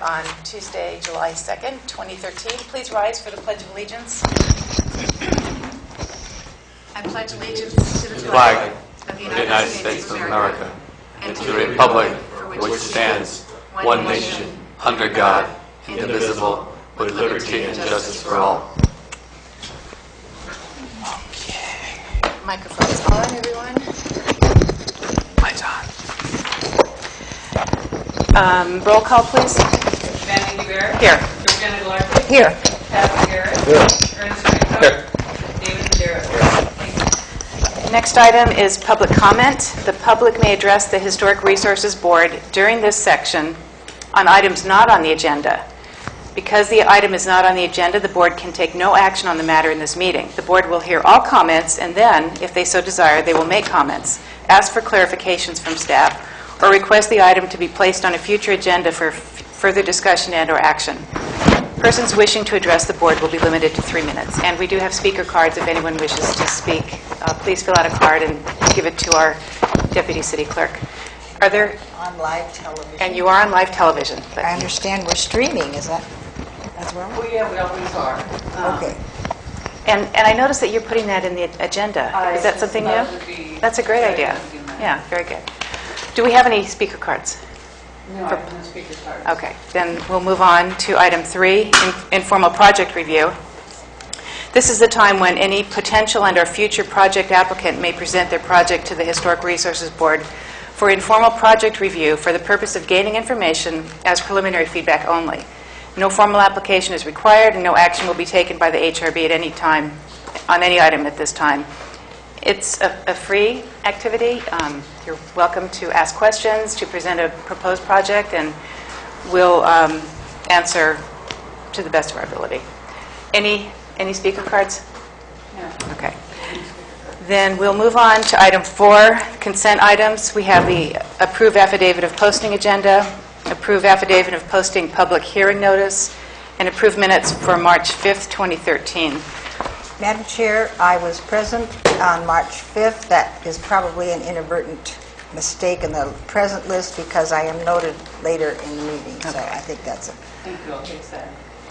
on Tuesday, July 2nd, 2013. Please rise for the Pledge of Allegiance. I pledge allegiance to the flag of the United States of America and to the republic for which stands one nation, under God, indivisible, with liberty and justice for all. Okay. Microphone's on, everyone. Lights on. Roll call, please. Vanity Bear. Here. Virginia Larkin. Here. Pat Garrett. Here. Ernest Rico. Here. David Madera. Next item is public comment. The public may address the Historic Resources Board during this section on items not on the agenda. Because the item is not on the agenda, the board can take no action on the matter in this meeting. The board will hear all comments, and then, if they so desire, they will make comments, ask for clarifications from staff, or request the item to be placed on a future agenda for further discussion and/or action. Persons wishing to address the board will be limited to 3 minutes. And we do have speaker cards if anyone wishes to speak. Please fill out a card and give it to our Deputy City Clerk. Are there... On live television. And you are on live television. But I understand we're streaming, is that as well? Oh, yeah, we always are. Okay. And I noticed that you're putting that in the agenda. Is that something new? That's a great idea. Yeah, very good. Do we have any speaker cards? No, I have no speaker cards. Okay, then we'll move on to item 3, informal project review. This is the time when any potential and/or future project applicant may present their project to the Historic Resources Board for informal project review for the purpose of gaining information as preliminary feedback only. No formal application is required, and no action will be taken by the HRB at any time on any item at this time. It's a free activity. You're welcome to ask questions, to present a proposed project, and we'll answer to the best of our ability. Any speaker cards? No. Okay. Then we'll move on to item 4, consent items. We have the approved affidavit of posting agenda, approved affidavit of posting public hearing notice, and approved minutes for March 5th, 2013. Madam Chair, I was present on March 5th. That is probably an inadvertent mistake in the present list because I am noted later in the meeting. So I think that's it. Thank you. I'll fix that.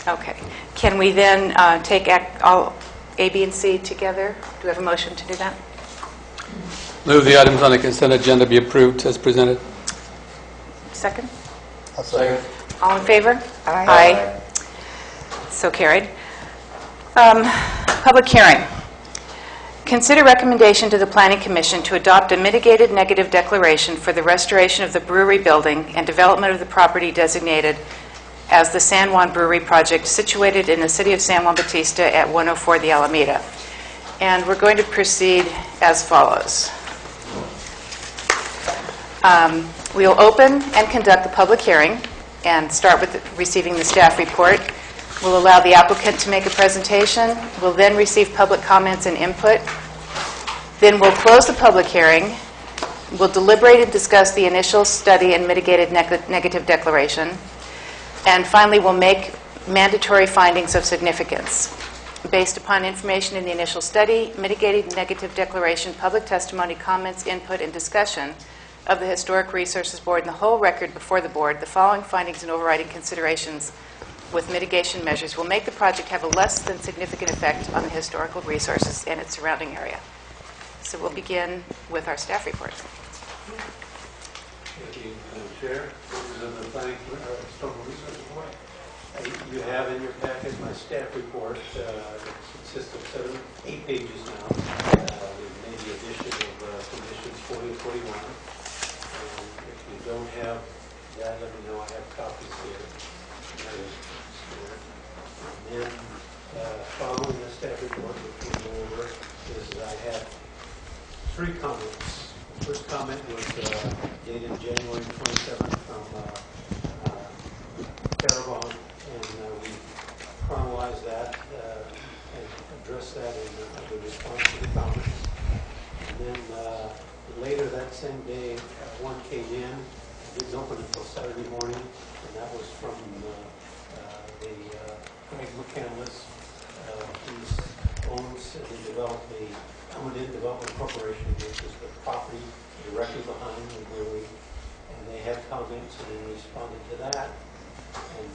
Okay. Can we then take all A, B, and C together? Do we have a motion to do that? Move the items on the consent agenda be approved as presented. Second? I'll second. All in favor? Aye. So carried. Public hearing. Consider recommendation to the Planning Commission to adopt a mitigated negative declaration for the restoration of the brewery building and development of the property designated as the San Juan Brewery Project situated in the city of San Juan Bautista at 104 the Alameda. And we're going to proceed as follows. We'll open and conduct the public hearing and start with receiving the staff report. We'll allow the applicant to make a presentation. We'll then receive public comments and input. Then we'll close the public hearing. We'll deliberate and discuss the initial study and mitigated negative declaration. And finally, we'll make mandatory findings of significance. Based upon information in the initial study, mitigated negative declaration, public testimony, comments, input, and discussion of the Historic Resources Board and the whole record before the board, the following findings and overriding considerations with mitigation measures will make the project have a less than significant effect on the historical resources and its surrounding area. So we'll begin with our staff report. Thank you, Madam Chair, members of the Planning Historical Resources Board. You have in your packet my staff report. It consists of 8 pages now. We've made the addition of conditions 40 and 41. If you don't have that, let me know. I have copies here. And then following the staff report, which we'll go over, is I had 3 comments. The first comment was dated January 27th from Terrebonne, and we chronologed that and addressed that in the response to the comments. And then later that same day, one came in. It didn't open until Saturday morning, and that was from Greg McCandless. He owns and developed the Almaden Development Corporation, which is the property directly behind the brewery. And they had comments, and they responded to that. And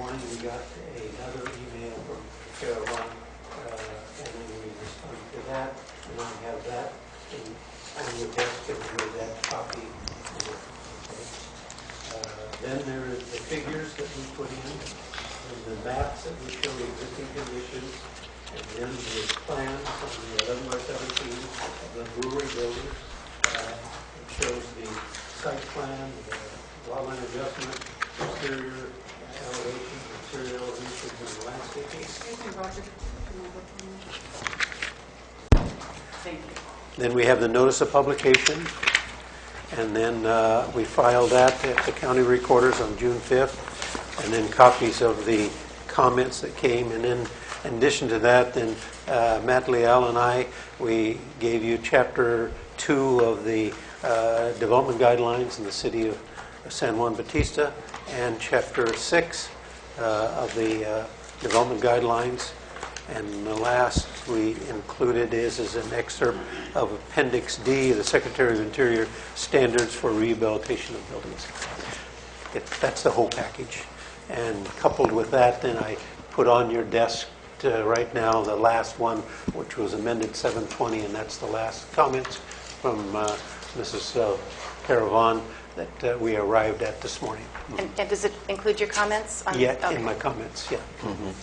morning we got another email from Caravan, and then we responded to that, and I have that on your desk, and with that copy. Then there is the figures that we put in, and the maps that we show the existing conditions, and then the plans on the 11 by 17 of the brewery building. It shows the site plan, the lot line adjustment, exterior elevation, interior elevation, and landscaping. Excuse me, Roger. Thank you. Then we have the notice of publication, and then we filed that at the county recorders on June 5th, and then copies of the comments that came. And then in addition to that, then Matt Leal and I, we gave you Chapter 2 of the development guidelines in the city of San Juan Bautista, and Chapter 6 of the development guidelines. And the last we included is an excerpt of Appendix D, the Secretary of Interior Standards for Rehabilitation of Buildings. That's the whole package. And coupled with that, then I put on your desk right now the last one, which was amended 720, and that's the last comments from Mrs. Caravan that we arrived at this morning. And does it include your comments? Yeah, Okay. in my comments, yeah.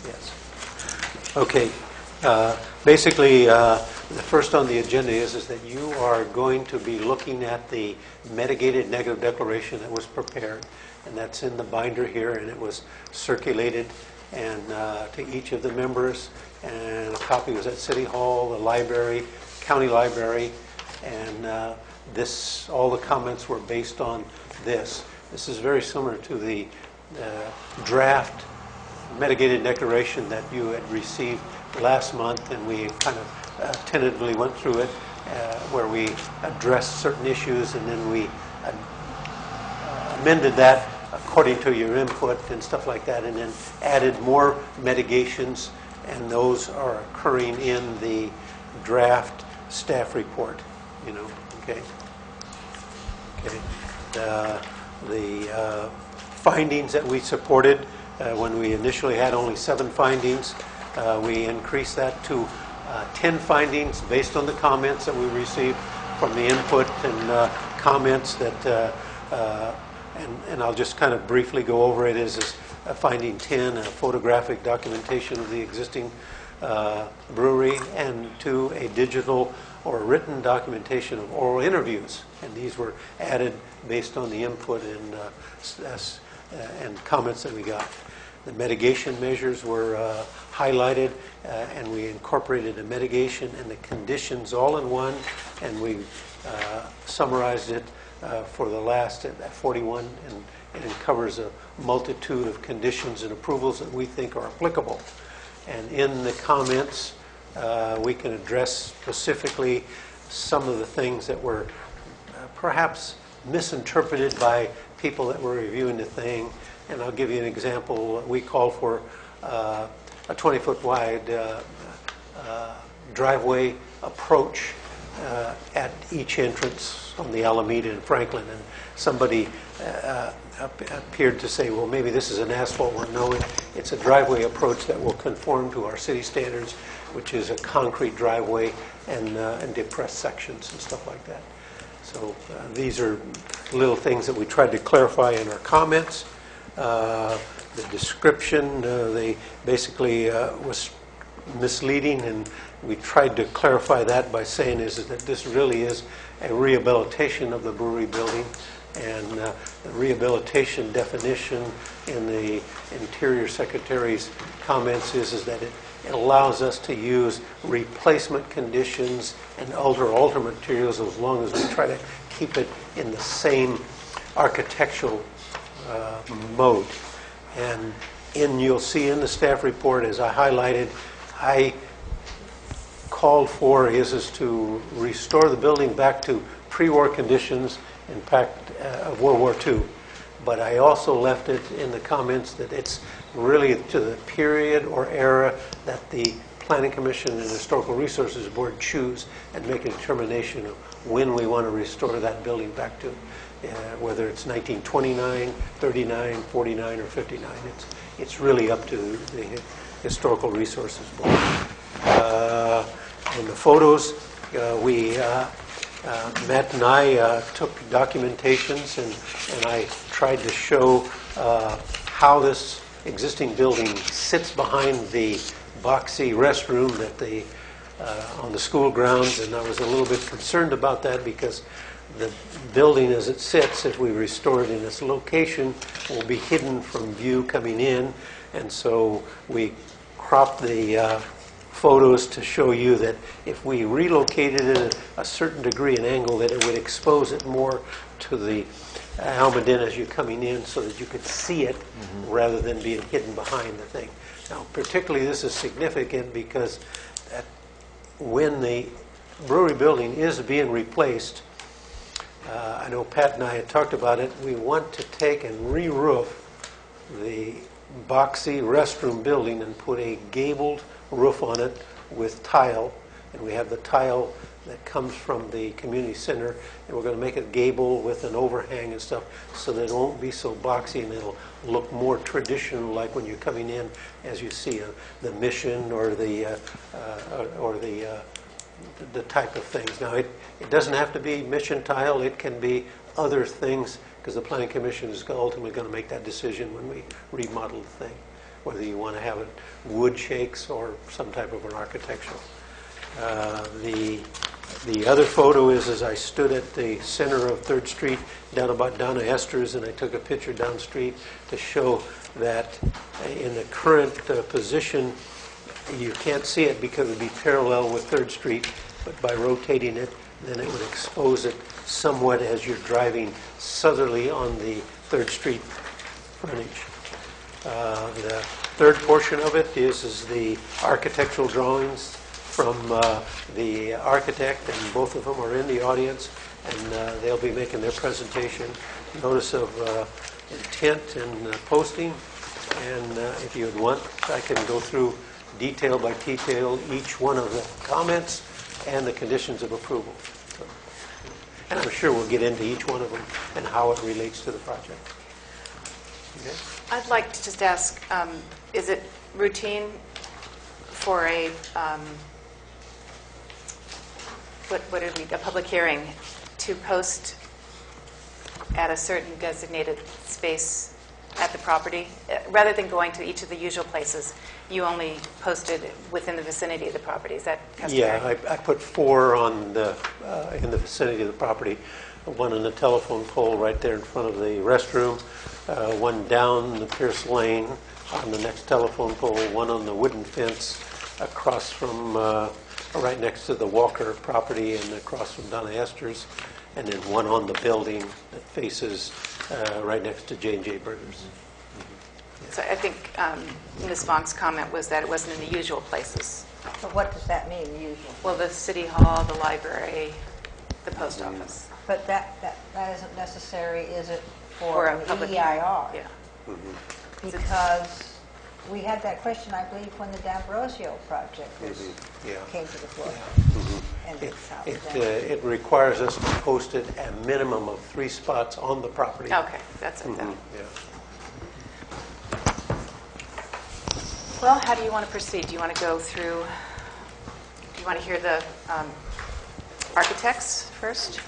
Yes. Okay. Basically, the first on the agenda is that you are going to be looking at the mitigated negative declaration that was prepared, and that's in the binder here, and it was circulated and to each of the members, and a copy was at City Hall, the library, county library, and all the comments were based on this. This is very similar to the draft mitigated declaration that you had received last month, and we kind of tentatively went through it, where we addressed certain issues, and then we amended that according to your input and stuff like that, and then added more mitigations, and those are occurring in the draft staff report, okay? Okay. The findings that we supported, when we initially had only 7 findings, we increased that to 10 findings based on the comments that we received from the input and comments that, and I'll just kind of briefly go over it. Is finding 10, a photographic documentation of the existing brewery, and 2, a digital or written documentation of oral interviews, and these were added based on the input and comments that we got. The mitigation measures were highlighted, and we incorporated the mitigation and the conditions all in one, and we summarized it for the last at 41, and it covers a multitude of conditions and approvals that we think are applicable. And in the comments, we can address specifically some of the things that were perhaps misinterpreted by people that were reviewing the thing. And I'll give you an example. We call for a 20-foot wide driveway approach at each entrance on the Alameda and Franklin. And somebody appeared to say, well, maybe this is an asphalt one. No, it's a driveway approach that will conform to our city standards, which is a concrete driveway and depressed sections and stuff like that. So these are little things that we tried to clarify in our comments. The description, they basically was misleading, and we tried to clarify that by saying is that this really is a rehabilitation of the brewery building, and the rehabilitation definition in the Interior Secretary's comments is that it allows us to use replacement conditions and alter materials as long as we try to keep it in the same architectural mode. And you'll see in the staff report, as I highlighted, I called for is to restore the building back to pre-war conditions, in fact, of World War II. But I also left it in the comments that it's really to the period or era that the Planning Commission and Historical Resources Board choose and make a determination of when we want to restore that building back to. whether it's 1929, 39, 49, or 59. It's really up to the Historical Resources Board. In the photos, Matt and I took documentations, and I tried to show how this existing building sits behind the boxy restroom on the school grounds, and I was a little bit concerned about that because the building as it sits, if we restore it in its location, will be hidden from view coming in, and so we cropped the photos to show you that if we relocated it at a certain degree and angle, that it would expose it more to the Almaden as you're coming in so that you could see it rather than being hidden behind the thing. Now, particularly this is significant because when the brewery building is being replaced, I know Pat and I had talked about it, we want to take and re-roof the boxy restroom building and put a gabled roof on it with tile, and we have the tile that comes from the community center, and we're going to make it gable with an overhang and stuff so that it won't be so boxy and it'll look more traditional, like when you're coming in as you see the mission or the type of things. Now it doesn't have to be mission tile, it can be other things, because the Planning Commission is ultimately going to make that decision when we remodel the thing, whether you want to have it wood shakes or some type of an architectural. The other photo is as I stood at the center of 3rd Street down about Donna Esther's, and I took a picture down street to show that in the current position, you can't see it because it would be parallel with 3rd Street, but by rotating it, then it would expose it somewhat as you're driving southerly on the 3rd Street frontage. The third portion of it is the architectural drawings from the architect, and both of them are in the audience, and they'll be making their presentation. Notice of intent and posting, and if you'd want, I can go through detail by detail each one of the comments and the conditions of approval. So, and I'm sure we'll get into each one of them and how it relates to the project. Okay. I'd like to just ask, is it routine for a public hearing to post at a certain designated space at the property? Rather than going to each of the usual places, you only posted within the vicinity of the property. Is that customary? Yeah, I put 4 on in the vicinity of the property. One on the telephone pole right there in front of the restroom, one down the Pierce Lane on the next telephone pole, one on the wooden fence across from, right next to the Walker property and across from Donna Esther's, and then one on the building that faces right next to J&J Burgers. So I think Ms. Vonk's comment was that it wasn't in the usual places. So what does that mean, usual? Well, the city hall, the library, the post office. But that isn't necessary, is it, For for a an public- EIR? Yeah. Because we had that question, I believe, when the D'Ambrosio project Yeah. came to the floor. And It requires us to post it a minimum of 3 spots on the property. Okay, that's it then. Yeah. Well, how do you want to proceed? Do you want to go through, do you want to hear the architects first?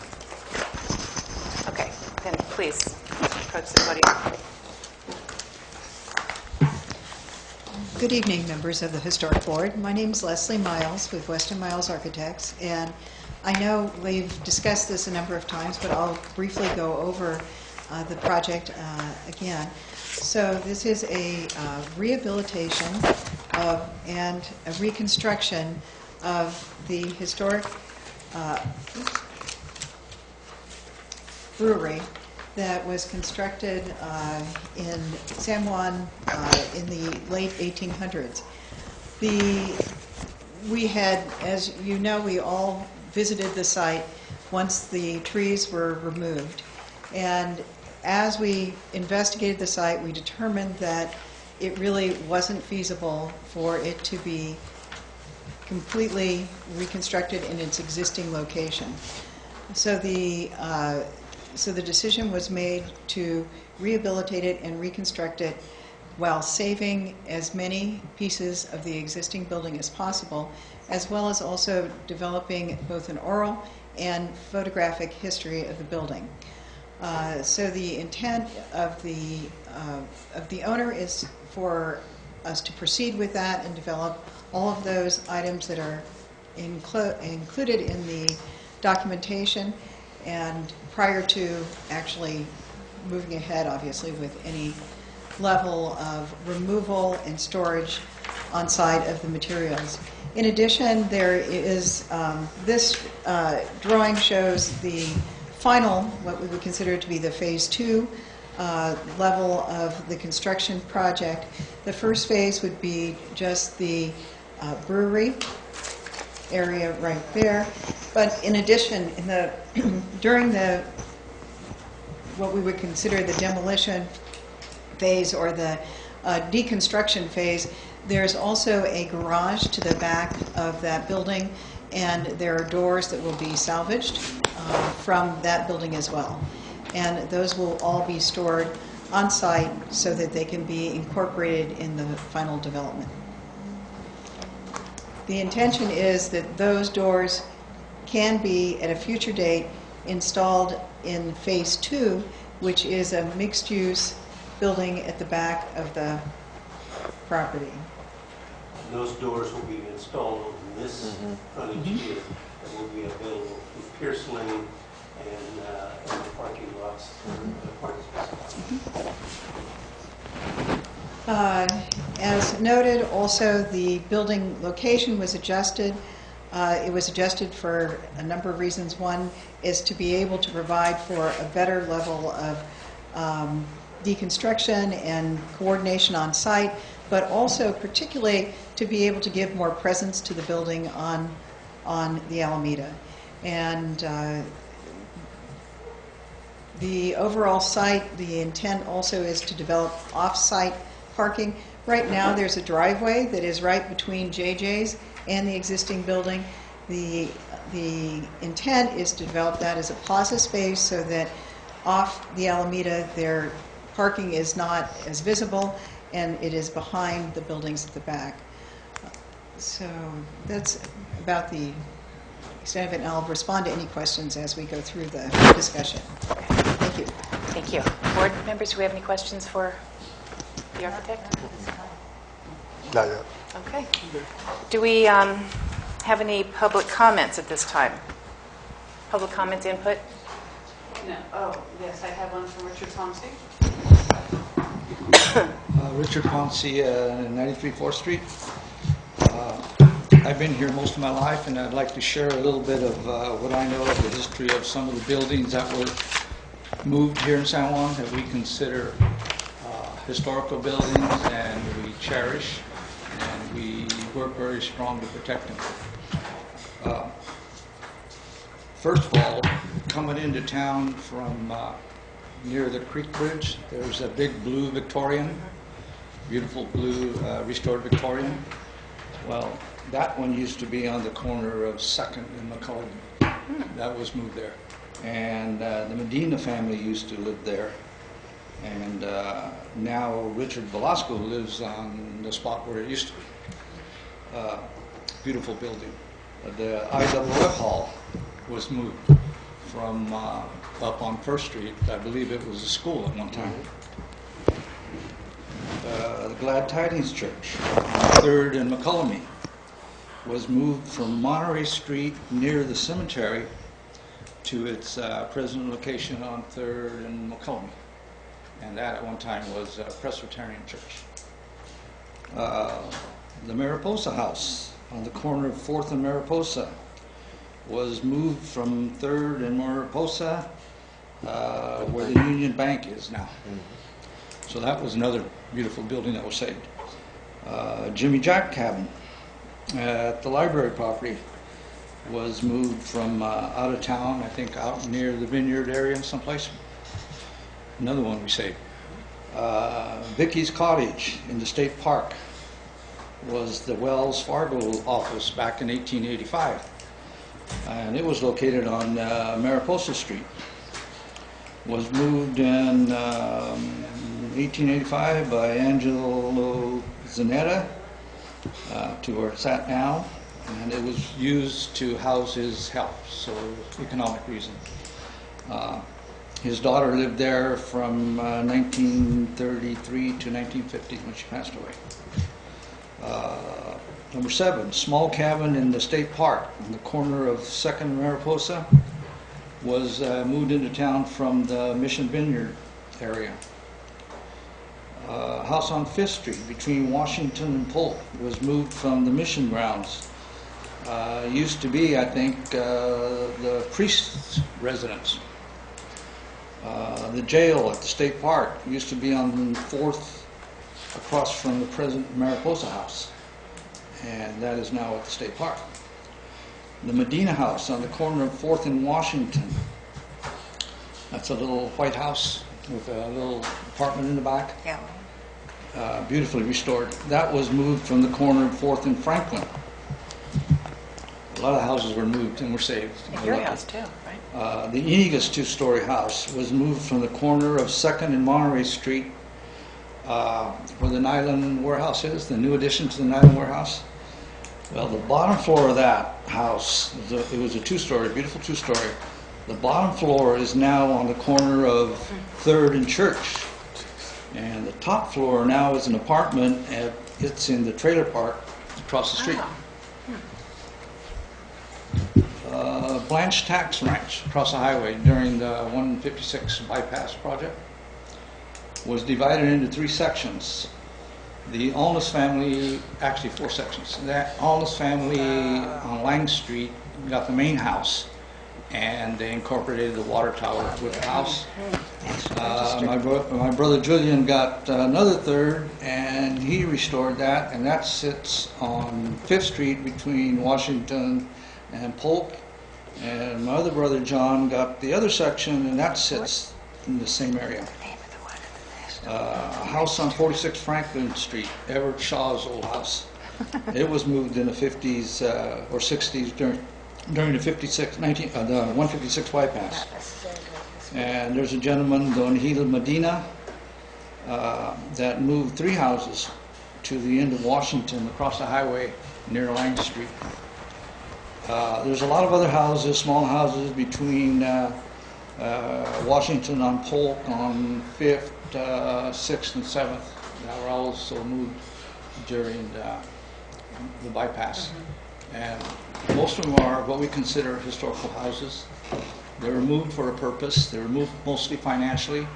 Okay, then please approach the podium. Good evening, members of the Historic Board. My name is Leslie Miles with Weston Miles Architects, and I know we've discussed this a number of times, but I'll briefly go over the project again. So this is a rehabilitation and a reconstruction of the historic brewery that was constructed in San Juan in the late 1800s. We had, as you know, we all visited the site once the trees were removed. And as we investigated the site, we determined that it really wasn't feasible for it to be completely reconstructed in its existing location. So So the decision was made to rehabilitate it and reconstruct it while saving as many pieces of the existing building as possible, as well as also developing both an oral and photographic history of the building. So the intent of the owner is for us to proceed with that and develop all of those items that are included in the documentation, and prior to actually moving ahead, obviously, with any level of removal and storage on site of the materials. In addition, there is this drawing shows the final, what we would consider to be the phase 2 level of the construction project. The first phase would be just the brewery area right there. But in addition, during what we would consider the demolition phase or the deconstruction phase, there's also a garage to the back of that building, and there are doors that will be salvaged from that building as well. And those will all be stored on site so that they can be incorporated in the final development. The intention is that those doors can be, at a future date, installed in phase 2, which is a mixed-use building at the back of the property. Those doors will be installed on this frontage here that will be available through Pierce Lane and the parking lots. The parking spots. As noted, also the building location was adjusted. It was adjusted for a number of reasons. One is to be able to provide for a better level of deconstruction and coordination on site, but also particularly to be able to give more presence to the building on the Alameda. And the overall site, the intent also is to develop off-site parking. Right now there's a driveway that is right between JJ's and the existing building. The intent is to develop that as a plaza space so that off the Alameda their parking is not as visible and it is behind the buildings at the back. So that's about the extent of it, and I'll respond to any questions as we go through the discussion. Thank you. Thank you. Board members, do we have any questions for the architect? Not yet. Okay. Do we have any public comments at this time? Public comments, input? No. Oh, yes, I have one from Richard Thompson. Richard Ponce, 93 4th Street. I've been here most of my life, and I'd like to share a little bit of what I know of the history of some of the buildings that were moved here in San Juan that we consider historical buildings, and we cherish, and we work very strong to protect them. First of all, coming into town from near the Creek Bridge, there's a big blue Victorian, beautiful blue restored Victorian. Well, that one used to be on the corner of 2nd and McCullough. That was moved there. And the Medina family used to live there. And now Richard Velasco lives on the spot where it used to be. Beautiful building. The IWF Hall was moved from up on 1st Street. I believe it was a school at one time. The Glad Tidings Church, 3rd and McCullough, was moved from Monterey Street near the cemetery to its present location on 3rd and McCullough. And that at one time was a Presbyterian church. The Mariposa House on the corner of 4th and Mariposa was moved from 3rd and Mariposa, where the Union Bank is now. So that was another beautiful building that was saved. Jimmy Jack Cabin at the library property was moved from out of town, I think out near the Vineyard area someplace. Another one we saved. Vicky's Cottage in the State Park was the Wells Fargo office back in 1885. And it was located on Mariposa Street. was moved in 1885 by Angelo Zanetta to where it's at now, and it was used to house his health, so economic reason. His daughter lived there from 1933 to 1950 when she passed away. Number 7, small cabin in the state park on the corner of 2nd and Mariposa was moved into town from the Mission Vineyard area. House on 5th Street between Washington and Polk was moved from the Mission grounds. Used to be, I think, the priest's residence. The jail at the state park used to be on 4th across from the present Mariposa House, and that is now at the state park. The Medina House on the corner of 4th and Washington. That's a little white house with a little apartment in the back. Yeah. Beautifully restored. That was moved from the corner of 4th and Franklin. A lot of houses were moved and were saved. Your house too, right? The Inigas two-story house was moved from the corner of 2nd and Monterey Street, where the Nylon Warehouse is, the new addition to the Nylon Warehouse. Well, the bottom floor of that house, it was a two-story, beautiful two-story. The bottom floor is now on the corner of 3rd and Church. And the top floor now is an apartment, and it's in the trailer park across the street. Blanche Tax Ranch across the highway during the 156 bypass project was divided into 3 sections. The Allness family, actually 4 sections. That Allness family on Lang Street got the main house, and they incorporated the water tower with the house. My brother Julian got another third, and he restored that, and that sits on 5th Street between Washington and Polk. And my other brother John got the other section, and that sits in the same area. A house on 46 Franklin Street, Everett Shaw's old house. It was moved in the 50s or 60s during the 156 bypass. And there's a gentleman, Don Gil Medina, that moved 3 houses to the end of Washington across the highway near Lang Street. There's a lot of other houses, small houses between Washington on Polk on 5th, 6th, and 7th that were also moved during the bypass. And most of them are what we consider historical houses. They were moved for a purpose. They were moved mostly financially.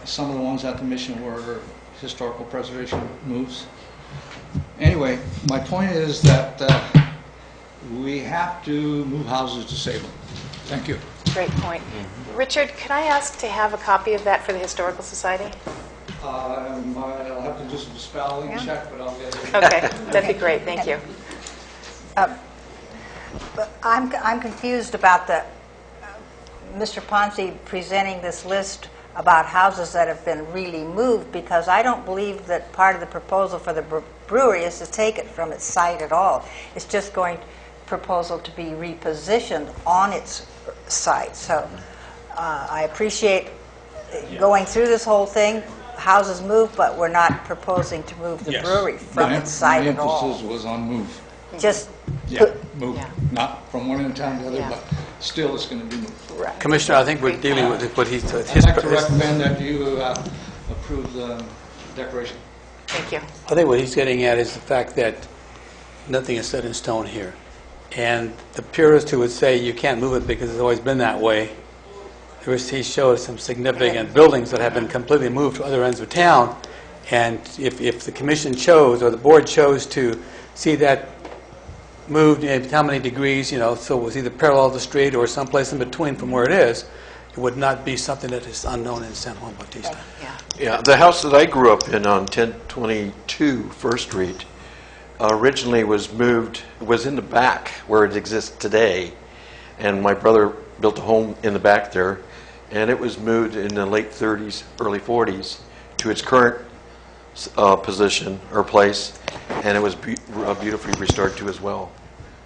Some of the ones at the Mission were historical preservation moves. Anyway, my point is that we have to move houses to save them. Thank you. Great point. Richard, could I ask to have a copy of that for the Historical Society? I'll have to do some spelling check, but I'll get it. Okay, that'd be great. Thank you. But I'm confused about Mr. Ponce presenting this list about houses that have been really moved, because I don't believe that part of the proposal for the brewery is to take it from its site at all. It's just proposal to be repositioned on its site. So I appreciate going through this whole thing. Houses move, but we're not proposing to move the brewery from its site at all. My emphasis was on move. Just Move. Yeah. Not from one end of town to the other, but still it's going to be moved. Commissioner, I think we're dealing with what he's... I'd like to recommend that you approve the declaration. Thank you. I think what he's getting at is the fact that nothing is set in stone here. And the purist who would say you can't move it because it's always been that way, he showed some significant buildings that have been completely moved to other ends of town. And if the commission chose, or the board chose to see that moved how many degrees, so it was either parallel to the street or someplace in between from where it is, it would not be something that is unknown in San Juan Bautista. Yeah, the house that I grew up in on 1022 First Street originally was in the back where it exists today, and my brother built a home in the back there, and it was moved in the late 30s, early 40s to its current position or place, and it was beautifully restored too as well.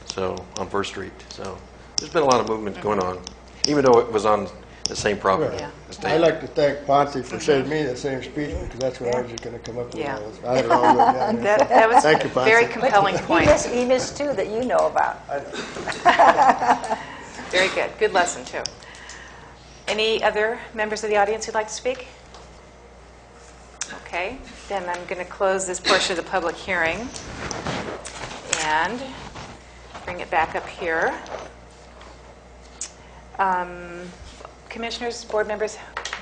So on First Street. So there's been a lot of movement going on, even though it was on the same property. Yeah. I'd like to thank Ponte for sending me the same speech, because that's what I was just going to come up with. Yeah. I had it all written down there. That was Thank you, a Ponce. very compelling point. He missed two that you know about. Very good. Good lesson, too. Any other members of the audience who'd like to speak? Okay, then I'm going to close this portion of the public hearing and bring it back up here. Commissioners, board members,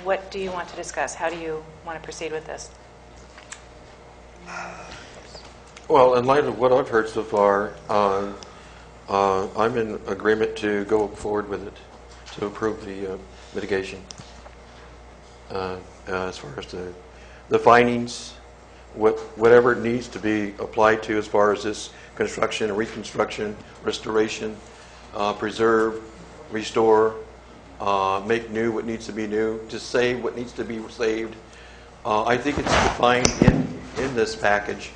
what do you want to discuss? How do you want to proceed with this? Well, in light of what I've heard so far, I'm in agreement to go forward with it, to approve the mitigation. As far as the findings, whatever needs to be applied to as far as this construction, reconstruction, restoration, preserve, restore, make new what needs to be new, to save what needs to be saved. I think it's defined in this package,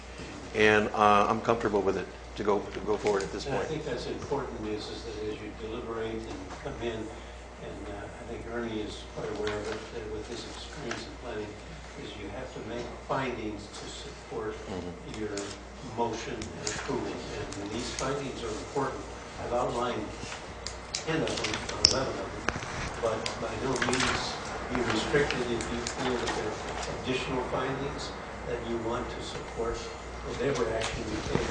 and I'm comfortable with it to go forward at this And I point. think that's important is that as you deliberate and come in, and I think Ernie is quite aware of it, that with his experience in planning, is you have to make findings to support your motion and approval. And these findings are important. I've outlined 10 of them, or 11 of them, but by no means be restricted if you feel that there are additional findings that you want to support whatever action you take.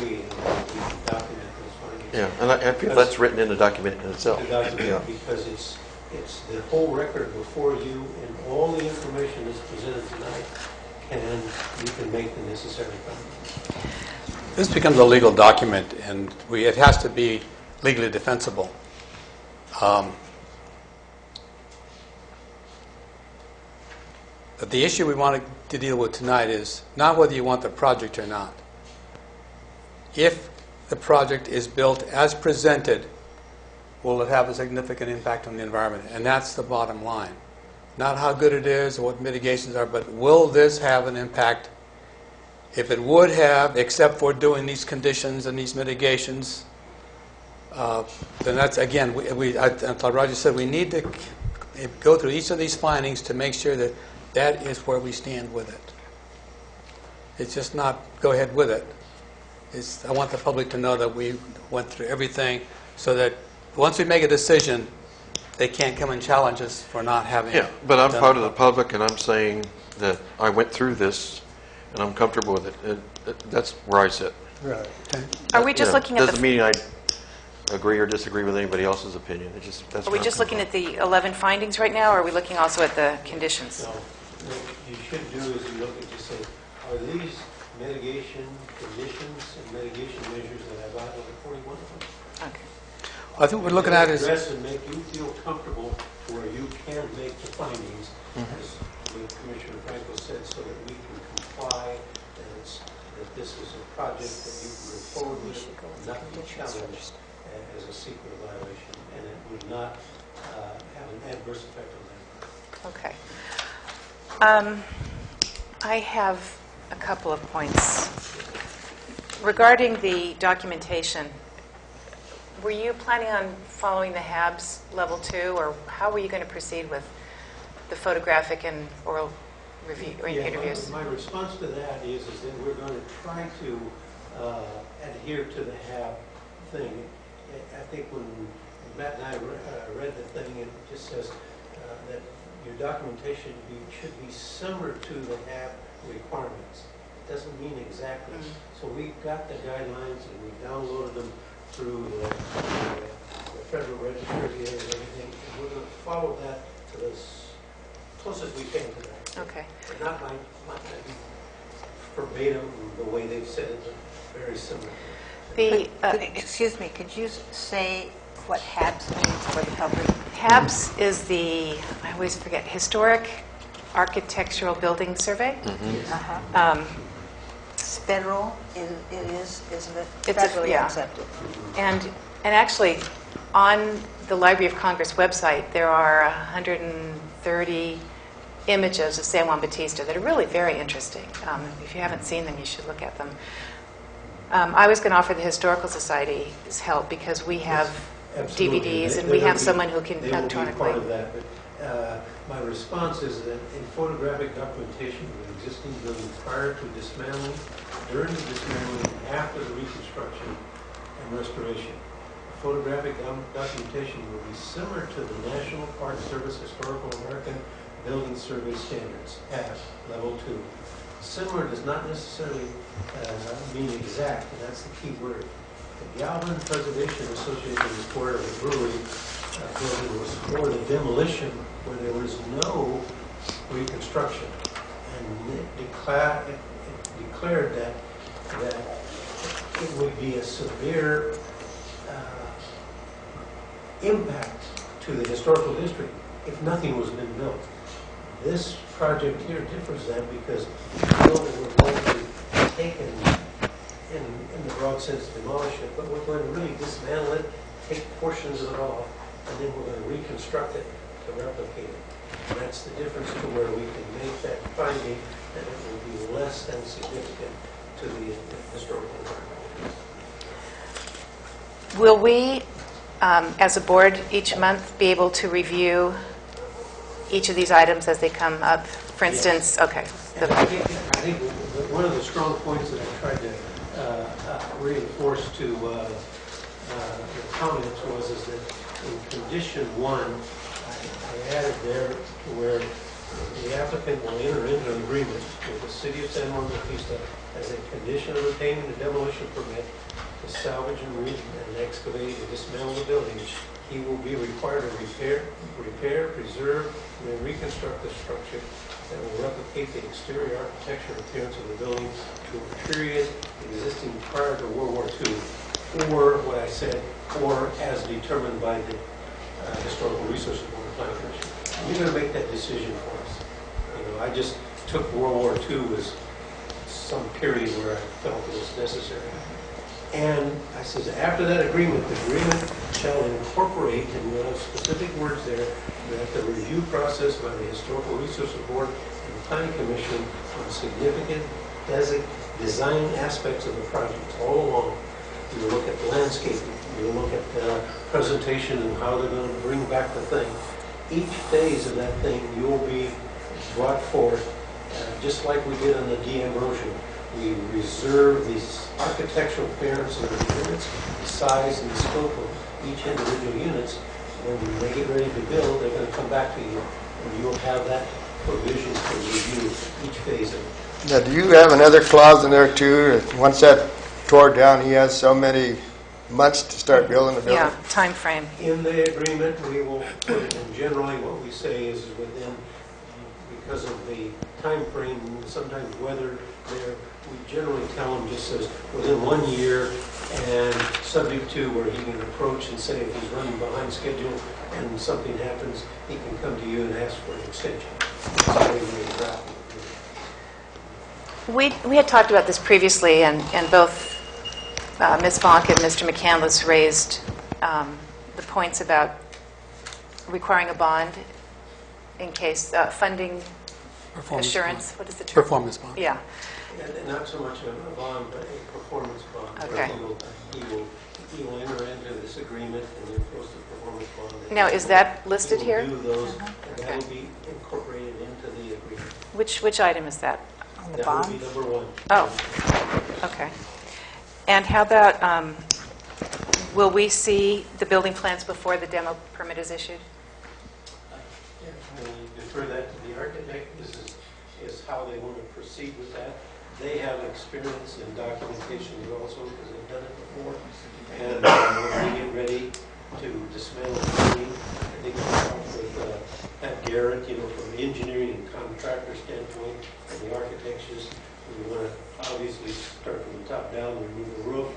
We can document those findings. Yeah, and I feel that's written in the document in itself. The document, Yeah. because it's the whole record before you, and all the information that's presented tonight, and you can make the necessary findings. This becomes a legal document, and it has to be legally defensible. But the issue we want to deal with tonight is not whether you want the project or not. If the project is built as presented, will it have a significant impact on the environment? And that's the bottom line. Not how good it is or what mitigations are, but will this have an impact? If it would have, except for doing these conditions and these mitigations, then that's, again, like Roger said, we need to go through each of these findings to make sure that that is where we stand with it. It's just not go ahead with it. I want the public to know that we went through everything so that once we make a decision, they can't come and challenge us for not having Yeah, but I'm done part of the public, and I'm saying that I went through this, and I'm comfortable with it. That's where I sit. Right. Are we just looking at Doesn't mean I agree or disagree with anybody else's opinion. That's Are we where just I'm looking at the 11 findings right now, or are we looking also at the conditions? So what you should do is you look at, just say, are these mitigation conditions and mitigation measures that I've outlined, 41 of them? Okay. I think what we're looking at is Address and make you feel comfortable where you can make the findings, as Commissioner Franco said, so that we can comply, that this is a project that you can move forward with, not be challenged as a secret violation, and it would not have an adverse effect on that. Okay. I have a couple of points. Regarding the documentation, were you planning on following the HABs level 2, or how were you going to proceed with the photographic and oral review or interviews? My response to that is that we're going to try to adhere to the HAB thing. I think when Matt and I read the thing, it just says that your documentation should be similar to the HAB requirements. It doesn't mean exactly. So we've got the guidelines and we downloaded them through the Federal Register and everything, and we're going to follow that to as close as we can to that. Okay. But not going to be verbatim the way they've said it, but very similar. Excuse me, could you say what HABs means for the public? HABs is the, I always forget, Historic Architectural Building Survey. It's federal, it is, isn't it? It's Federally yeah. accepted. And actually, on the Library of Congress website, there are 130 images of San Juan Bautista that are really very interesting. If you haven't seen them, you should look at them. I was going to offer the Historical Society's help because we have Absolutely. DVDs, and They we will have be- someone who can They will be part electronically. of that, but my response is that a photographic documentation of the existing building prior to dismantling, during the dismantling, and after the reconstruction and restoration. Photographic documentation will be similar to the National Park Service Historical American Building Survey Standards, at Level 2. Similar does not necessarily mean exact, and that's the key word. The Galvin Preservation Association report of the brewery building was for the demolition where there was no reconstruction, and it declared that it would be a severe impact to the historical district if nothing was been built. This project here differs then because we know that we're going to take in the broad sense demolish it, but we're going to really dismantle it, take portions of it off, and then we're going to reconstruct it to replicate it. And that's the difference to where we can make that finding that it will be less than significant to the historical environment. Will we, as a board, each month be able to review each of these items as they come up? For instance, okay. And I think one of the strong points that I tried to reinforce to the comments is that in condition 1, I added there where the applicant will enter into an agreement with the city of San Juan Bautista as a condition of obtaining the demolition permit to salvage and excavate and dismantle the building. He will be required to repair, preserve, and then reconstruct the structure that will replicate the exterior architecture and appearance of the building to a period existing prior to World War II, or what I said, or as determined by the Historical Resources Board of Planning Commission. You're going to make that decision for us. You know, I just took World War II as some period where I felt it was necessary. And I says, after that agreement, the agreement shall incorporate, and we'll have specific words there, that the review process by the Historical Resources Board and the Planning Commission on significant design aspects of the project all along. You will look at landscaping, you will look at the presentation and how they're going to bring back the thing. Each phase of that thing, you will be brought forth, just like we did on the DM brochure. We reserve these architectural appearance of the units, the size and the scope of each individual units. When they get ready to build, they're going to come back to you, and you'll have that provision to review each phase of it. Now, do you have another clause in there too? Once that tore down, he has so many months to start building the building? Yeah, time frame. In the agreement, we will put it, and generally what we say is within, because of the time frame, sometimes weather there, we generally tell them just says within 1 year and subject to where he can approach and say if he's running behind schedule and something happens, he can come to you and ask for an extension. That's the way we draft it. We had talked about this previously, and both Ms. Vonk and Mr. McCandless raised the points about requiring a bond in case funding Performance assurance. bond. What is the term? Performance bond. Yeah. And not so much a bond, but a performance bond. Okay. He will enter into this agreement and then post a performance bond. Now, is that listed here? He will do those, and Okay. that will be incorporated into the agreement. Which item is that? On the That bond? will be number 1. Oh, okay. And how about, will we see the building plans before the demo permit is issued? And you defer that to the architect. This is how they want to proceed with that. They have experience in documentation also because they've done it before. And when we get ready to dismantle the building, I think we'll talk with Pat Garrett, from the engineering and contractor standpoint and the architectures. We want to obviously start from the top down, remove the roof,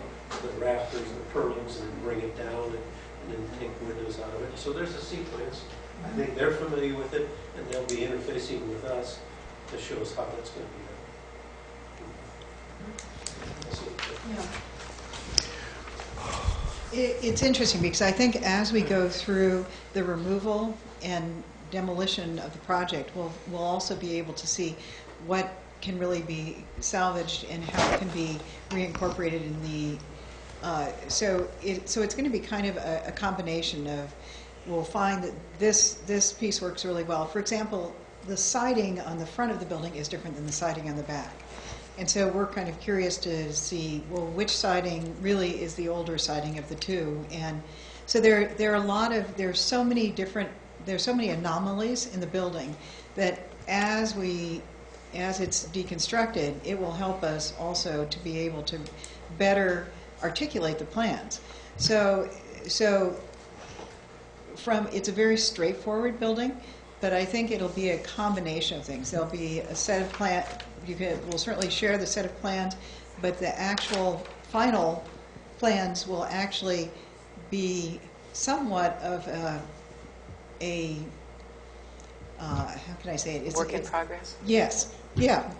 the rafters, the purlins, and bring it down and then take windows out of it. So there's a sequence. I think they're familiar with it, and they'll be interfacing with us to show us how that's going to be done. It's interesting because I think as we go through the removal and demolition of the project, we'll also be able to see what can really be salvaged and how it can be reincorporated in the So it's going to be kind of a combination of, we'll find that this piece works really well. For example, the siding on the front of the building is different than the siding on the back. And so we're kind of curious to see, well, which siding really is the older siding of the two. And so there's so many anomalies in the building that as it's deconstructed, it will help us also to be able to better articulate the plans. So it's a very straightforward building, but I think it'll be a combination of things. There'll be a set of plans. We'll certainly share the set of plans, but the actual final plans will actually be somewhat of how can I say it? Work in progress? Yes. Yeah.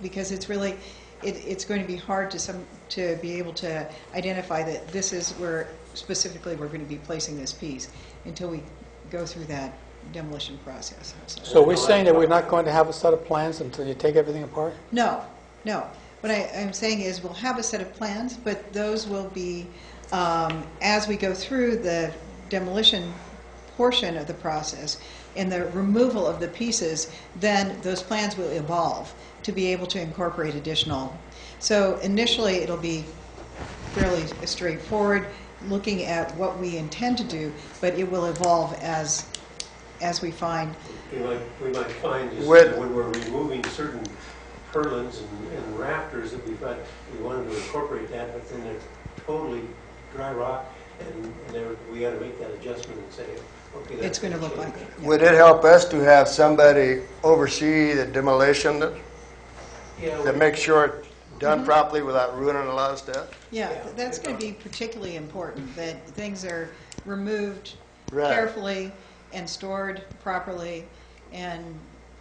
Because it's really, it's going to be hard to be able to identify that this is where specifically we're going to be placing this piece until we go through that demolition process. So we're saying that we're not going to have a set of plans until you take everything apart? No. What I'm saying is we'll have a set of plans, but those will be, as we go through the demolition portion of the process and the removal of the pieces, then those plans will evolve to be able to incorporate additional. So initially it'll be fairly straightforward, looking at what we intend to do, but it will evolve as we find. We might find is that when we're removing certain purlins and rafters that we wanted to incorporate that, but then they're totally dry rock, and we got to make that adjustment and say, okay, that's it's going to look like it. Yeah. Would it help us to have somebody oversee the demolition to make sure it's done properly without ruining a lot of stuff? Yeah, that's going to be particularly important, that things are removed Right. carefully and stored properly, and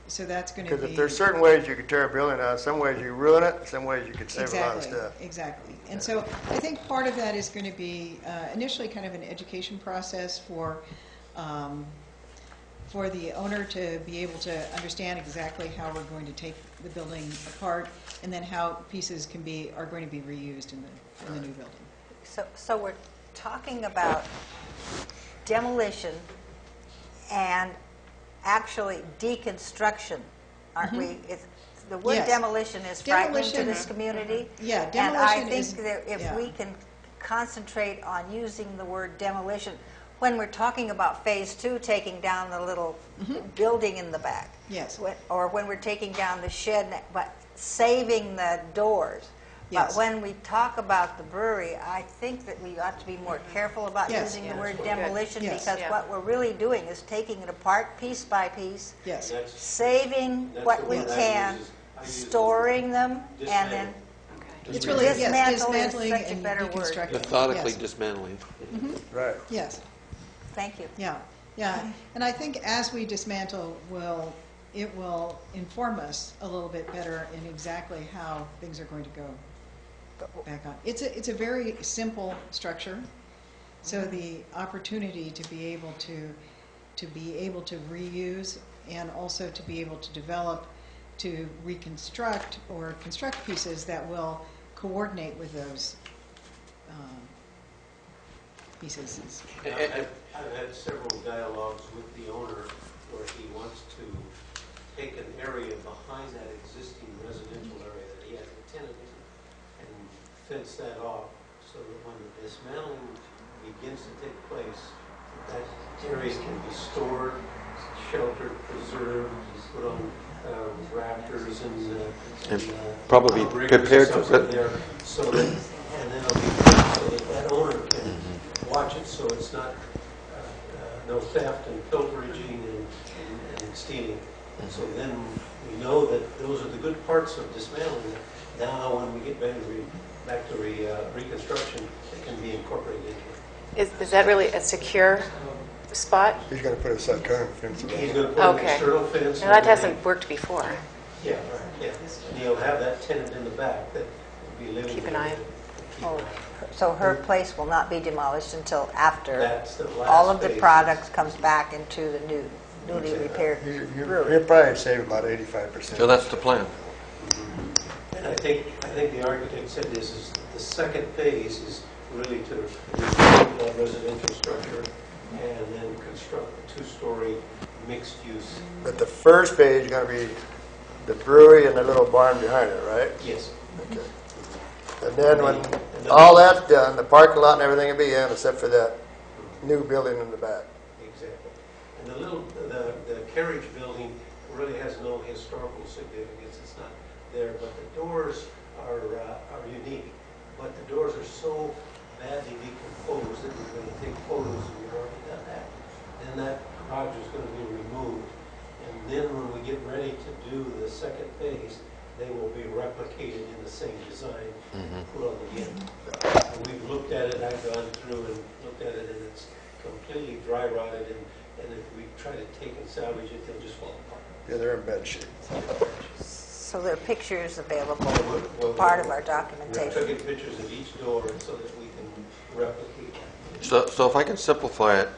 so that's going to be... Because if there's certain ways you could tear a building down, some ways you ruin it, some ways you could save a lot of stuff. Exactly. And so I think part of that is going to be initially kind of an education process for the owner to be able to understand exactly how we're going to take the building apart, and then how pieces are going to be reused in the new building. So we're talking about demolition and actually deconstruction, aren't we? The word Yes. demolition is frightening to Demolition- this community. Yeah, And I demolition think is- that if yeah. we can concentrate on using the word demolition, when we're talking about phase 2, taking down the little building in the back. Yes. Or when we're taking down the shed, but saving the doors. Yes. But when we talk about the brewery, I think that we ought to be more careful about Yes. using the word demolition, Yes. because Yeah. what we're really doing is taking it apart piece by piece, Yes. saving That's what the we word I can, use. I use storing them, and then It's really, yes, Dismantle is dismantling such a and better word. deconstructing. Methodically Yes. dismantling. Right. Yes. thank you. Yeah. And I think as we dismantle, it will inform us a little bit better in exactly how things are going to go back on. It's a very simple structure, so the opportunity to be able to reuse and also to be able to develop, to reconstruct or construct pieces that will coordinate with those pieces. I've had several dialogues with the owner where he wants to take an area behind that existing residential area that he has a tenant in and fence that off so that when the dismantling begins to take place, that area can be stored, sheltered, preserved, put on rafters and probably bricks prepared or to something there, so that, and then it'll be so that owner can watch it, so it's not no theft and pilferaging and stealing. And so then we know that those are the good parts of dismantling. Now, when we get back to reconstruction, it can be incorporated into it. Is that really a secure spot? He's going to put a sectarian fence around He's it. going to put an Okay. external fence. No, that hasn't worked before. Yeah, right, yeah. And he'll have that tenant in the back that will be living. Keep an there. eye. Keep an Oh, eye. so her place will not be demolished until after That's the last all of the phase. products comes back into the newly repaired brewery. He'll probably save about 85%. So that's the plan. And I think the architect said this is the second phase is really to remove that residential structure and then construct a two-story mixed-use. But the first phase is going to be the brewery and the little barn behind it, right? Yes. Okay. And then when all that's done, the parking lot and everything will be in except for that new building in the back. Exactly. And the carriage building really has no historical significance. It's not there, but the doors are unique. But the doors are so badly decomposed that we're going to take photos, and we've already done that. Then that garage is going to be removed. And then when we get ready to do the second phase, they will be replicated in the same design, put on the end. And we've looked at it, I've gone through and looked at it, and it's completely dry rotted, and if we try to take and salvage it, they'll just fall apart. Yeah, they're in bad shape. So there are pictures available, Well, part of our We're documentation. taking pictures of each door so that we can replicate that. So if I can simplify it,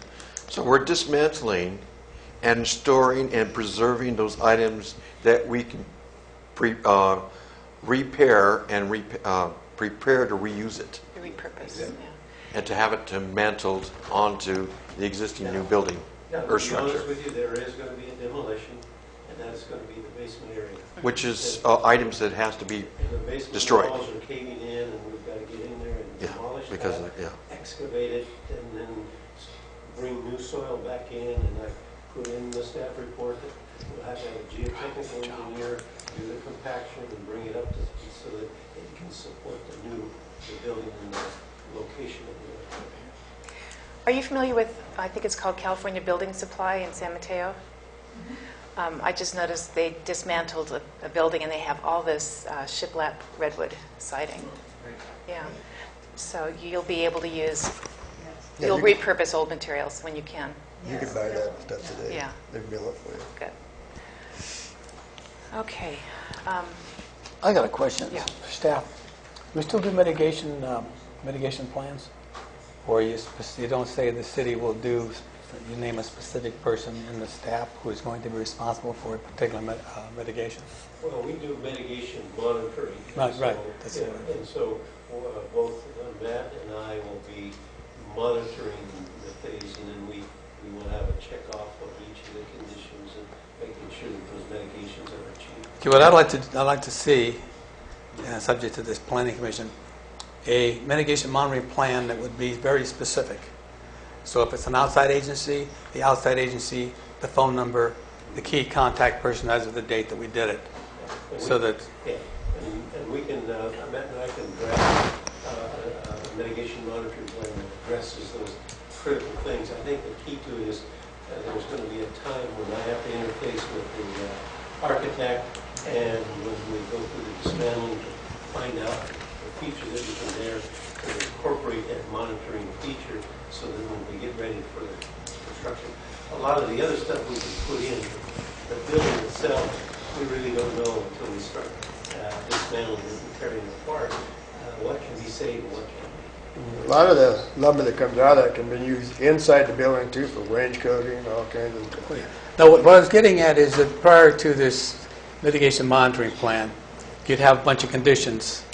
so we're dismantling and storing and preserving those items that we can repair and prepare to reuse it, The repurpose, yeah. and to have it dismantled onto the existing new building Now, or to be honest structure, with you, there is going to be a demolition, and that's going to be the basement area. which is items that has to be And the basement destroyed. walls are caving in, and we've got to get in there and Yeah, demolish because that, of- yeah. excavate it, and then bring new soil back in, and I put in the staff report that we'll have to have a geotechnical engineer do the compaction and bring it up to speed so that it can support the building and the location of the. Are you familiar with, I think it's called California Building Supply in San Mateo? I just noticed they dismantled a building and they have all this shiplap redwood siding. Yeah. So you'll be able to use, Yeah, you'll you- repurpose old materials when you can. You can buy that stuff today. Yeah. They mill it for you. Good. Okay. I got a question. Yeah. Staff, we still do mitigation plans? Or you don't say the city will do, you name a specific person in the staff who is going to be responsible for a particular mitigation? Well, we do mitigation monitoring. Right, and right. so- That's yeah, what and so both Matt and I will be monitoring the phase, and then we will have a check off of each of the conditions and making sure that those mitigations are achieved. Okay, what I'd like to see, subject to this planning commission, a mitigation monitoring plan that would be very specific. So if it's an outside agency, the outside agency, the phone number, the key contact person as of the date that we did it. And So we- that, Yeah, and we can, Matt and I can draft a mitigation monitoring plan that addresses those critical things. I think the key to it is there's going to be a time when I have to interface with the architect, and when we go through the dismantling to find out the features that we can there to incorporate that monitoring feature so that when we get ready for the construction, a lot of the other stuff we can put in, the building itself, we really don't know until we start dismantling it and tearing it apart, what can be saved and what can't be. A lot of the lumber that comes out of that can be used inside the building too for wainscoting and all kinds of stuff. no, what I was getting at is that prior to this mitigation monitoring plan, you'd have a bunch of conditions,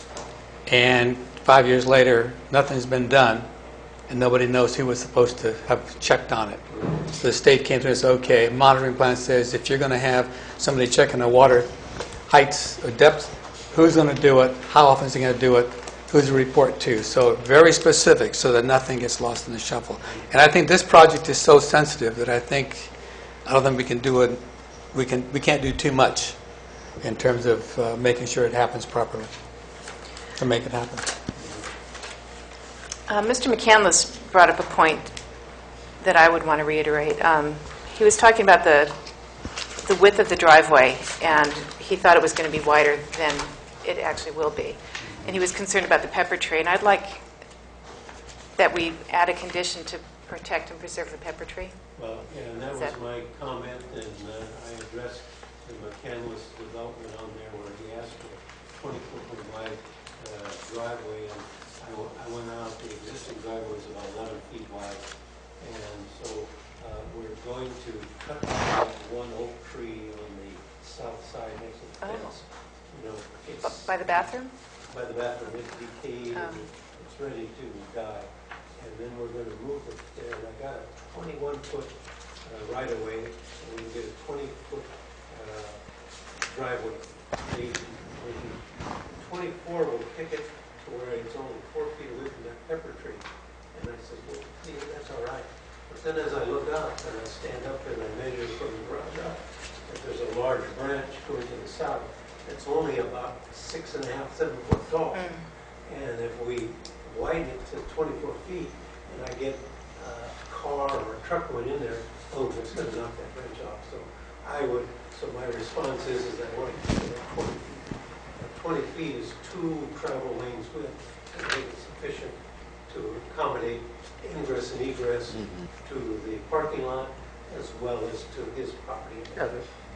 and 5 years later, nothing's been done, and nobody knows who was supposed to have checked on it. So the state came to us, okay, monitoring plan says if you're going to have somebody checking the water heights or depths, who's going to do it, how often is he going to do it, who's to report to. So very specific so that nothing gets lost in the shuffle. And I think this project is so sensitive that I don't think we can do it, we can't do too much in terms of making sure it happens properly, to make it happen. Mr. McCandless brought up a point that I would want to reiterate. He was talking about the width of the driveway, and he thought it was going to be wider than it actually will be. And he was concerned about the pepper tree, and I'd like that we add a condition to protect and preserve the pepper tree. Well, yeah, and that Is was that- my comment, and I addressed the McCandless development on there where he asked for a 20-foot wide driveway, and I went out, the existing driveway is about 11 feet wide, and so we're going to cut down one oak tree on the south side next to the Oh. fence. You know, it's By the bathroom? by the bathroom, it's decayed, Oh. and it's it's ready to die. And then we're going to move it there. And I got a 21-foot right-of-way, and we get a 20-foot driveway. The 24 will kick it to where it's only 4 feet away from that pepper tree. And I said, well, yeah, that's all right. But then as I look out and I stand up and I measure from the garage out, if there's a large branch going to the south, it's only about 6.5, 7 foot tall. And if we widen it to 24 feet and I get a car or a truck going in there, oh, it's going to knock that branch off. So my response is that I want to keep it at 20 feet. 20 feet is 2 travel lanes width, and I think it's sufficient to accommodate ingress and egress to the parking lot as well as to his property. Yeah,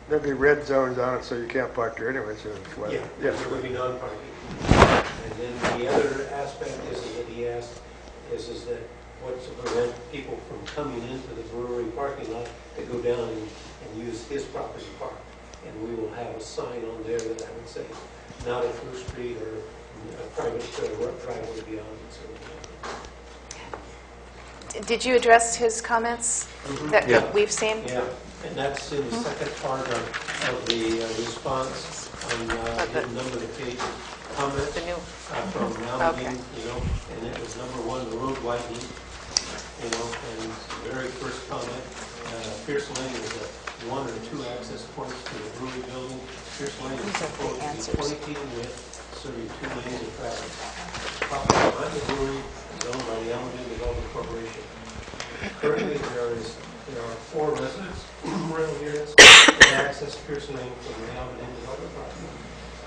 there'd be red zones on it, so you can't park there anyway, so it's wet. Yeah, Yes. there would be non-parking. And then the other aspect is that he asked is that what's to prevent people from coming into the brewery parking lot to go down and use his property park. And we will have a sign on there that I would say, not a through street or a private driveway beyond it. Did you address his comments that Yeah. we've seen? Yeah, and that's in the second part of the response on the number of pages. Comment The new, from Alameda, Okay. And it was number 1, the road widening, and the very first comment, Pierce Lane is a 1 or 2 access points to the brewery building. Pierce Lane is These are the proposed to be answers. 20 feet in width, serving 2 lanes of traffic. Property behind the brewery is owned by the Alameda Development Corporation. Currently, there are 4 residents around here that access Pierce Lane from the Alameda Development property.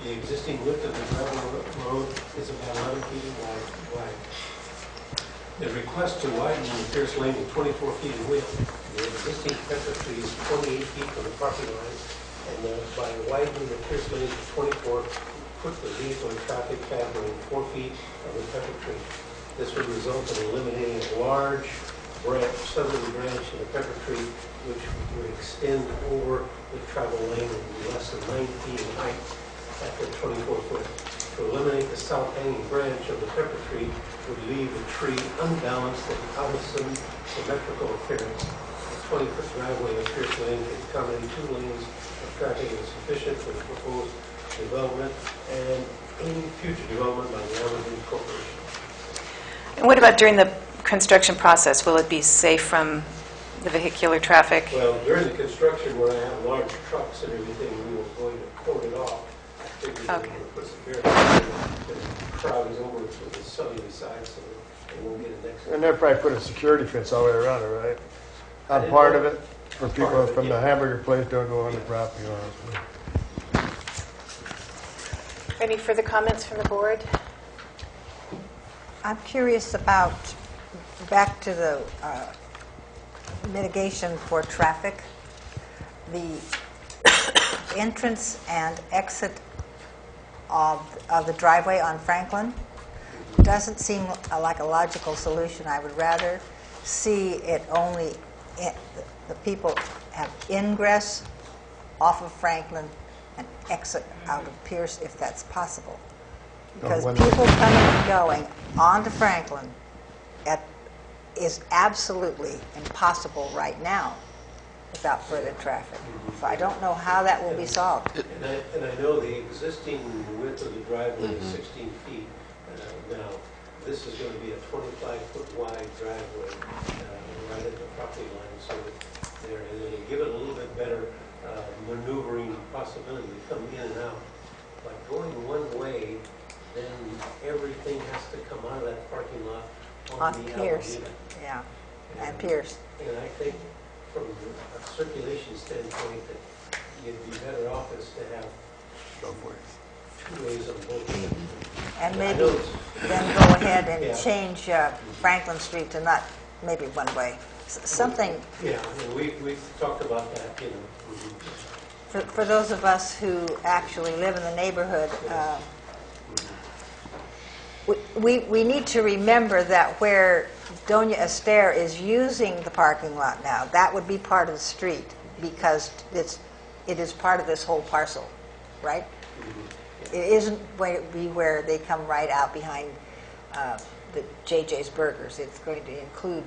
The existing width of the gravel road is about 11 feet wide. The request to widen the Pierce Lane to 24 feet in width, the existing pepper tree is 28 feet from the property line, and by widening the Pierce Lane to 24, put the vehicle and traffic path within 4 feet of the pepper tree. This would result in eliminating a large southerly branch in the pepper tree, which would extend over the travel lane and be less than 9 feet in height at the 24 foot. To eliminate the south hanging branch of the pepper tree would leave the tree unbalanced and out of symmetrical appearance. The 20-foot driveway of Pierce Lane can accommodate 2 lanes of traffic and is sufficient for the proposed development and any future development by the Alameda Corporation. and what about during the construction process? Will it be safe from the vehicular traffic? Well, during the construction where I have large trucks and everything, we were going to coat it off. I figured we were Okay. going to put some barricades and crowd is over to the southerly side so that they won't get an accident. And they'll probably put a security fence all the way around it, right? On part of it, for Part people of it, from the yeah. hamburger place don't go on the property line. Any further comments from the board? I'm curious about, back to the mitigation for traffic, the entrance and exit of the driveway on Franklin doesn't seem like a logical solution. I would rather see it only, the people have ingress off of Franklin and exit out of Pierce if that's possible. Because when- people coming and going onto Franklin is absolutely impossible right now without further traffic. So I don't know how that will be solved. And I know the existing width of the driveway is 16 feet now. This is going to be a 25-foot wide driveway right at the property line, so that they give it a little bit better maneuvering possibility to come in and out. But going one way, then everything has to come out of that parking lot On the Pierce, Alameda. yeah, and Pierce. And I think from a circulation standpoint that you'd be better off is to have 2 ways on both of them. And I maybe know it's- then go ahead and Yeah. change Franklin Street to not maybe one way. Something, Yeah, and we've talked about that, you know. for those of us who actually live in the neighborhood, we need to remember that where Doña Esther is using the parking lot now, that would be part of the street because it is part of this whole parcel, right? It isn't going to be where they come right out behind the JJ's Burgers. It's going to include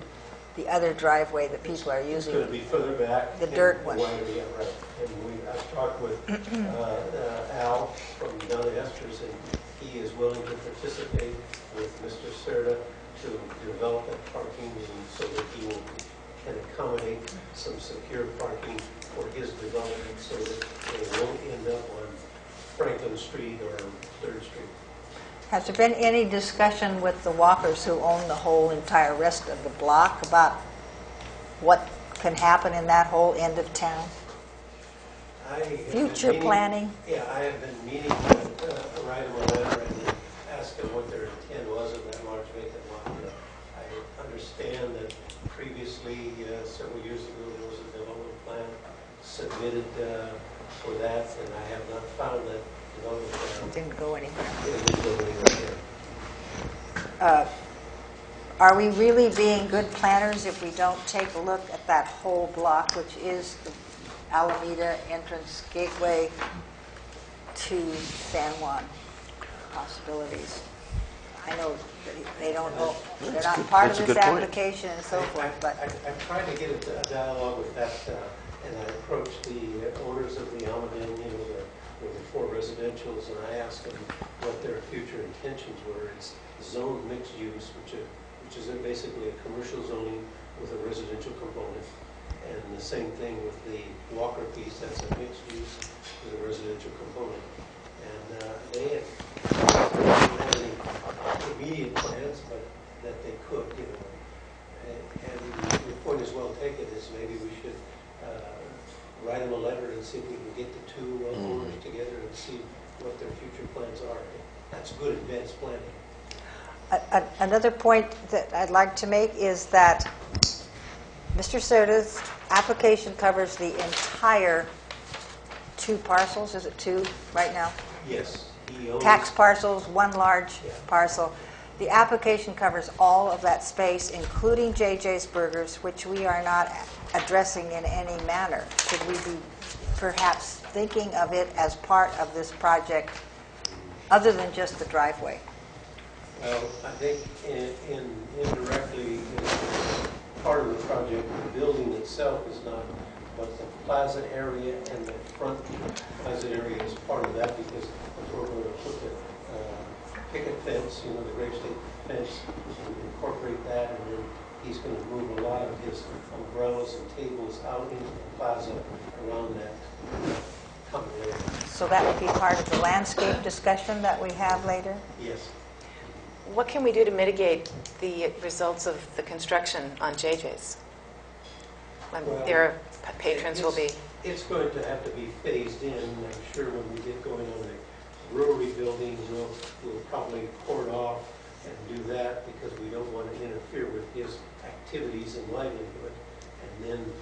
the other driveway that people are It's using. going to be further back. The dirt one. Yeah, right. And I've talked with Al from Donna Esters, and he is willing to participate with Mr. Serta to develop that parking and so that he can accommodate some secure parking for his development so that it won't end up on Franklin Street or 3rd Street. Has there been any discussion with the Walkers who own the whole entire rest of the block about what can happen in that whole end of town? Future planning? Yeah, I have been meeting to write them a letter and ask them what their intent was of that large vacant lot. I understand that previously, several years ago, there was a development plan submitted for that, and I have not found that development plan. It didn't go anywhere. It didn't go anywhere. Are we really being good planners if we don't take a look at that whole block, which is the Alameda entrance gateway to San Juan? Possibilities. I know they don't know, they're not part of That's a this good point. application and so forth, but I've tried to get a dialogue with that, and I approached the owners of the Almaden, with the 4 residentials, and I asked them what their future intentions were. It's zoned mixed use, which is basically a commercial zoning with a residential component, and the same thing with the Walker piece, that's a mixed use with a residential component. And they didn't have any immediate plans, but that they could, And the point is well taken, is maybe we should write them a letter and see if we can get the 2 owners together and see what their future plans are. That's good advanced planning. another point that I'd like to make is that Mr. Soda's application covers the entire 2 parcels. Is it 2 right now? Yes, he owns... Tax parcels, 1 large parcel. The application covers all of that space, including JJ's Burgers, which we are not addressing in any manner. Should we be perhaps thinking of it as part of this project other than just the driveway? Well, I think indirectly, part of the project, the building itself is not, but the plaza area and the front plaza area is part of that, because if we're going to put the picket fence, the Grave State fence, incorporate that, and then he's going to move a lot of his umbrellas and tables out into the plaza around that common area. So that would be part of the landscape discussion that we have later? Yes. What can we do to mitigate the results of the construction on JJ's? When Well, their patrons will be... It's going to have to be phased in. I'm sure when we get going on the brewery building, we'll probably cord off and do that because we don't want to interfere with his activities and livelihood. And then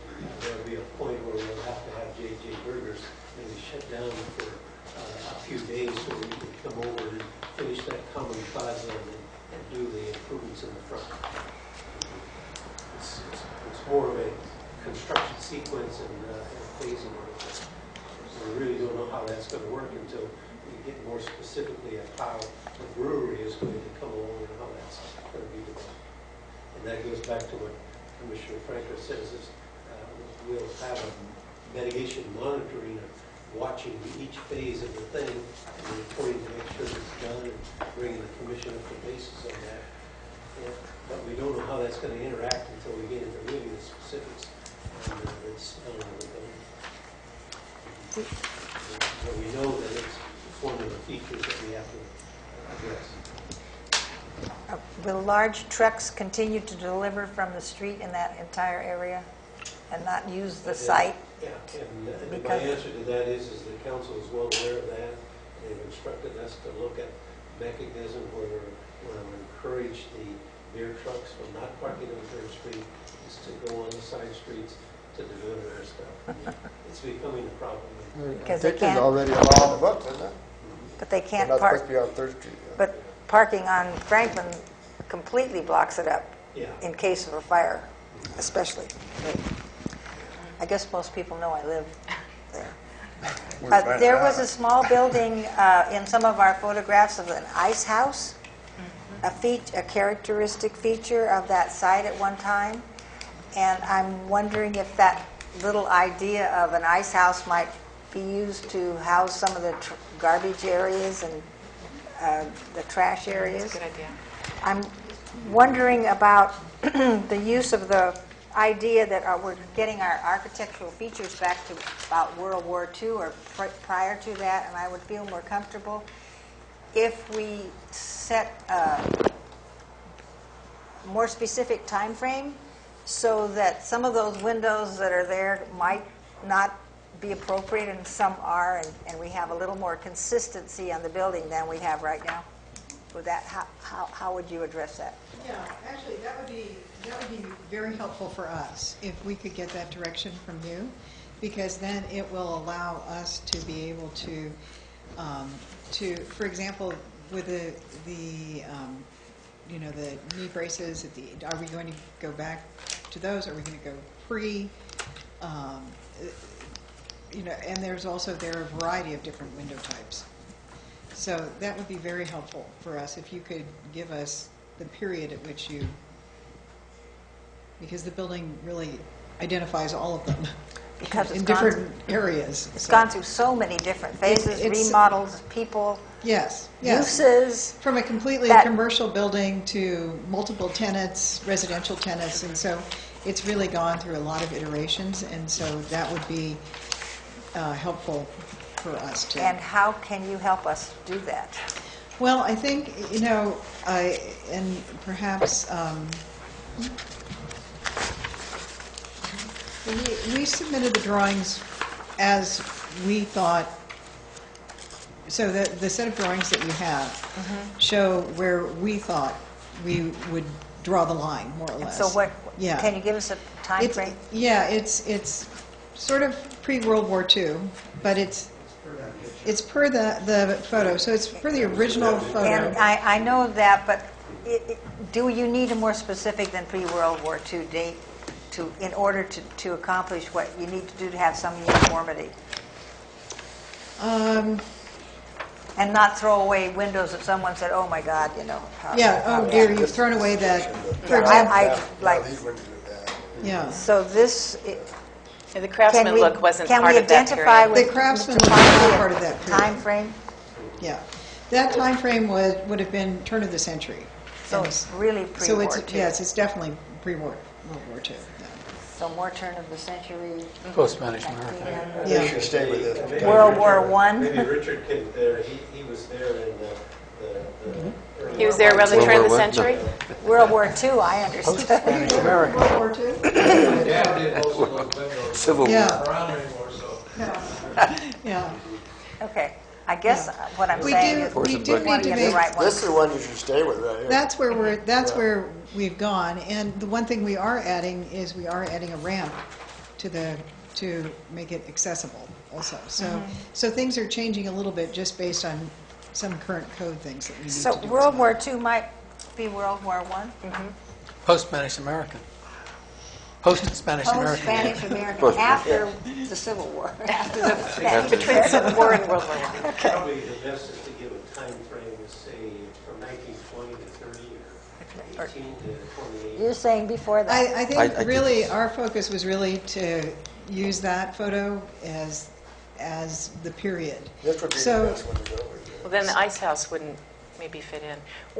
there'll be a point where we'll have to have JJ Burgers maybe shut down for a few days so we can come over and finish that common plaza and do the improvements in the front. It's more of a construction sequence and phasing of it. We really don't know how that's going to work until we get more specifically at how the brewery is going to come along and how that's going to be developed. And that goes back to what Commissioner Franco says is we'll have a mitigation monitoring of watching each phase of the thing and reporting to make sure it's done and bringing the commission up to basis on that. But we don't know how that's going to interact until we get into really the specifics and the smelling of the building. But we know that it's one of the features that we have to address. Will large trucks continue to deliver from the street in that entire area and not use the site? Yeah, and my answer to that is the council is well aware of that. They've instructed us to look at mechanisms where we'll encourage the beer trucks from not parking on 3rd Street, is to go on the side streets to deliver their stuff. It's becoming a problem. Because I they think it's can't, already a law on the books, isn't it? but they They're can't not supposed park. to be on 3rd Street. But parking on Franklin completely blocks it up Yeah. in case of a fire, especially. I guess most people know I live there. There was a small building in some of our photographs of an ice house. a characteristic feature of that site at one time, and I'm wondering if that little idea of an ice house might be used to house some of the garbage areas and the trash areas. That's a good idea. I'm wondering about the use of the idea that we're getting our architectural features back to about World War II or prior to that, and I would feel more comfortable if we set a more specific time frame so that some of those windows that are there might not be appropriate and some are, and we have a little more consistency on the building than we have right now. Would that, how would you address that? Yeah, actually, that would be very helpful for us if we could get that direction from you, because then it will allow us to be able to, for example, with the knee braces. Are we going to go back to those? Are we going to go pre? And there are a variety of different window types. So that would be very helpful for us if you could give us the period at which because the building really identifies all of them Because in different areas. It's gone through so many different phases, remodels, people, Yes. uses. From a completely that- commercial building to multiple tenants, residential tenants, and so it's really gone through a lot of iterations, and so that would be helpful for us to. And how can you help us do that? Well, I think, and perhaps we submitted the drawings as we thought. So the set of drawings that we have show where we thought we would draw the line, more or less. So what? Yeah. Can you give us a time frame? Yeah, it's sort of pre-World War II, but it's per the photo, so it's per the original photo. And I know that, but do you need a more specific than pre-World War II date in order to accomplish what you need to do to have some uniformity? And not throw away windows that someone said, oh my God, Oh dear, you've thrown away that, for Yeah, example. I like, Yeah. so this, And the craftsman look wasn't can part we of that identify period. The craftsman with look was not part of that period. time frame? Yeah. That time frame would have been turn of the century. So And it's really So pre-war it's, II. yes, it's definitely pre-war, World War II. Yeah. So more turn of the century. Post-Spanish America. 1900. Yeah. You should stay with this. World War I. Maybe Richard can, he was there in the early He was there around the World turn of the War I? No. century? World War II, I understand. America. World War II? Dad did most of those windows. Civil War. Yeah. Around anymore, so. Yeah. Okay, I guess what I'm We saying do, is we do want need to to get the make, right one. This is the one you should stay with right here. that's where we've gone. And the one thing we are adding is we are adding a ramp to make it accessible also. So things are changing a little bit just based on some current code things that we need to do. So World War II might be World War I? Post-Spanish American. Post-Spanish American. Post-Spanish American, after the Civil War. After the Spanish. Between the Civil War and World War I. Probably the best is to give a time frame, say, from 1920 to 30 or 18 to 28. You're saying before that? I think I really our focus was really to use that photo as the period. This would be the So- best one to go with. Well, then the ice house wouldn't maybe fit in.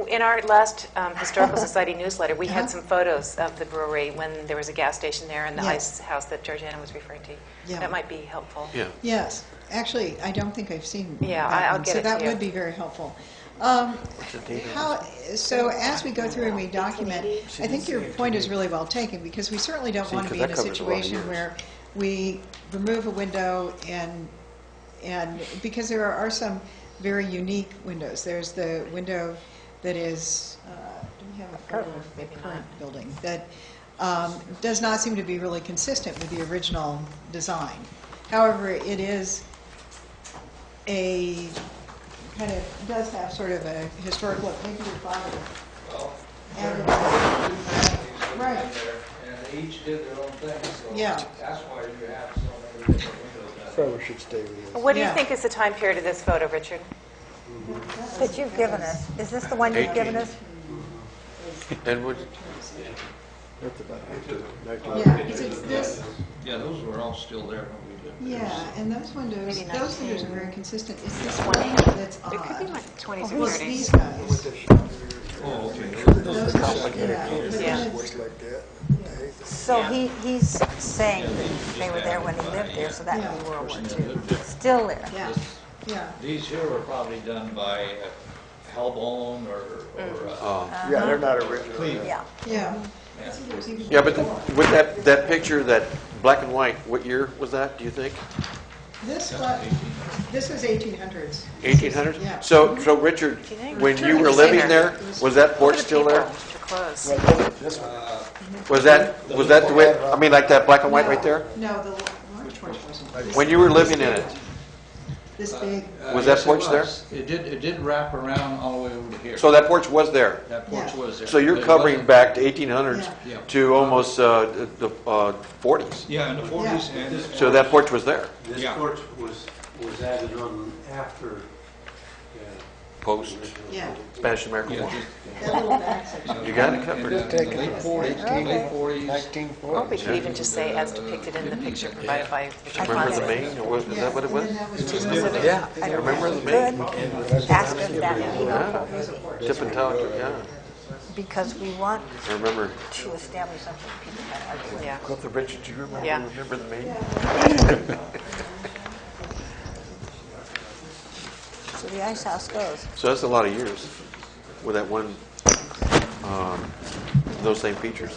In our last Historical Society newsletter, we had some photos of the brewery when there was a gas station there and the Yes. ice house that Georgiana was referring to. Yeah. That might be helpful. Yeah. Yes, actually, I don't think I've seen Yeah, that I'll one, get so it that to you. would be very helpful. So as we go through and we document, I think your point is really well taken, because we certainly don't See, want to be 'cause in a that covers a lot of situation years. where we remove a window and because there are some very unique windows. There's the window that is, do we have a photo of the current building, that does not seem to be really consistent with the original design. However, it is does have sort of a historical, maybe your father. Well, And- right. Right. And they each did their own thing, so Yeah. that's why you have so many different windows now. So we should stay with this. What do you Yeah. think is the time period of this photo, Richard? That you've given us. Is this the one you've given us? And would, That's about Yeah, because it's this, Yeah, those were all still there when we did. yeah, and those windows, Maybe those windows are very consistent. It's this one 20? that's It could be odd. like 20s or Well, it's 30s. these guys. Oh, okay. Those are, yeah. But then Yeah. it's- like that. So he's saying that they were there when he lived there, so that would be World War II. Still there. Yeah, yeah. These here were probably done by Hellbone or Yeah, they're not original. Cleveland. Yeah. Yeah. yeah, but with that picture, that black and white, what year was that, do you think? This one, this was 1800s. 1800s? Yeah. So Richard, when you were living there, was that porch still there? Close. This one. Was that the way, I mean, like that black and white right there? No, the large porch wasn't. When you were living in it, This big, Was that Yes, it porch there? was. It did wrap around all the way over to here. so that porch was there? That porch Yeah. was there. So you're But it covering wasn't- back to 1800s Yeah. to almost the 40s. Yeah, in the 40s and. So that porch was there, This Yeah. porch was added on after, post yeah, Spanish American Yeah, War. that little back section. You got it covered. In the late 40s, late 40s. 1940. Or we could even just say as depicted in the picture provided by the Remember the architect. Maine, or was, is that what it was? And then that was too specific? Yeah, I don't remember know. the Maine? Good. Ask them that, Yeah. Tip and talk, yeah, because we want I remember. to establish something people can argue with. Yeah. Cliff Richard, do you Yeah. remember the Maine? So the ice house goes. So that's a lot of years with that one, those same features.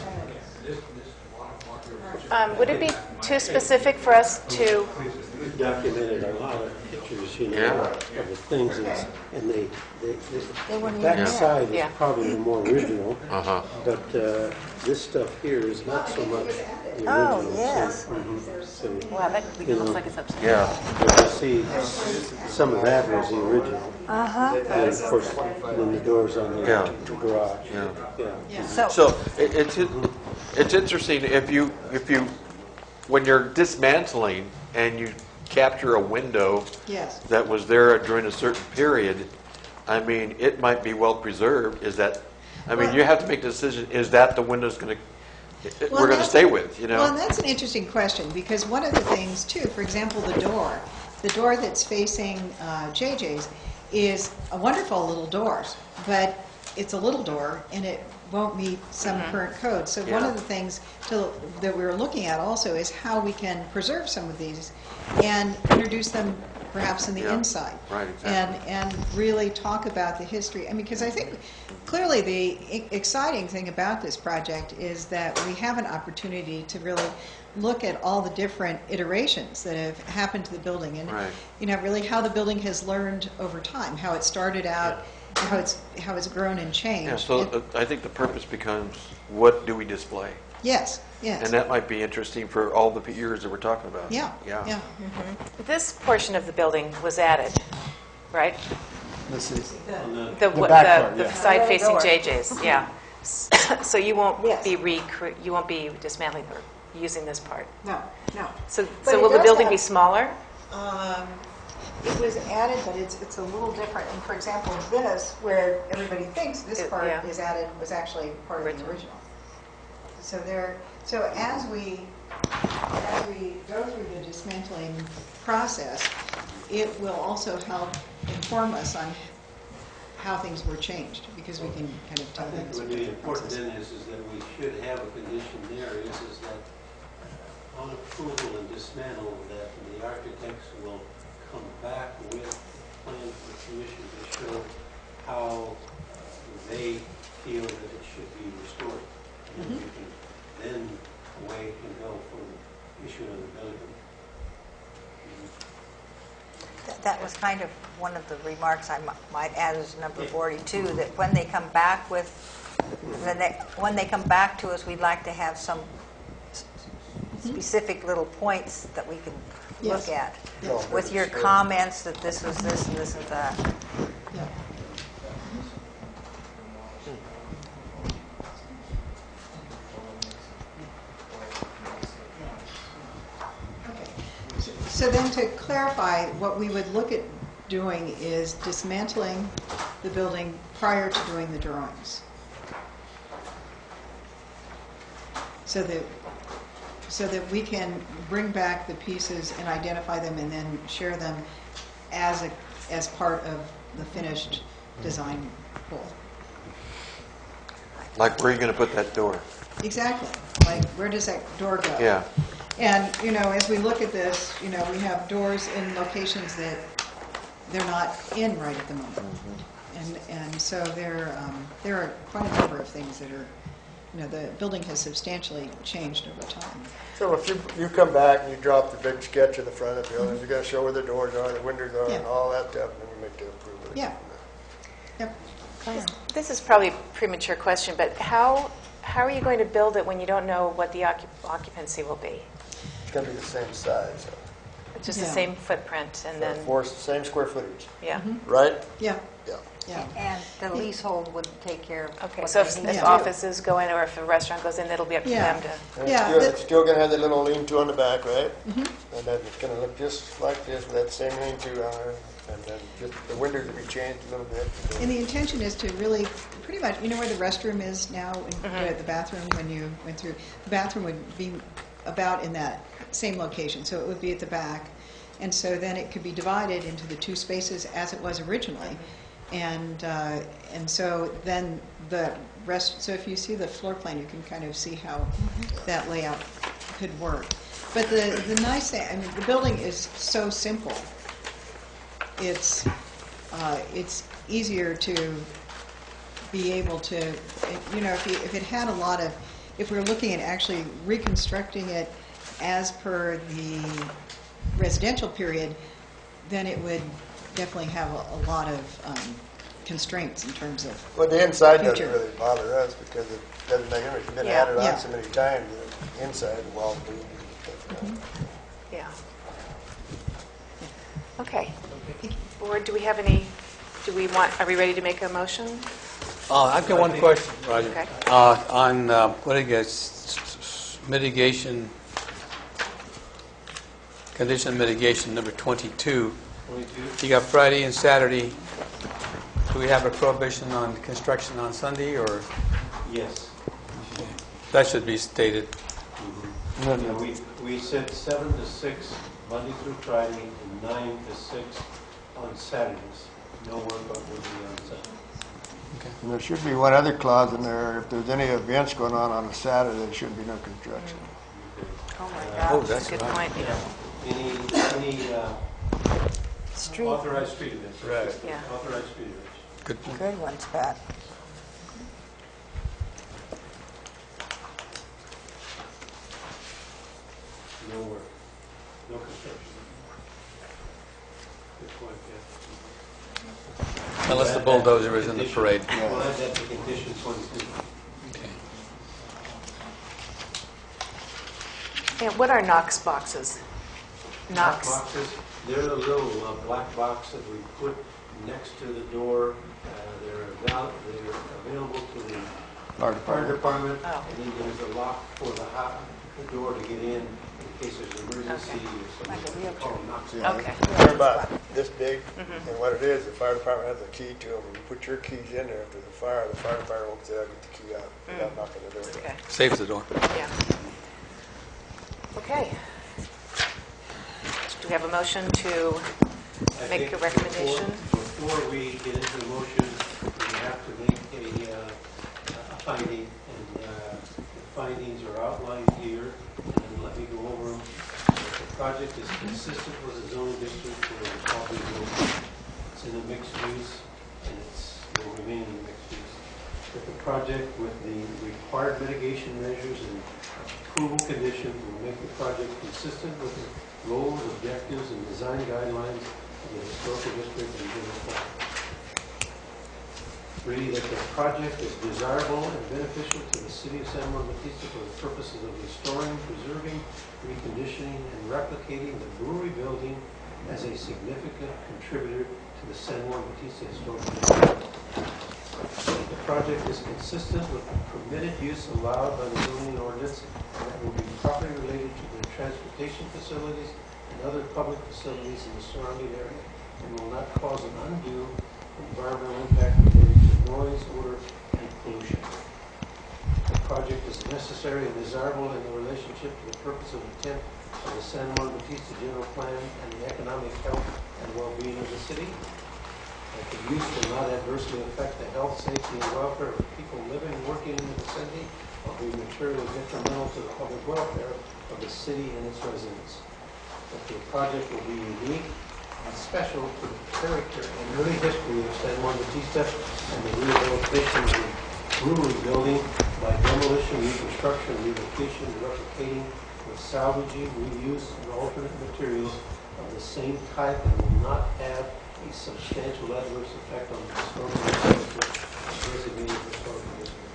Would it be too specific for us to, we documented a lot of pictures, you know, Yeah. of the things, and They weren't that even side Yeah. is probably the more original, Uh-huh. but this stuff here is not so much the original. Oh, yes. So, wow, that looks like it's upstairs. Yeah, but you see, some of that was the original. Uh-huh. And of course, then the doors on the Yeah. garage. yeah. Yeah. So it's interesting if you when you're dismantling and you capture a window Yes. that was there during a certain period, I mean, it might be well preserved. Is that? I mean, Well- you have to make the decision. Is that the window's going to Well, we're going to that's- stay with? You know. Well, and that's an interesting question, because one of the things, too, for example, the door that's facing JJ's is a wonderful little door, but it's a little door, and it won't meet some current code. So one Yeah. of the things that we're looking at also is how we can preserve some of these and introduce them perhaps in the Yeah. inside. Right, exactly. And really talk about the history. I mean, because I think clearly the exciting thing about this project is that we have an opportunity to really look at all the different iterations that have happened to the building, and Right. really how the building has learned over time, how it started out, how it's grown and changed. Yeah. So I think the purpose becomes, what do we display? Yes, yes. And that might be interesting for all the years that we're talking about. Yeah, Yeah. yeah. This portion of the building was added, right? This is, The back part, yeah. side facing Door. JJ's, yeah. So you won't Yes. you won't be dismantling or using this part. No, no. So But it will the does building have- be smaller? It was added, but it's a little different. And for example, this, where everybody thinks this It- part yeah. is added, was actually part of the Original. original. So as we go through the dismantling process, it will also help inform us on how things were changed, because we can kind of I tell think them. what would be important then is that we should have a condition there is that on approval and dismantle, that the architects will come back with plan for the commission to show how they feel that it should be restored. And we can, then away can go from issuing of the building. That was kind of one of the remarks I might add as number 42, that when they come back with, when they come back to us, we'd like to have some specific little points that we can Yes. look at. Yes. With your comments that this was this and this and that. Yeah. Okay. So then to clarify, what we would look at doing is dismantling the building prior to doing the drawings. so that we can bring back the pieces and identify them and then share them as part of the finished design whole. Like, where are you going to put that door? Exactly. Like, where does that door go? Yeah. And, as we look at this, we have doors in locations that they're not in right at the moment. And so there are quite a number of things that are, the building has substantially changed over time. So if you come back and you drop the big sketch of the front of the building, you got to show where the doors are, the windows are, and Yeah. all that stuff, and then you make the improvement. Yeah. Yep. This is probably a premature question, but how are you going to build it when you don't know what the occupancy will be? It's going to be the same size, so. Just the Yeah. same footprint, and then, Same square footage, yeah. right? Yeah. Yeah. Yeah. And the leasehold would take care of Okay, what so they if need to do. offices go in or if a restaurant goes in, it'll be up to Yeah. them to... And Yeah, it's still going to have the little lean-to on the back, right? And then it's going to look just like this with that same lean-to on it. And then just the windows will be changed a little bit. And the intention is to really, pretty much, where the restroom is now, the bathroom, when you went through, the bathroom would be about in that same location, so it would be at the back. And so then it could be divided into the two spaces as it was originally. And so then the rest, so if you see the floor plan, you can kind of see how that layout could work. But the nice thing, the building is so simple. It's easier to be able to, if it had a lot of, if we were looking at actually reconstructing it as per the residential period, then it would definitely have a lot of constraints in terms of Well, the inside doesn't future. really bother us because it doesn't make any, it's been Yeah. added Yeah. on so many times, the inside wall beams and stuff. Yeah. Okay. Board, are we ready to make a motion? I've got one question, Roger. Okay. On, what I guess, mitigation, condition mitigation number 22. 22? You got Friday and Saturday. Do we have a prohibition on construction on Sunday, or Yes. that should be stated? Yeah, we said 7 to 6, Monday through Friday, and 9 to 6 on Saturdays. No work will be on Sunday. And there should be one other clause in there, if there's any events going on a Saturday, there should be no construction. Oh, my Oh, gosh, that's good right. point. Any Street, authorized street events. Right. Yeah. Authorized street events. Good point. good ones, Pat. No work. No construction. Good point, yeah. Unless the bulldozer is in the parade. We'll add that to condition 22. Okay. And what are Knox boxes? Knox. Boxes, they're the little black box that we put next to the door. They're available to the fire department. Oh. And then there's a lock for the door to get in case there's an emergency or Like a something. wheelchair. Call them Knox. Yeah. Okay. They're about this big, and what it is, the fire department has a key to them. You put your keys in there after the fire department won't say, I'll get the key out without knocking the door down. Okay, Saves the door. yeah. Okay. Do we have a motion to I make think a recommendation? Before we get into the motion, we have to make a finding, and the findings are outlined here, and let me go over them. The project is consistent with the zoning district where the property will, it's in a mixed use, and will remain in a mixed use. That the project with the required mitigation measures and approval conditions will make the project consistent with the goals, objectives, and design guidelines of the historical district and general plan. 3, that the project is desirable and beneficial to the city of San Juan Bautista for the purposes of restoring, preserving, reconditioning, and replicating the brewery building as a significant contributor to the San Juan Bautista historical district. The project is consistent with the permitted use allowed by the zoning ordinance, and that will be properly related to the transportation facilities and other public facilities in the surrounding area, and will not cause an undue environmental impact related to noise, odor, and pollution. The project is necessary necessary and desirable in the relationship to the purpose of intent of the San Juan Bautista General Plan and the economic health and well-being of the city. That the use will not adversely affect the health, safety, and welfare of people living and working in the vicinity or be materially detrimental to the public welfare of the city and its residents. That the project will be unique and special to the character and early history of San Juan Bautista and the rehabilitation of the brewery building by demolition, reconstruction, relocation, and replicating with salvaging, reuse, and alternate materials of the same type and will not have a substantial adverse effect on the historical resources of designated historical district.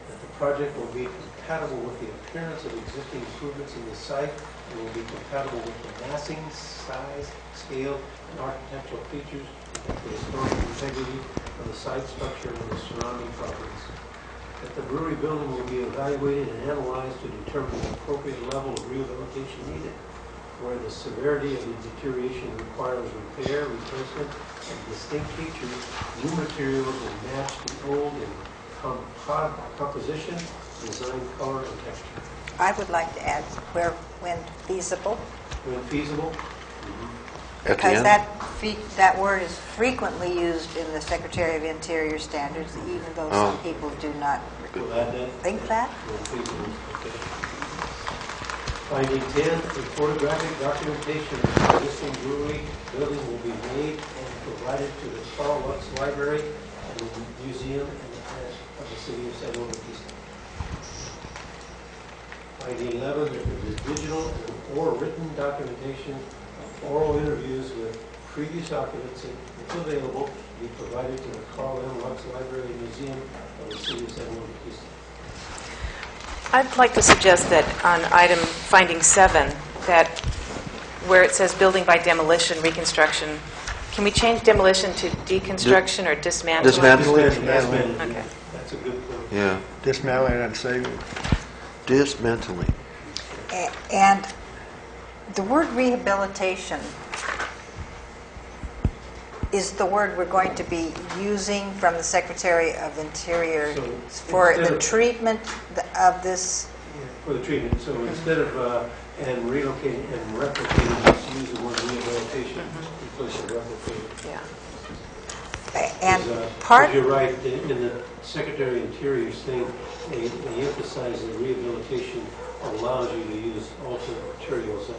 That the project will be compatible with the appearance of existing improvements in the site and will be compatible with the massing, size, scale, and architectural features and the historical integrity of the site structure and the surrounding properties. That the brewery building will be evaluated and analyzed to determine the appropriate level of rehabilitation needed, where the severity of the deterioration requires repair, replacement, and distinct features, new materials will match the old in composition, design, color, and texture. I would like to add when feasible, When feasible, At the because end? that word is frequently used in the Secretary of Interior standards, even though some people do not will add that. think that. When feasible, okay. Finding 10, a photographic documentation of the existing brewery building will be made and provided to the Carl Lutz Library and the Museum of the City of San Juan Bautista. Finding 11, that there is digital or written documentation of oral interviews with previous occupants, if available, be provided to the Carl M. Lutz Library and Museum of the City of San Juan Bautista. I'd like to suggest that on item finding 7, that where it says building by demolition, reconstruction, can we change demolition to deconstruction or dismantling? Dismantling. Okay. That's a good point. Yeah, Dismantling and saving. dismantling. And the word rehabilitation is the word we're going to be using from the Secretary of Interior So for instead the of- treatment of this. For the treatment, so instead of and relocating and replicating, just use the word rehabilitation in place of replicating. Yeah. And Because, part, you're right, in the Secretary of Interior's thing, they emphasize that rehabilitation allows you to use alternate materials of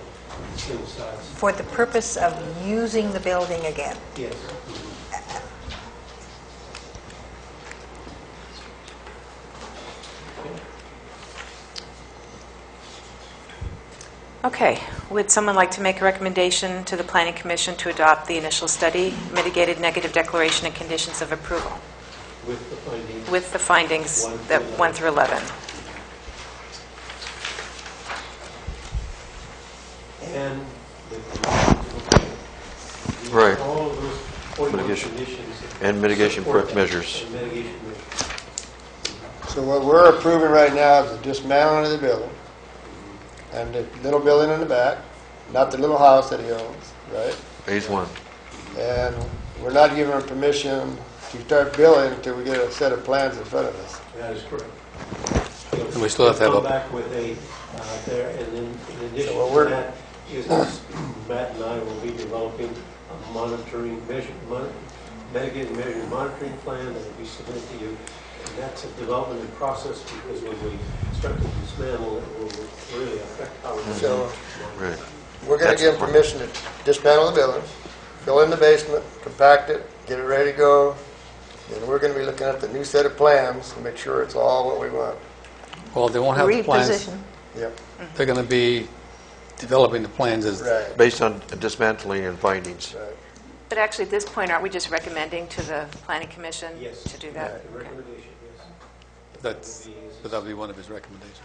the same size. for the purpose of using the building again. Yes. Okay. Would someone like to make a recommendation to the Planning Commission to adopt the initial study, mitigated negative declaration, and conditions of approval With the findings. with the findings 1 through that 11. 1 through 11? And Right. all of those 41 Mitigation. conditions. And mitigation support that. measures. And mitigation measures. So what we're approving right now is the dismantling of the building and the little building in the back, not the little house that he owns, right? Phase 1. And we're not giving him permission to start building until we get a set of plans in front of us. That is correct. And we still have to have Come a- back with a, there, and then in addition So what to we're- that, is Matt and I will be developing a monitoring, mitigated measure monitoring plan that will be submitted to you. And that's a development process because when we start to dismantle, it will really affect how we. So Right. we're going to give him permission to dismantle the building, fill in the basement, compact it, get it ready to go. And we're going to be looking at the new set of plans to make sure it's all what we want. Well, they won't have the plans. Reposition. Yep, They're going to be developing the plans as right, Based on dismantling and findings. right. But actually, at this point, aren't we just recommending to the Planning Commission Yes. to do that? Right. The recommendation, yes. that's, but that'll be one of his recommendations.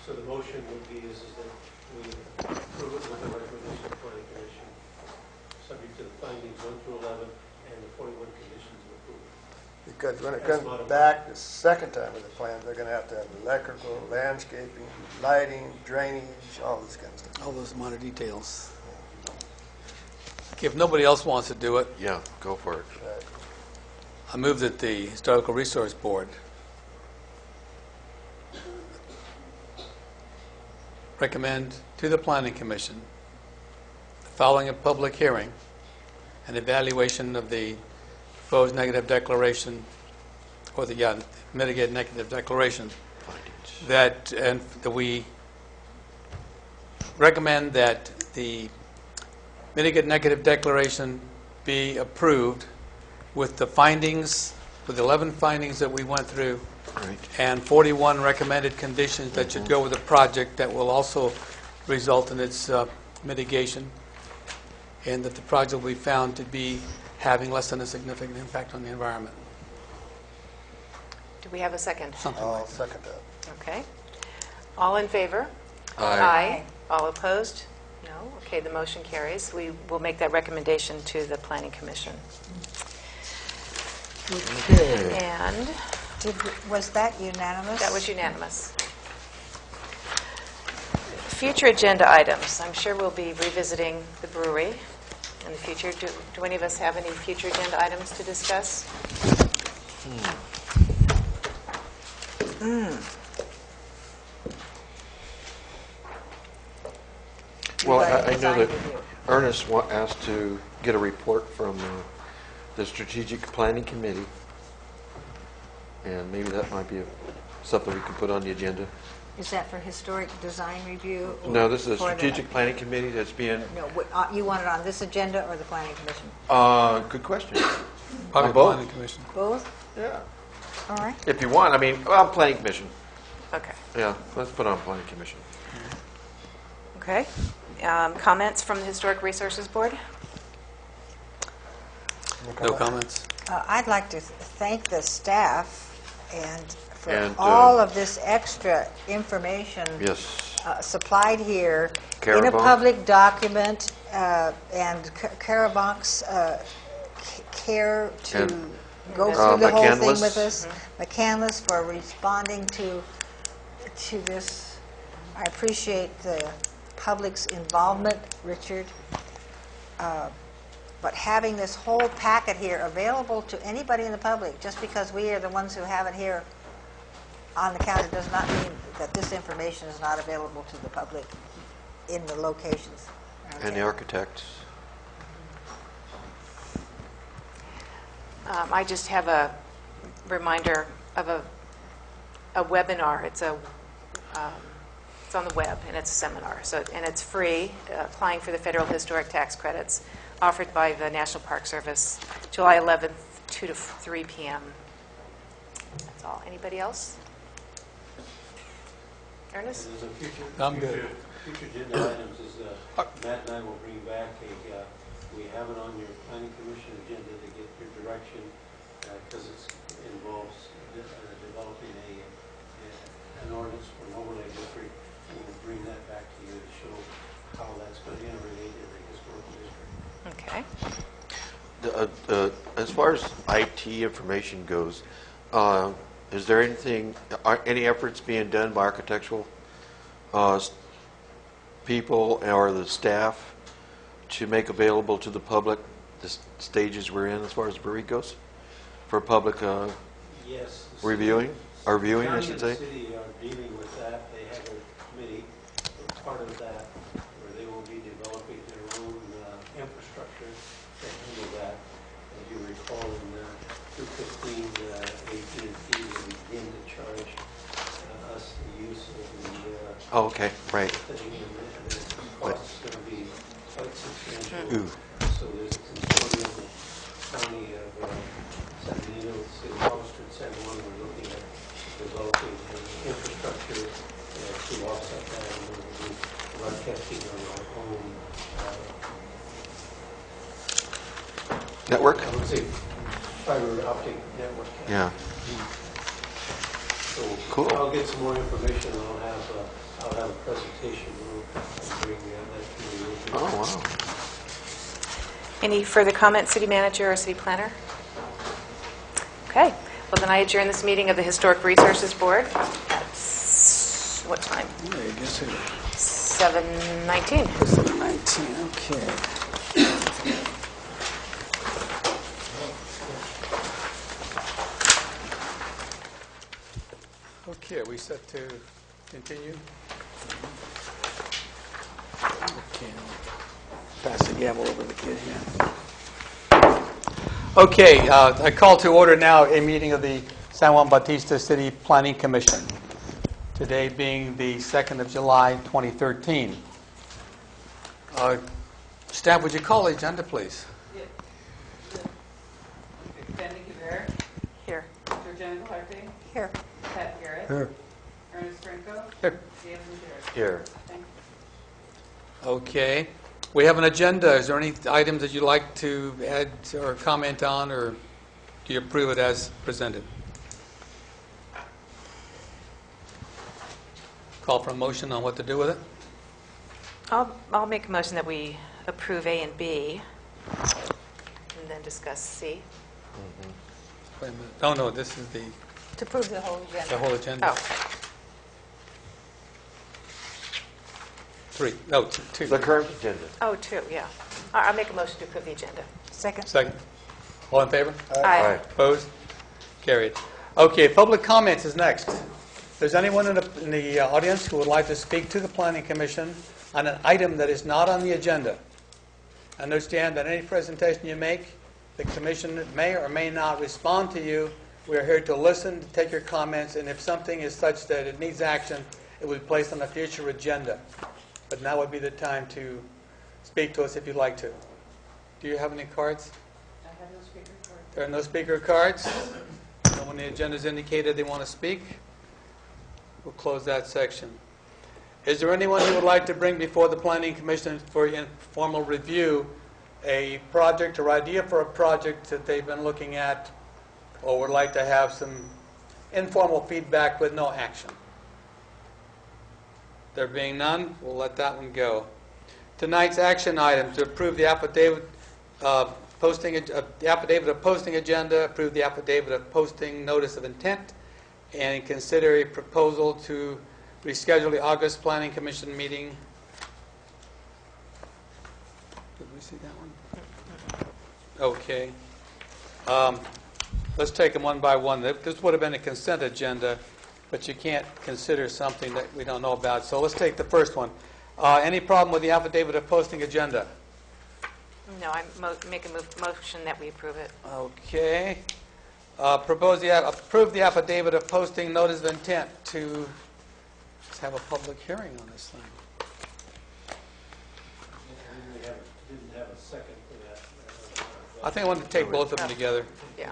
So the motion would be is that we approve it with the recommendation of the planning commission, subject to the findings 1 through 11 and the 41 conditions of approval. Because when it comes back the second time with the plans, they're going to have electrical, landscaping, lighting, drainage, all this kind of stuff. All those minor details. Okay, if nobody else wants to do it, Yeah, go for it. Right. I move that the Historical Resource Board recommend to the Planning Commission the following a public hearing and evaluation of the proposed negative declaration, or the mitigated negative declaration, that we recommend that the mitigated negative declaration be approved with the findings, with 11 findings that we went through, Right. and 41 recommended conditions that should go with the project that will also result in its mitigation, and that the project will be found to be having less than a significant impact on the environment. Do we have a second? I'll second that. Okay. All in favor? Aye. All opposed? No? Okay, the motion carries. We will make that recommendation to the Planning Commission. Okay. And Was that unanimous? that was unanimous. Future agenda items. I'm sure we'll be revisiting the brewery in the future. Do any of us have any future agenda items to discuss? Well, I know Design that review. Ernest asked to get a report from the Strategic Planning Committee, and maybe that might be something we can put on the agenda. Is that for historic design review? or No, this is a for the- Strategic Planning Committee that's being, No, you want it on this agenda or the planning commission? good question. Probably both. Planning Commission. Both? Yeah. All right. If you want, I mean, well, Planning Commission. Okay. Yeah, let's put on Planning Commission. Okay. Comments from the Historic Resources Board? No comments? I'd like to thank the staff and for And, all of this extra information Yes. supplied here in a Carabanc. public document, and Carabanc's care to And, go through the whole thing McCandless. with us. McCandless for responding to this. I appreciate the public's involvement, Richard. But having this whole packet here available to anybody in the public, just because we are the ones who have it here on the counter, does not mean that this information is not available to the public in the locations. And the architects. I just have a reminder of a webinar. It's on the web, and it's a seminar. And it's free, applying for the federal historic tax credits, offered by the National Park Service, July 11th, 2 to 3 p.m. That's all. Anybody else? Ernest? There's a I'm good. future agenda items is, Matt and I will bring back we have it on your planning commission agenda to get your direction, because it involves developing an ordinance for an overlay district, and we'll bring that back to you to show how that's going to interrelate in the historical district. Okay. As far as IT information goes, is there any efforts being done by architectural people or the staff to make available to the public the stages we're in as far as the brewery goes for public Yes. reviewing, or viewing, I should say? The city are dealing with that. They have a committee, as part of that, where they will be developing their own infrastructure to handle that. As you recall, in 2015, AT&T will begin to charge us the use of the Oh, okay, right. thing, and the cost is going to be quite substantial. Ooh. So there's a consortium of county of San Benito, City of Hollister, and San Juan. We're looking at developing an infrastructure to offset that, and we'll be broadcasting on our own Network? I would say fiber optic network. Yeah. So Cool. I'll get some more information, and I'll have a presentation. We'll bring that to you. Oh, wow. Any further comments, city manager or city planner? Okay. Well, then I adjourn this meeting of the Historic Resources Board at what time? 7:19. 19, okay. Okay, are we set to continue? Okay, pass the gavel over to the kid here. Okay, I call to order now a meeting of the San Juan Bautista City Planning Commission, today being the 2nd of July, 2013. Staff, would you call the agenda, please? Sandy Kavere, Here. Georgiana Clarke, Here. Pat Garrett, Here. Ernest Franco, Here. David Jarrett. Here. Thank you. Okay. We have an agenda. Is there any items that you'd like to add or comment on, or do you approve it as presented? Call for a motion on what to do with it? I'll make a motion that we approve A and B, and then discuss C. Wait a minute. Oh, no, this is the To prove the whole agenda. whole agenda. Oh, 3. No, 2. The current agenda. oh, two, yeah. I'll make a motion to approve the agenda. Second. Second. All in favor? Aye. Opposed? Carried. Okay, public comments is next. If there's anyone in the audience who would like to speak to the Planning Commission on an item that is not on the agenda, understand that any presentation you make, the Commission may or may not respond to you. We are here to listen, to take your comments, and if something is such that it needs action, it will be placed on a future agenda. But now would be the time to speak to us if you'd like to. Do you have any cards? I have no speaker card. There are no speaker cards. No one on the agenda has indicated they want to speak. We'll close that section. Is there anyone who would like to bring before the Planning Commission for informal review a project or idea for a project that they've been looking at, or would like to have some informal feedback with no action? There being none, we'll let that one go. Tonight's action items: to approve the affidavit of posting agenda, approve the affidavit of posting notice of intent, and consider a proposal to reschedule the August Planning Commission meeting. Did we see that one? Okay. Let's take them one by one. This would have been a consent agenda, but you can't consider something that we don't know about. So let's take the first one. Any problem with the affidavit of posting agenda? No, I make a motion that we approve it. Okay. Approve the affidavit of posting notice of intent to have a public hearing on this thing. Didn't have a second for that. I think I want to take both of them together. Yeah.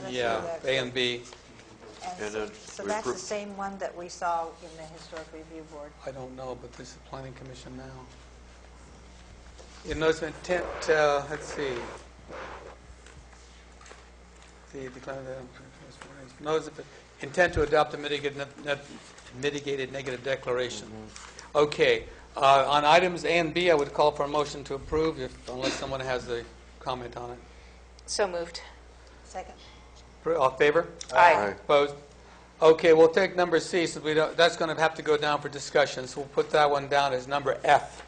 Yeah, A and B. And And so we that's the approve- same one that we saw in the Historic Review Board. I don't know, but this is Planning Commission now. In notice of intent, let's see. Notice of intent to adopt a mitigated negative declaration. Okay. On items A and B, I would call for a motion to approve, unless someone has a comment on it. So moved. Second. All in favor? Aye. Opposed? Okay, we'll take number C, since that's going to have to go down for discussion, so we'll put that one down as number F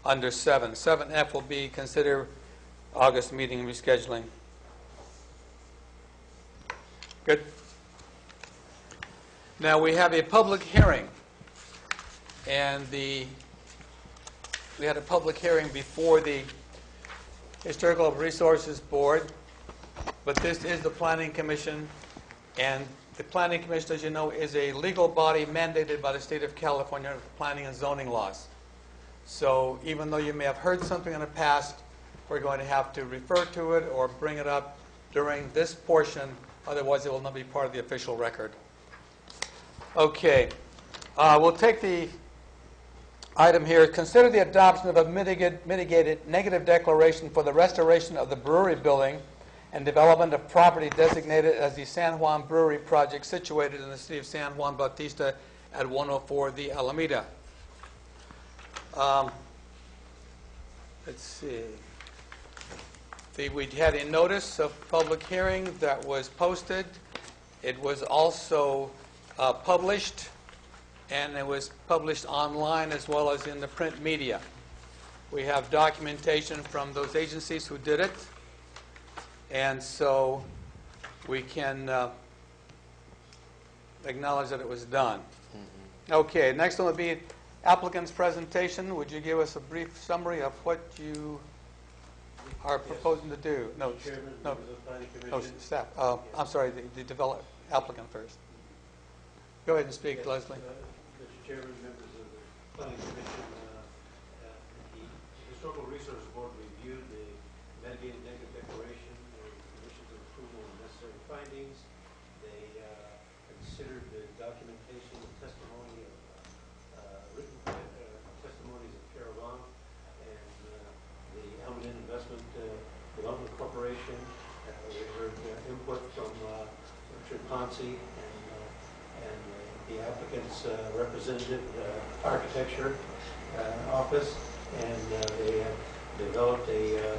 under 7. 7F will be consider August meeting rescheduling. Good. Now we have a public hearing, and we had a public hearing before the Historical Resources Board, but this is the Planning Commission, and the Planning Commission, as you know, is a legal body mandated by the state of California planning and zoning laws. So even though you may have heard something in the past, we're going to have to refer to it or bring it up during this portion, otherwise it will not be part of the official record. Okay, we'll take the item here. Consider the adoption of a mitigated negative declaration for the restoration of the brewery building and development of property designated as the San Juan Brewery Project, situated in the city of San Juan Bautista at 104 The Alameda. Let's see. We had a notice of public hearing that was posted. It was also published, and it was published online as well as in the print media. We have documentation from those agencies who did it, and so we can acknowledge that it was done. Okay, next one would be applicant's presentation. Would you give us a brief summary of what you are proposing to do? No, Chairman, no, members of the Planning no, Commission. staff. I'm sorry, the applicant first. Go ahead and speak, Yes, Leslie. Mr. Chairman, members of the Planning Commission, the Historical Resources Board reviewed the mitigated negative declaration and conditions of approval and necessary findings. They considered the documentation and testimony of written testimonies of Caravan and the Almaden Investment Development Corporation. We heard input from Richard Ponce and the applicant's representative architecture office, and they have developed a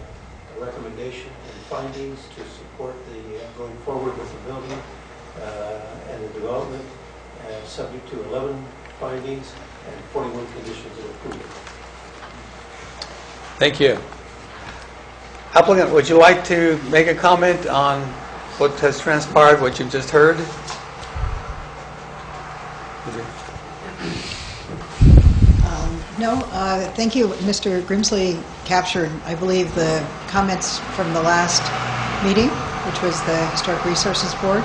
recommendation and findings to support the going forward with the building and the development, subject to 11 findings and 41 conditions of approval. Thank you. Applicant, would you like to make a comment on what has transpired, what you've just heard? No, thank you. Mr. Grimsley captured, I believe, the comments from the last meeting, which was the Historic Resources Board,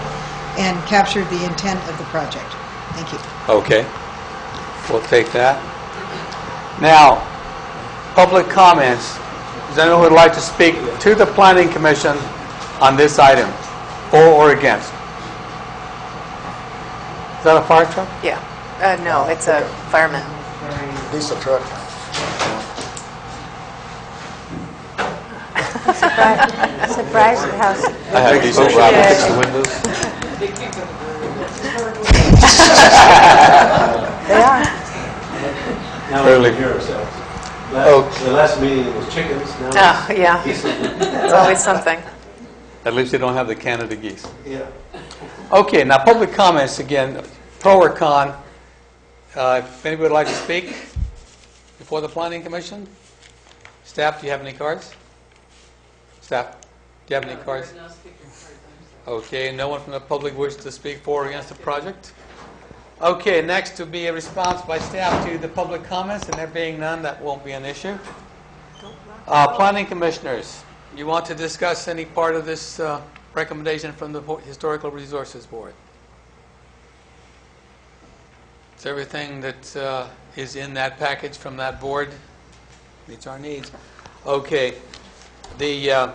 and captured the intent of the project. Thank you. Okay. We'll take that. Now, public comments. Does anyone who would like to speak to the Planning Commission on this item, for or against? Is that a fire truck? Yeah. No, it's a fireman. Diesel truck. Surprise at house. I have these over to fix the windows. They are. Now Clearly. we can hear ourselves. Oh. The last meeting it was chickens, now Oh, yeah. it's It's always something. At least they don't have the Canada geese. Yeah. Okay, now public comments again, pro or con. If anybody would like to speak before the Planning Commission? Staff, do you have any cards? Staff, do you have any cards? No speaker cards. Okay, no one from the public wishes to speak for or against the project? Okay, next to be a response by staff to the public comments, and there being none, that won't be an issue. Planning Commissioners, you want to discuss any part of this recommendation from the Historical Resources Board? It's everything that is in that package from that board meets our needs. Okay, the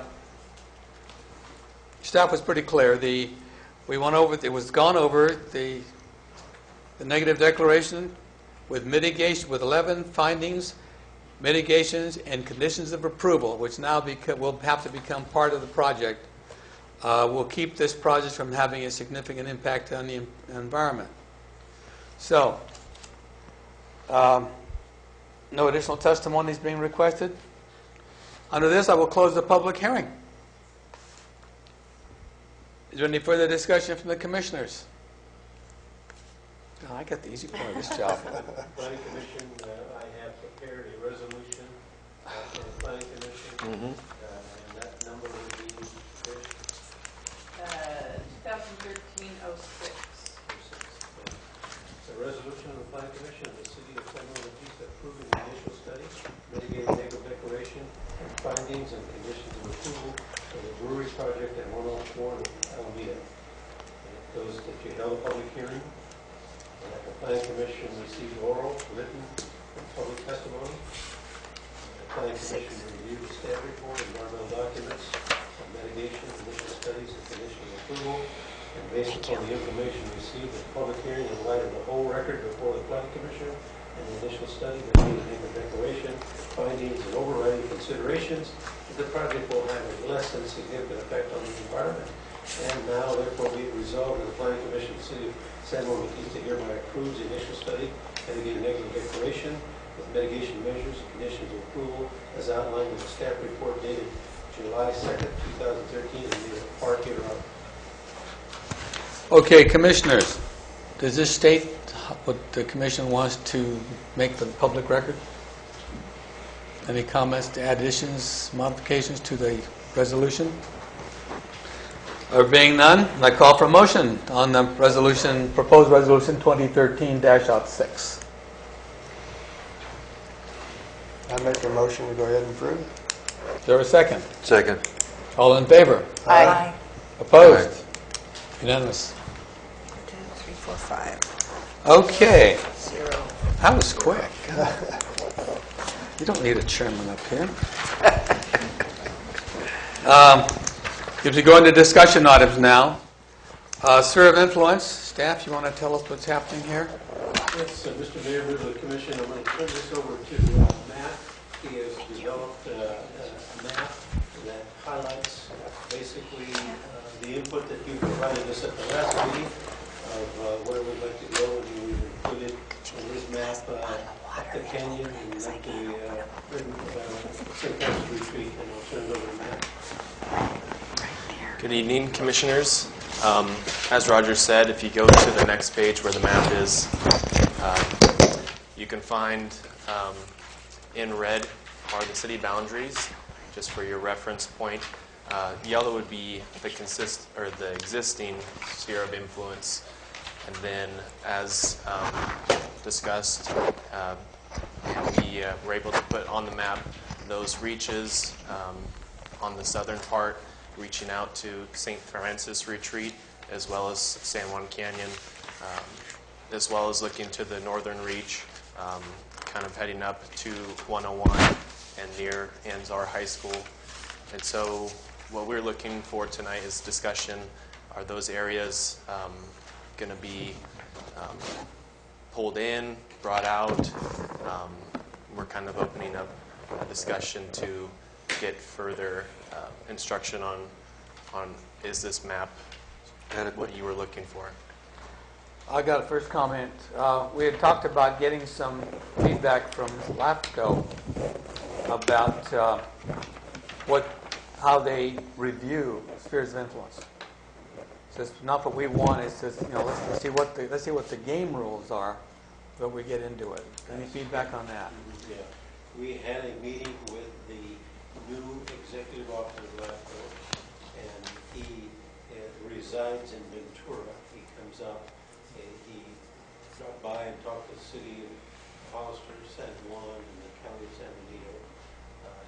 staff was pretty clear. We went over. It was gone over the negative declaration with mitigation, with 11 findings, mitigations, and conditions of approval, which now will have to become part of the project. Will keep this project from having a significant impact on the environment. So, no additional testimony is being requested. Under this, I will close the public hearing. Is there any further discussion from the commissioners? Oh, I got the easy part of this job. Planning Commission, I have prepared a resolution for the Planning Commission, and that number will be 2013-06. It's a resolution of the Planning Commission of the City of San Luis approving the initial study, mitigated negative declaration, and findings and conditions of approval for the brewery project at 104 Alameda. And it goes that you held a public hearing, and that the Planning Commission received oral, written, and public testimony. The Planning Commission reviewed the staff report and environmental documents on mitigation, initial studies, and conditions of approval. And based upon the information received at the public hearing in light of the whole record before the Planning Commission and the initial study, the negative declaration, findings, and overriding considerations, the project will have a less than significant effect on the environment. And now, therefore, be it resolved that the Planning Commission of the City of San Luis hereby approves the initial study, mitigated negative declaration with mitigation measures and conditions of approval as outlined in the staff report dated July 2nd, 2013, and be a part hereof. Okay, commissioners, does this state what the commission wants to make for the public record? Any comments, additions, modifications to the resolution? There being none, I call for a motion on the resolution, proposed resolution 2013-06. make a motion to go ahead and approve it. Is there a second? Second. All in favor? Aye. Opposed? Unanimous. 2, 3, 4, 5, Okay, 0. that was quick. You don't need a chairman up here. If you go into discussion items now, sphere of influence, staff, you want to tell us what's happening here? Yes, Mr. Mayor, members of the commission, I'm going to turn this over to Matt. He has developed a map that highlights basically the input that you provided us at the last meeting of where we'd like to go, and we've included in this map up the canyon and up the St. Francis retreat, and I'll turn it over to Matt. Good evening, commissioners. As Roger said, if you go to the next page where the map is, you can find in red are the city boundaries, just for your reference point. Yellow would be the existing sphere of influence, and then as discussed, we were able to put on the map those reaches on the southern part, reaching out to St. Francis Retreat, as well as San Juan Canyon, as well as looking to the northern reach, kind of heading up to 101 and near Anzar High School. And so what we're looking for tonight is discussion. Are those areas going to be pulled in, brought out? We're kind of opening up a discussion to get further instruction on is this map what you were looking for? I got a first comment. We had talked about getting some feedback from LAFCO about how they review spheres of influence. So it's not what we want. It's just let's see what the game rules are, but we get into it. Any feedback on that? Yeah, we had a meeting with the new executive officer of LAFCO, and he resides in Ventura. He comes up, and he dropped by and talked to the city of Hollister, San Juan, and the county of San Benito.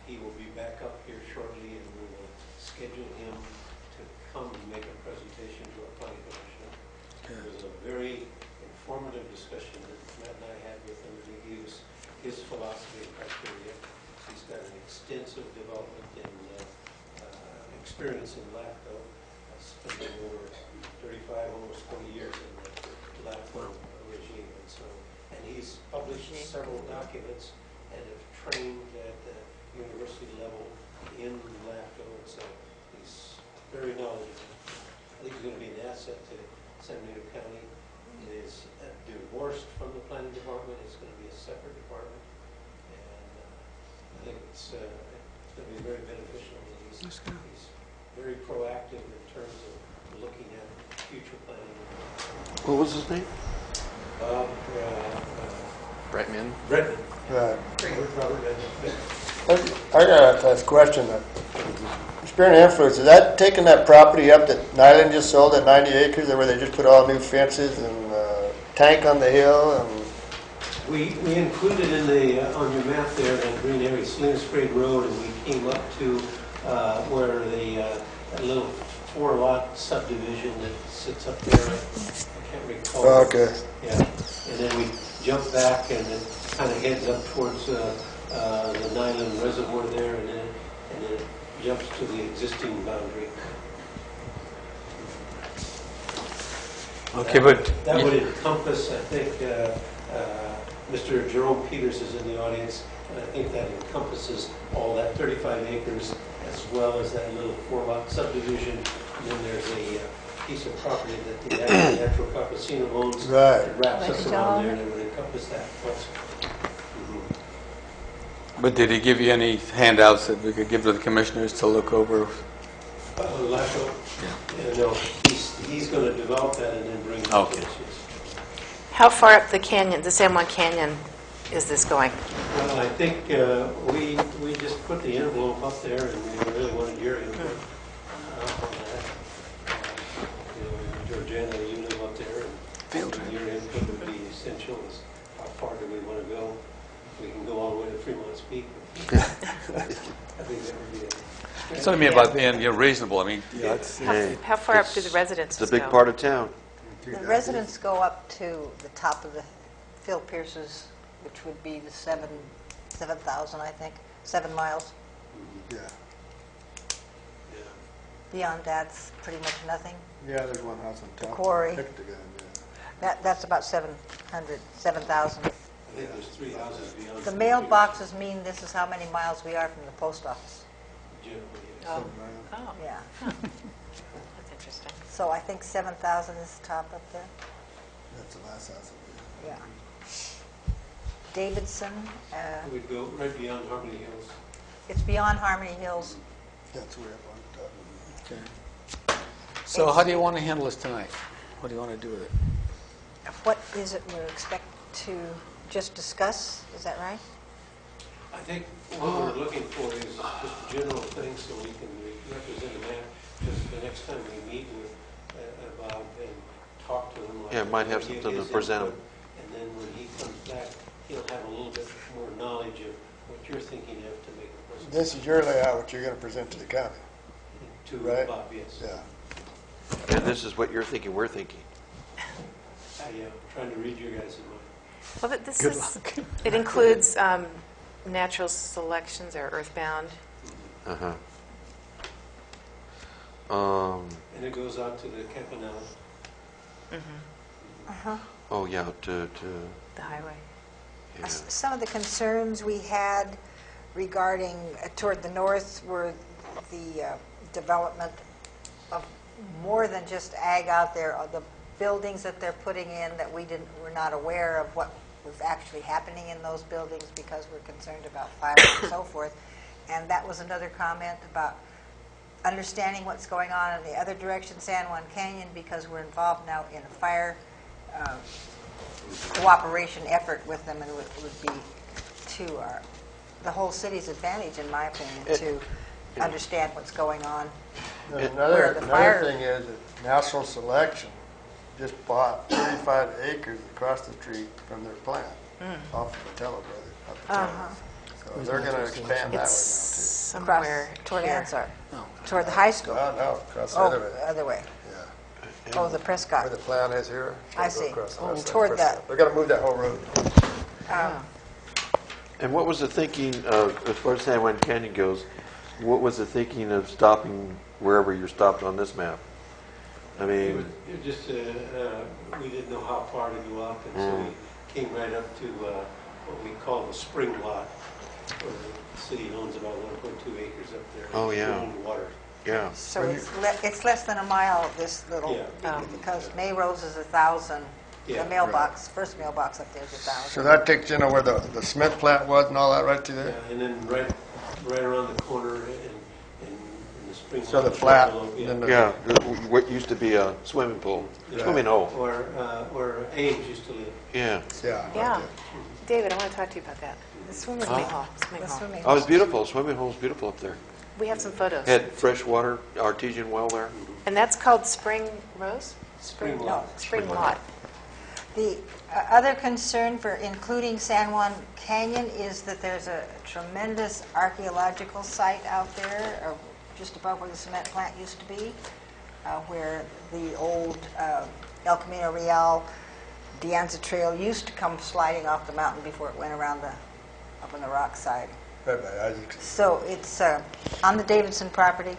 He will be back up here shortly, and we will schedule him to come and make a presentation to our planning commission. It was a very informative discussion that Matt and I had with him, and he gave us his philosophy and criteria. He's got an extensive development in experience in LAFCO, spending over 35, almost 40 years in the LAFCO regime. And he's published several documents and have trained at the university level in LAFCO, and so he's very knowledgeable. I think he's going to be an asset to San Benito County. He is divorced from the planning department. It's going to be a separate department, and I think it's going to be very beneficial. He's very proactive in terms of looking at future planning. What was his name? Brightman? Redmond. Right. Robert Redmond. I got a question. Sphere of influence, is that taking that property up that Nyland just sold at 90 acres, where they just put all new fences and tank on the hill? And We included in the on your map there that green area, Salinas Grade Road, and we came up to where that little 4-lot subdivision that sits up there. I can't recall. Oh, okay. Yeah, and then we jump back, and it kind of heads up towards the Nyland Reservoir there, and then it jumps to the existing boundary. Okay, but That would encompass, I think, Mr. Jerome Peters is in the audience, and I think that encompasses all that 35 acres as well as that little 4-lot subdivision. And then there's a piece of property that the Natural Campesino owns Right. that wraps us around there, and it would encompass that also. But did he give you any handouts that we could give to the commissioners to look over? LAFCO? Yeah. No, he's going to develop that and then bring it to us. Okay. Yes. How far up the canyon, the San Juan Canyon, is this going? Well, I think we just put the envelope up there, and we really wanted your input on that. Georgiana, you live up there, and your input would be essential. Is how far do we want to go? we can go all the way to Fremont Peak. I think that would be it. That's what I mean about being reasonable. I mean, How far up do the residences It's a big go? part of town. The residents go up to the top of the Phil Pierce's, which would be the 7,000, I think, 7 miles. Yeah. Yeah. Beyond that's pretty much nothing. Yeah, there's one house on top. quarry. Hectagon, That's about 7,000. I think there's 3 houses beyond. The mailboxes mean this is how many miles we are from the post office. Generally, yes. Oh, yeah. oh, Yeah. that's interesting. So I think 7,000 is the top up there. That's the last house. Yeah. Davidson, It would go right beyond Harmony Hills. it's beyond Harmony Hills. That's way up on top. so how do you want to handle this tonight? What do you want to do with it? What is it we're expected to just discuss? Is that right? I think what we're looking for is just general things so we can represent a map. Just the next time we meet with Bob and talk to him. Like, Yeah, might have give something to his present input, him. And then when he comes back, he'll have a little bit more knowledge of what you're thinking of to make a presentation. This is your layout, what you're going to present to the county. To right? Bob, yes. Yeah. And this is what you're thinking, we're thinking. I'm trying to read your guys' mind. Well, but this Good is, luck. it includes natural selections or earthbound. Uh-huh. And it goes out to the Campanella. Oh, yeah, to The highway. yeah. Some of the concerns we had regarding toward the north were the development of more than just ag out there, the buildings that they're putting in that we're not aware of what was actually happening in those buildings because we're concerned about fire and so forth. And that was another comment about understanding what's going on in the other direction, San Juan Canyon, because we're involved now in a fire cooperation effort with them, and it would be to the whole city's advantage, in my opinion, to understand what's going on. And Where the fire- another thing is that National Selection just bought 35 acres across the street from their plant off of the Tello Brothers. Up the Tello. So they're going to expand that It's way somewhere Toward here. Ansar, toward the high school. now, too. No, across the Oh, other the way. other way. Yeah. Oh, the Where Prescott. the plant is here. I They'll go see. across the Oh, other side. toward that. They're going to move that whole road. And what was the thinking of, as far as San Juan Canyon goes, what was the thinking of stopping wherever you're stopped on this map? I It was mean, just, we didn't know how far to go up, and so we came right up to what we call the spring lot, where the city owns about 1.2 acres up there. Oh, yeah. Owned water. yeah. So it's less than a mile, this little, Yeah. because May Rose is 1,000. Yeah, The mailbox, first mailbox up there is So 1,000. that takes, where the cement plant was and all that right to Yeah, there? and then right around the corner in the spring lot. So the flat, Yeah. then the- Yeah, what used to be a swimming pool, swimming hole. Where Ames used to live. Yeah. Yeah. right Yeah. there. David, I want to talk to you about that. The swimming hall. Swimming The hall. swimming Oh, it was beautiful, swimming hole's beautiful up there. We have some photos. Had fresh water, artesian well there. And that's called Spring Rose? Spring lot. Spring Lot. The other concern for including San Juan Canyon is that there's a tremendous archaeological site out there, just above where the cement plant used to be, where the old El Camino Real De Anza Trail used to come sliding off the mountain before it went around up on the rock side. Right by Isaac's. So it's on the Davidson property,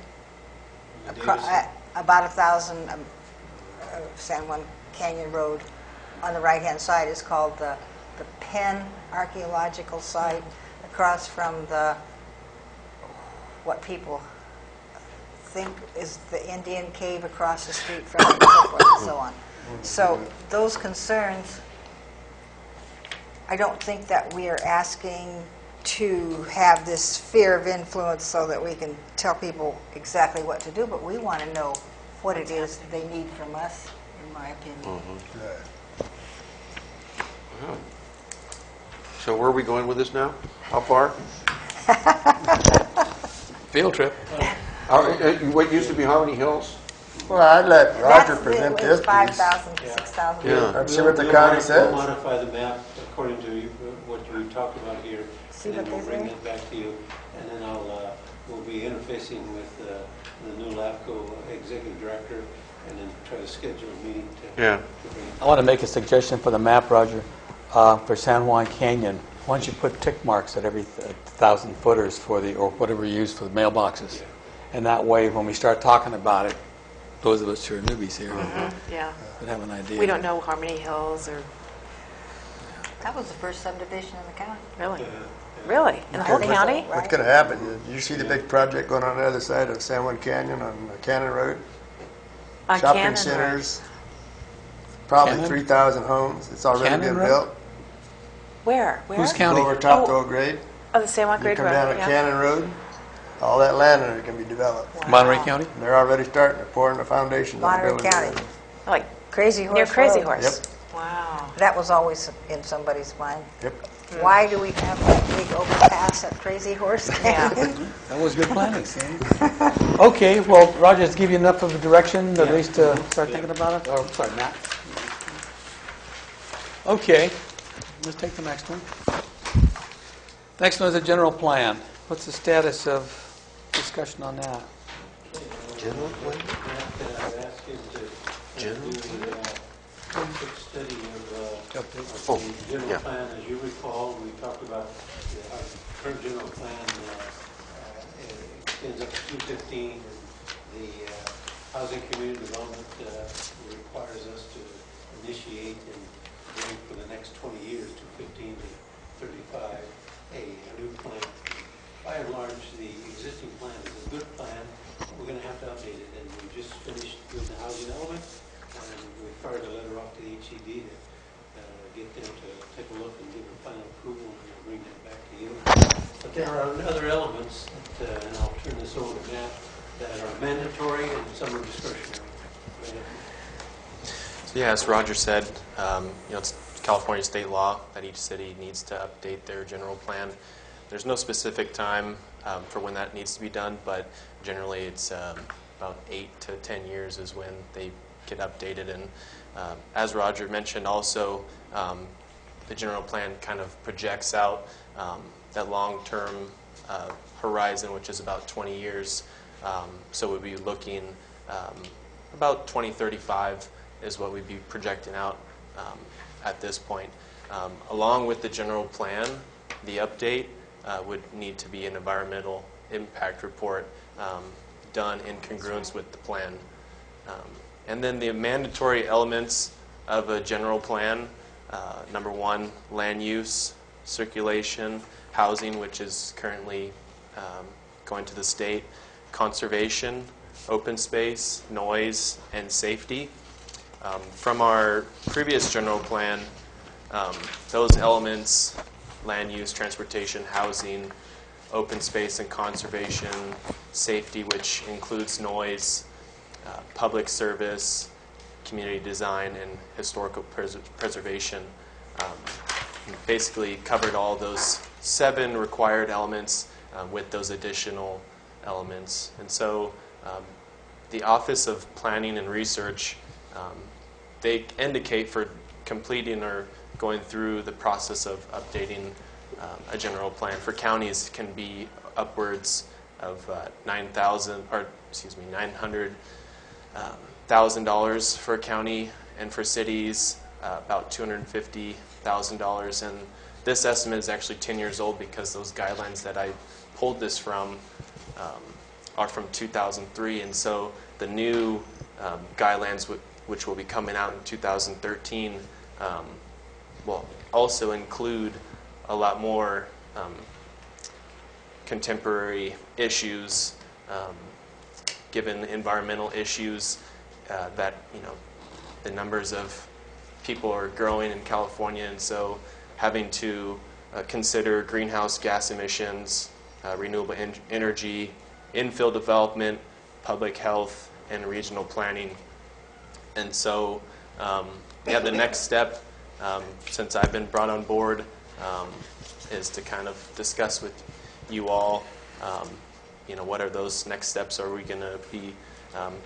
The Davidson. about 1,000 San Juan Canyon Road. On the right-hand side is called the Penn Archaeological Site, across from what people think is the Indian cave across the street from it, and so forth and so on. So those concerns, I don't think that we are asking to have this sphere of influence so that we can tell people exactly what to do, but we want to know what it is they need from us, in my opinion. Right. So where are we going with this now? How far? Field trip. What used to be Harmony Hills? Well, I'd let Roger present It's this piece. 5,000, 6,000. Yeah. I'd see what the county says. We'll modify the map according to what we talked about here. See and what then we'll they bring say. that back to you. And then we'll be interfacing with the new LAFCO executive director and then try to schedule a meeting to Yeah. bring it. I want to make a suggestion for the map, Roger, for San Juan Canyon. Why don't you put tick marks at every 1,000 footers for or whatever you use for the mailboxes? And that way, when we start talking about it, those of us who are newbies here Yeah. would have an idea. We don't know Harmony Hills or, That was the first subdivision in the county. really? Really? In the whole Okay. county? What's going to happen? You see the big project going on the other side of San Juan Canyon on Cannon Road? On Shopping Cannon Road. centers, probably Cannon? 3,000 homes. It's already Cannon been Road? built. Where? Where? Whose Go county? over top to Oh. Oak Grade. Oh, the San Juan You Grade come Road. down to yeah. Cannon Road, all that land in there can be developed. Monterey County? And they're already starting. They're pouring the foundations on the Monterey building. County. Like Crazy Horse near Crazy Road. Horse? Yep. Wow. That was always in somebody's mind. Yep. Why do we have that big overpass at Crazy Horse Yeah. Canyon? That was good planning, Sandy. Okay, well, Roger, let's give you enough of a direction, at least to start thinking about it. Oh, sorry, Matt. Okay, let's take the next one. Next one is a general plan. What's the status of discussion on that? General plan? I've asked him to General do a quick study of Oh, the general yeah. plan. As you recall, we talked about our current general plan extends up to 215. And the housing community development requires us to initiate and bring for the next 20 years, 215 to 35, a new plan. By and large, the existing plan is a good plan. We're going to have to update it, and we just finished with the housing element, and we fired a letter off to the HED to get them to take a look and give a final approval, and we'll bring that back to you. But there are other elements, that, and I'll turn this over to Matt, that are mandatory and some are discretionary. So yeah, as Roger said, it's California state law that each city needs to update their general plan. There's no specific time for when that needs to be done, but generally it's about 8 to 10 years is when they get updated. And as Roger mentioned also, the general plan kind of projects out that long-term horizon, which is about 20 years. So we'll be looking about 2035 is what we'd be projecting out at this point. Along with the general plan, the update would need to be an environmental impact report done in congruence with the plan. And then the mandatory elements of a general plan, number one, land use, circulation, housing, which is currently going to the state, conservation, open space, noise, and safety. From our previous general plan, those elements, land use, transportation, housing, open space and conservation, safety, which includes noise, public service, community design, and historical preservation, basically covered all those 7 required elements with those additional elements. And so the Office of Planning and Research, they indicate for completing or going through the process of updating a general plan for counties can be upwards of $900,000 for a county, and for cities about $250,000. And this estimate is actually 10 years old because those guidelines that I pulled this from are from 2003, and so the new guidelines which will be coming out in 2013 will also include a lot more contemporary issues, given the environmental issues that the numbers of people are growing in California, and so having to consider greenhouse gas emissions, renewable energy, infill development, public health, and regional planning. And so, the next step, since I've been brought on board, is to kind of discuss with you all, what are those next steps? Are we going to be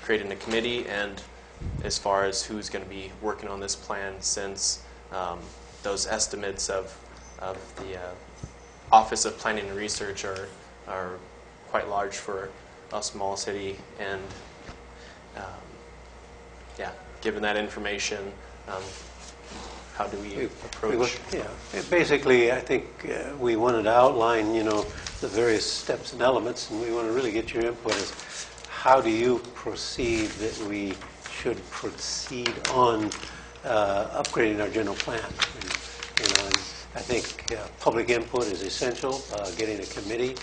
creating a committee, and as far as who's going to be working on this plan, since those estimates of the Office of Planning and Research are quite large for a small city, and yeah, given that information, how do we approach? Yeah, basically, I think we wanted to outline, the various steps and elements, and we want to really get your input as how do you proceed that we should proceed on upgrading our general plan. And I think public input is essential, getting a committee,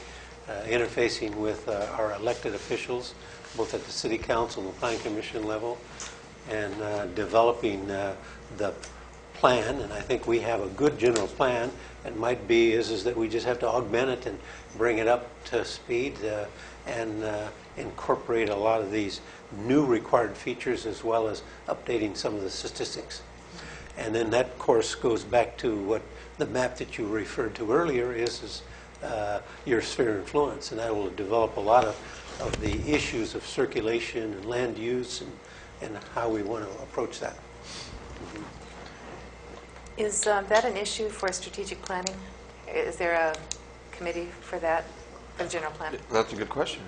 interfacing with our elected officials, both at the City Council and the Plan Commission level, and developing the plan. And I think we have a good general plan. It might be is that we just have to augment it and bring it up to speed and incorporate a lot of these new required features, as well as updating some of the statistics. And then that, of course, goes back to what the map that you referred to earlier is your sphere of influence, and that will develop a lot of the issues of circulation and land use and how we want to approach that. Is that an issue for strategic planning? Is there a committee for that, for the general plan? That's a good question.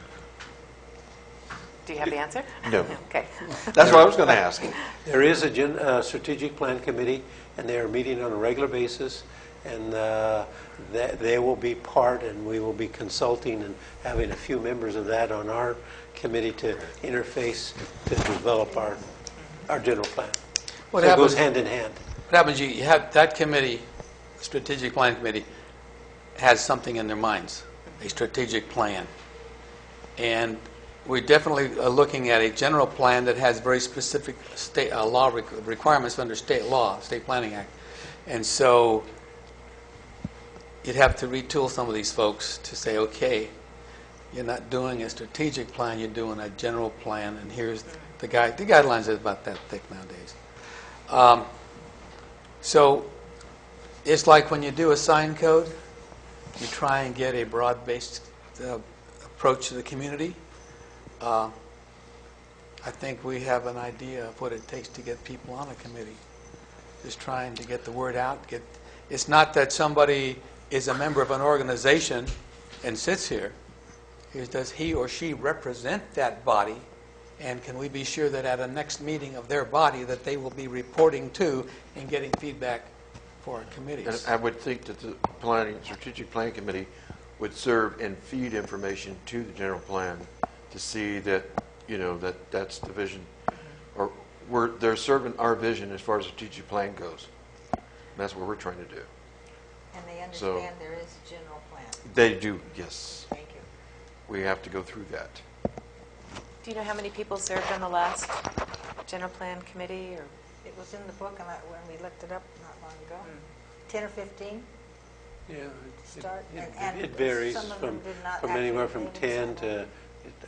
Do you have the answer? No. Okay. That's what I was going to ask. There is a strategic plan committee, and they are meeting on a regular basis, and they will be part, and we will be consulting and having a few members of that on our committee to interface to develop our general plan. What So it happens- goes hand in hand. What happens, you have that committee, strategic plan committee, has something in their minds, a strategic plan. And we definitely are looking at a general plan that has very specific state law requirements under state law, State Planning Act. And so you'd have to retool some of these folks to say, okay, you're not doing a strategic plan, you're doing a general plan, and here's the guidelines are about that thick nowadays. So it's like when you do a sign code, you try and get a broad-based approach to the community. I think we have an idea of what it takes to get people on a committee. Just trying to get the word out. It's not that somebody is a member of an organization and sits here. It's does he or she represent that body, and can we be sure that at a next meeting of their body that they will be reporting to and getting feedback for our committees. And I would think that the strategic plan committee would serve and feed information to the general plan to see that, that's the vision, or they're serving our vision as far as strategic plan goes. And that's what we're trying to do. And they understand there is a general plan. They do, yes. Thank you. We have to go through that. Do you know how many people served on the last general plan committee? Or It was in the book and when we looked it up not long ago. 10 or 15 Yeah, start. And it varies some of them from did not anywhere actually from live in 10 to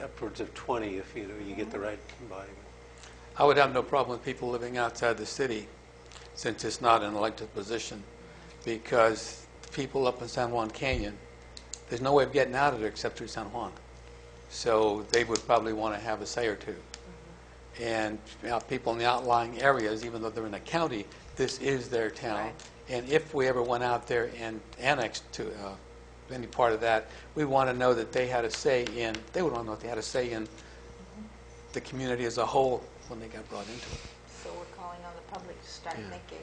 upwards of 20 if you get the right embodiment. I would have no problem with people living outside the city, since it's not an elected position, because people up in San Juan Canyon, there's no way of getting out of there except through San Juan. So they would probably want to have a say or two. And people in the outlying areas, even though they're in a county, this is their town. Right. And if we ever went out there and annexed to any part of that, we want to know that they had a say in, they would want to know that they had a say in the community as a whole when they got brought into it. So we're calling on the public to start thinking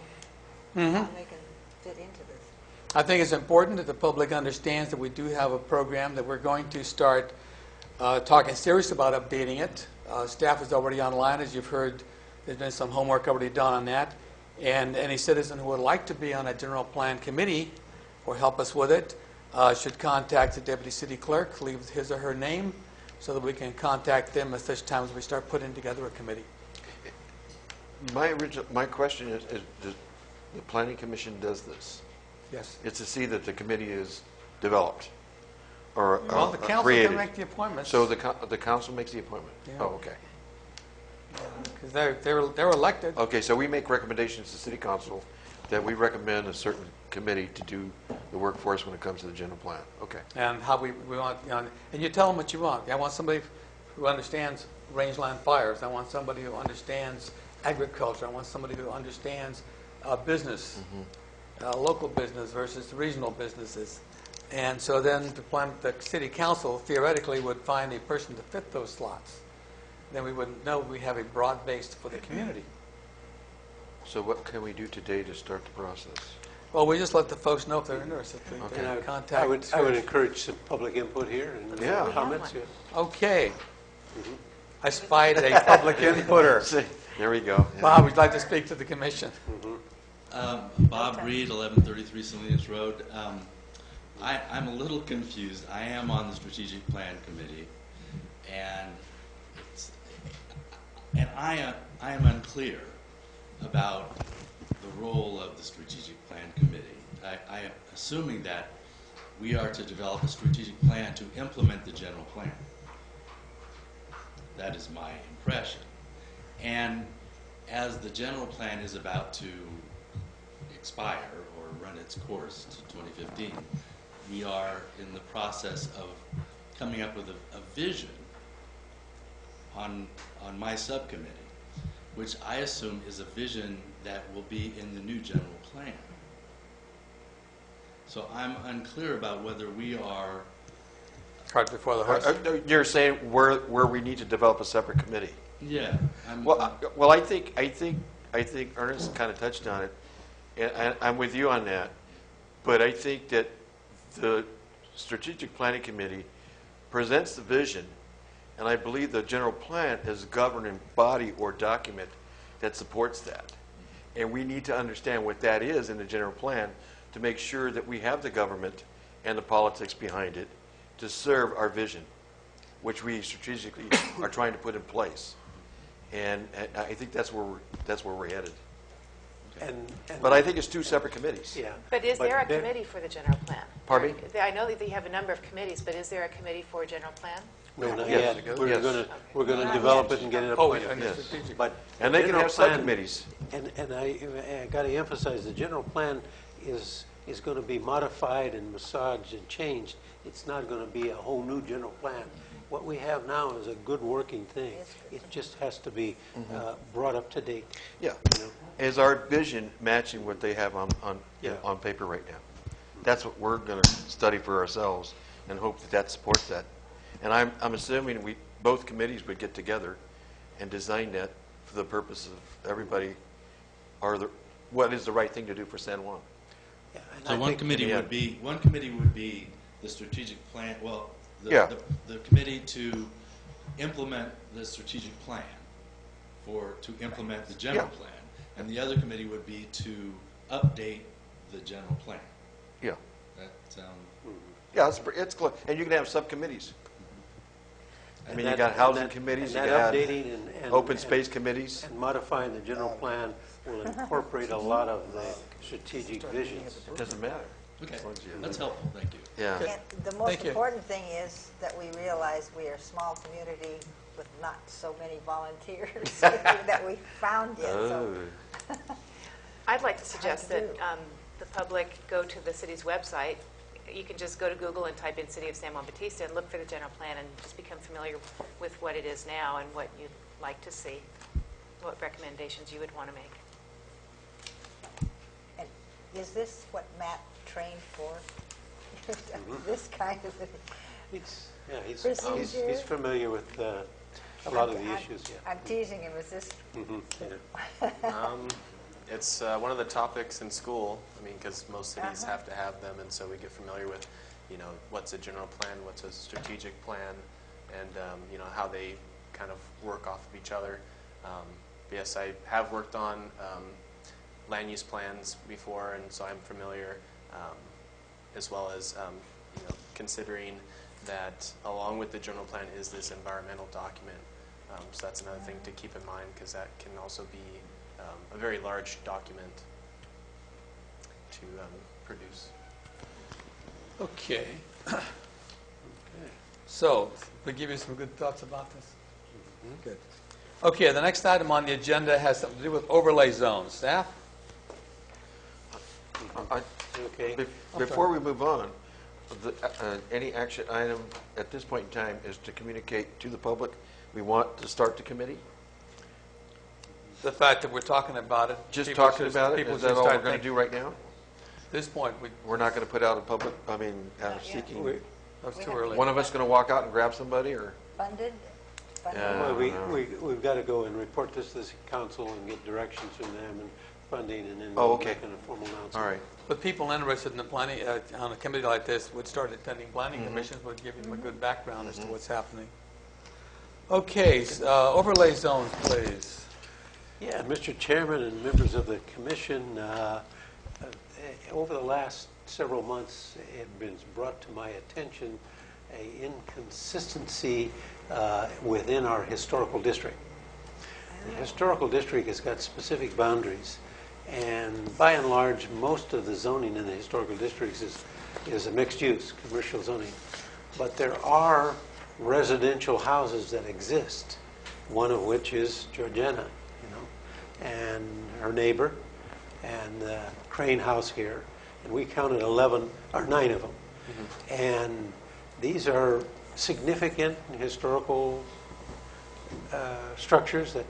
Mm-hmm. how they can fit into this. I think it's important that the public understands that we do have a program that we're going to start talking serious about updating it. Staff is already online, as you've heard. There's been some homework already done on that. And any citizen who would like to be on a general plan committee or help us with it should contact the deputy city clerk, leave his or her name, so that we can contact them at such time as we start putting together a committee. My question is the Planning Commission does this. Yes. It's to see that the committee is developed or Well, the council created. can make the appointments. So the council makes the appointment? Yeah. Oh, okay. Because they're elected. Okay, so we make recommendations to City Council that we recommend a certain committee to do the work for us when it comes to the general plan. Okay. And how we want, and you tell them what you want. I want somebody who understands rangeland fires. I want somebody who understands agriculture. I want somebody who understands business, local business versus regional businesses. And so then the city council theoretically would find a person to fit those slots. Then we would know we have a broad base for the community. So what can we do today to start the process? Well, we just let the folks know if they're interested. They Okay. can And contact. I would encourage some public input here and Yeah. comments. Yeah. Okay. I spied a public inputter. See, there we go. Yeah. Bob, would you like to speak to the commission? Bob Reed, 1133 Salinas Road. I'm a little confused. I am on the Strategic Plan Committee, and I am unclear about the role of the Strategic Plan Committee. I am assuming that we are to develop a strategic plan to implement the general plan. That is my impression. And as the general plan is about to expire or run its course to 2015, we are in the process of coming up with a vision on my subcommittee, which I assume is a vision that will be in the new general plan. So I'm unclear about whether we are. Cart before the horse. You're saying where we need to develop a separate committee? Yeah. Well, I think Ernest kind of touched on it, and I'm with you on that. But I think that the Strategic Planning Committee presents the vision, and I believe the general plan is a governing body or document that supports that. And we need to understand what that is in the general plan to make sure that we have the government and the politics behind it to serve our vision, which we strategically are trying to put in place. And I think that's where we're headed. But I think it's two separate committees. Yeah. But is there a committee for the general plan? Pardon me? I know that you have a number of committees, but is there a committee for general plan? No, not Yes. yet. Yes. We're going to develop it and get it Oh, appointed. and Yes. strategic. But And they can general have plan- subcommittees. And I got to emphasize, the general plan is going to be modified and massaged and changed. It's not going to be a whole new general plan. What we have now is a good working thing. It just has to be brought up to date. Yeah. You know? Is our vision matching what they have Yeah. on paper right now? That's what we're going to study for ourselves and hope that supports that. And I'm assuming both committees would get together and design that for the purpose of everybody, what is the right thing to do for San Juan. Yeah, and So I one think- committee would be the strategic plan. Well, Yeah. the committee to implement the strategic plan, to implement the general Yeah. plan, and the other committee would be to update the general plan. Yeah. That sound. Yeah, it's close. And you can have subcommittees. I mean, you got housing committees, you and that got updating and open space committees. And modifying the general plan will incorporate a lot of the strategic visions. It doesn't matter. Okay, As long as you- that's helpful. Thank you. Yeah. And the most Thank you. important thing is that we realize we are a small community with not so many volunteers that we found yet. So Oh. I'd like to suggest Hard to that do. the public go to the city's website. You can just go to Google and type in City of San Juan Bautista and look for the general plan and just become familiar with what it is now and what you'd like to see, what recommendations you would want to make. and is this what Matt trained for? This kind of He's Procedure. familiar with a lot of the issues, yeah. I'm teasing him. Is this? Yeah. It's one of the topics in school, I mean, because most cities have to have them, and so we get familiar with, what's a general plan, what's a strategic plan, and, how they kind of work off of each other. Yes, I have worked on land use plans before, and so I'm familiar, as well as, considering that along with the general plan is this environmental document. So that's another thing to keep in mind, because that can also be a very large document to produce. Okay. So, we give you some good thoughts about this? Good. Okay, the next item on the agenda has something to do with overlay zones. Staff? Okay. Before we move on, any action item at this point in time is to communicate to the public we want to start the committee? The fact that we're talking about it. Just people talking about it? people Is that should all we're start going to thinking. do right now? At this point, We're not going to put out a public, seeking, that's too early. one of us going to walk out and grab somebody, or? Funded? Well, no. we've got to go and report this to the council and get directions from them and funding, and then Oh, we'll okay. make a formal announcement. All right. But people interested in the planning, on a committee like this, would start attending planning commissions, would give them a good background as to what's happening. Okay, overlay zones, please. Yeah, Mr. Chairman and members of the commission, over the last several months, it has been brought to my attention a inconsistency within our historical district. The historical district has got specific boundaries, and by and large, most of the zoning in the historical districts is a mixed use, commercial zoning. But there are residential houses that exist, one of which is Georgiana, and her neighbor, and the Crane House here, and we counted 9 of them. And these are significant historical structures that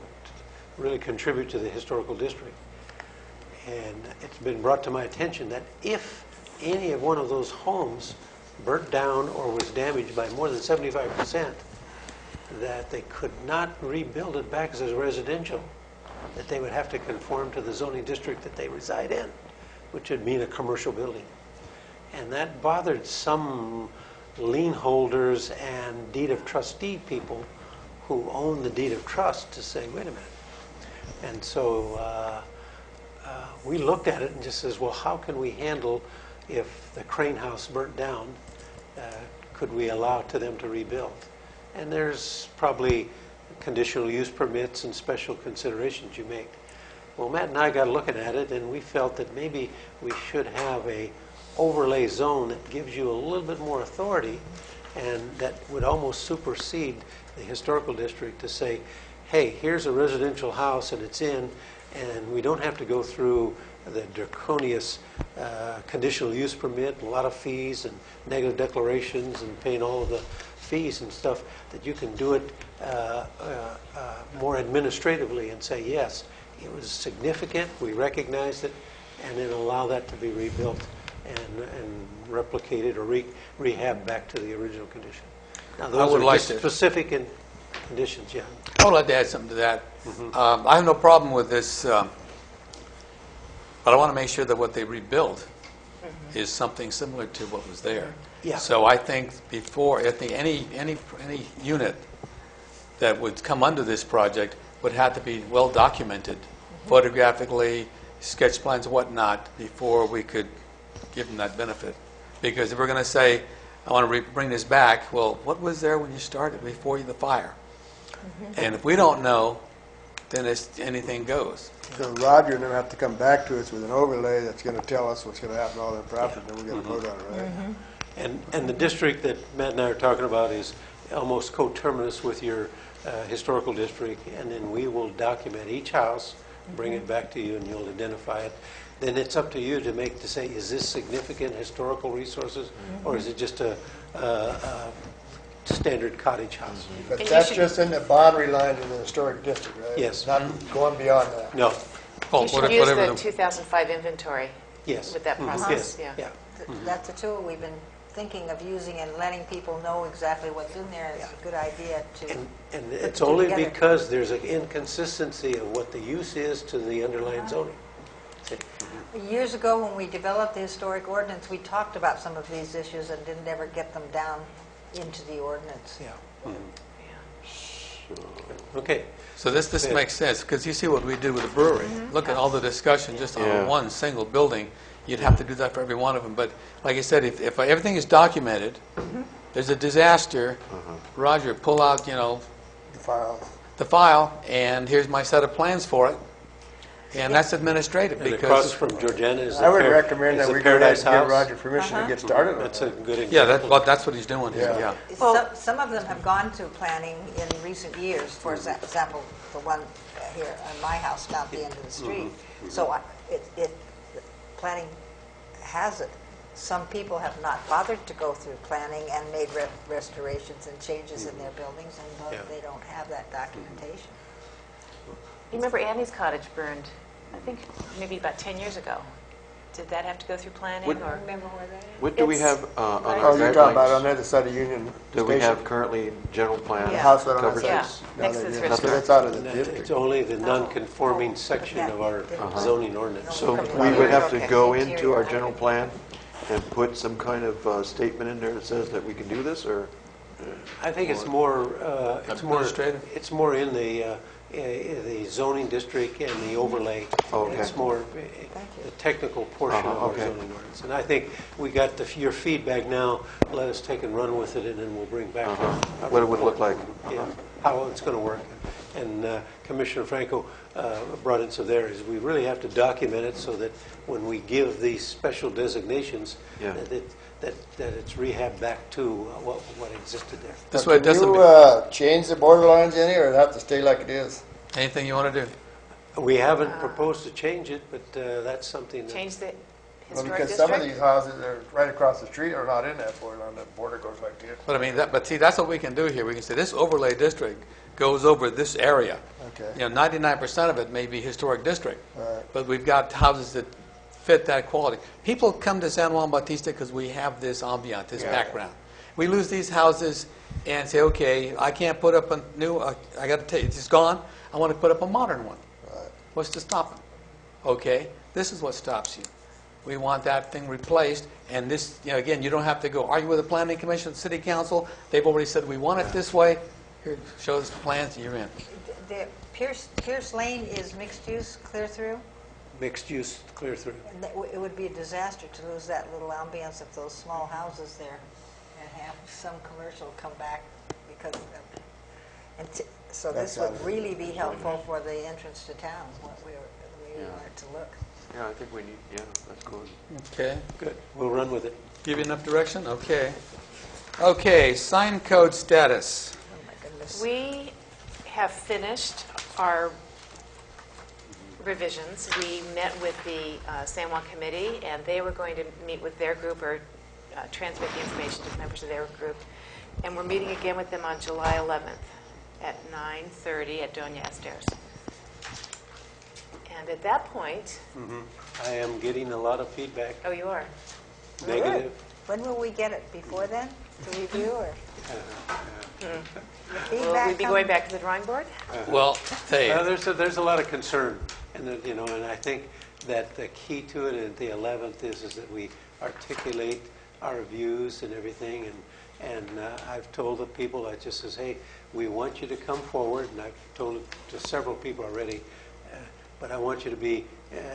really contribute to the historical district. And it's been brought to my attention that if any of one of those homes burnt down or was damaged by more than 75%, that they could not rebuild it back as a residential, that they would have to conform to the zoning district that they reside in, which would mean a commercial building. And that bothered some lien holders and deed of trustee people who own the deed of trust to say, wait a minute. And so we looked at it and just says, well, how can we handle if the Crane House burnt down? Could we allow to them to rebuild? And there's probably conditional use permits and special considerations you make. Well, Matt and I got looking at it, and we felt that maybe we should have a overlay zone that gives you a little bit more authority, and that would almost supersede the historical district to say, hey, here's a residential house and it's in, and we don't have to go through the draconious conditional use permit and a lot of fees and negative declarations and paying all of the fees and stuff, that you can do it more administratively and say, yes, it was significant, we recognized it, and then allow that to be rebuilt and replicated or rehab back to the original condition. Now, those would are like just to- specific conditions, yeah. I would like to add something to that. I have no problem with this, but I want to make sure that what they rebuild is something similar to what was there. Yeah. So I think before, any unit that would come under this project would have to be well documented, photographically, sketch plans, whatnot, before we could give them that benefit. Because if we're going to say, I want to bring this back, well, what was there when you started before the fire? And if we don't know, then anything goes. So Roger and them have to come back to us with an overlay that's going to tell us what's going to happen to all their property, then we're going to vote on it, right? And the district that Matt and I are talking about is almost coterminous with your historical district, and then we will document each house, bring it back to you, and you'll identify it. Then it's up to you to say, is this significant historical resources, or is it just a standard cottage house? But And you that's should- just in the boundary line in the historic district, right? Yes. Not going beyond that. No. Well, You should use whatever the the- 2005 inventory Yes. with that process. Yes. Yeah. That's a tool we've been thinking of using and letting people know exactly what's in there. It's a good idea to. And put it's the two only together. because there's an inconsistency of what the use is to the underlying zoning. Years ago, when we developed the historic ordinance, we talked about some of these issues and didn't ever get them down into the ordinance. Yeah. Okay. So this Good. makes sense, because you see what we did with the brewery. Look at all the discussion just Yeah. on one single building. You'd have to do that for every one of them. But like I said, if everything is documented, there's a disaster, Roger, pull out, The file. the file, and here's my set of plans for it. And that's administrative, And across because, from Georgiana is I would recommend that we go ahead Paradise and give House. Roger permission to get started on That's a that. good yeah, example. that's what he's doing here, Yeah. yeah. Some of them have gone to planning in recent years. For example, the one here on my house down at the end of the street. So planning has it. some people have not bothered to go through planning and made restorations and changes in their buildings, and Yeah. they don't have that documentation. You remember Annie's cottage burned, I think, maybe about 10 years ago. Did that have to go through planning, What- or? Remember where that is? What do we It's- have on Oh, our you're talking about on guidelines? the other side of Union Do we Station? have currently general plan? Yeah. House right on that Coverage? side. Yeah, No, next to they the didn't. thrift store. That's out of the And that- district. It's only the non-conforming section of our zoning ordinance. So Okay. we would have to Okay. go into our general plan and put some kind of statement in there that says that we can do this, or? I think it's more, Administrative? it's more in the zoning district and the overlay. Oh, okay. It's more the technical portion of our okay. zoning ordinance. And I think we got your feedback now. Let us take and run with it, and then we'll bring back What it would look like. Yeah, how it's going to work. And Commissioner Franco brought in some there is we really have to document it so that when we give these special designations, Yeah. that it's rehabbed back to what existed there. This way it doesn't Can be, you change the borderlines any, or it have to stay like it is? anything you want to do. We haven't proposed to change it, but that's something that... Change the Well, historic because some of district? these houses are right across the street are not in that borderline. The border goes like this. But I mean, but see, that's what we can do here. We can say this overlay district goes over this area. Okay. You know, 99% of it may be historic district, Right. but we've got houses that fit that quality. People come to San Juan Bautista because we have this ambient, this background. We lose these houses and say, okay, I can't put up a new, I got to take, it's gone. I want to put up a modern one. Right. What's to stop them? Okay, this is what stops you. We want that thing replaced, and this, you know, again, you don't have to go argue with the planning commission, city council. They've already said we want it this way. Here, show us the plans, and you're in. The Pierce Lane is mixed use, clear through? Mixed use clear through. And it would be a disaster to lose that little ambience of those small houses there and have some commercial come back because of them. So this would really be helpful for the entrance to town, what we want it to look. Yeah, I think we need, that's good. Okay, Good. We'll run with it. give you enough direction? Okay. Okay, sign code status. Oh, my goodness. We have finished our revisions. We met with the San Juan Committee, and they were going to meet with their group or transmit the information to members of their group. And we're meeting again with them on July 11th at 9:30 at Doña Esther's. And at that point, I am getting a lot of feedback, oh, you are? negative. When will we get it? Before then, to review, or? The Will feedback we be come- going back to the drawing board? Well, hey, There's a lot of concern, and and I think that the key to it at the 11th is that we articulate our views and everything, and I've told the people, I just says, hey, we want you to come forward, and I've told it to several people already, but I want you to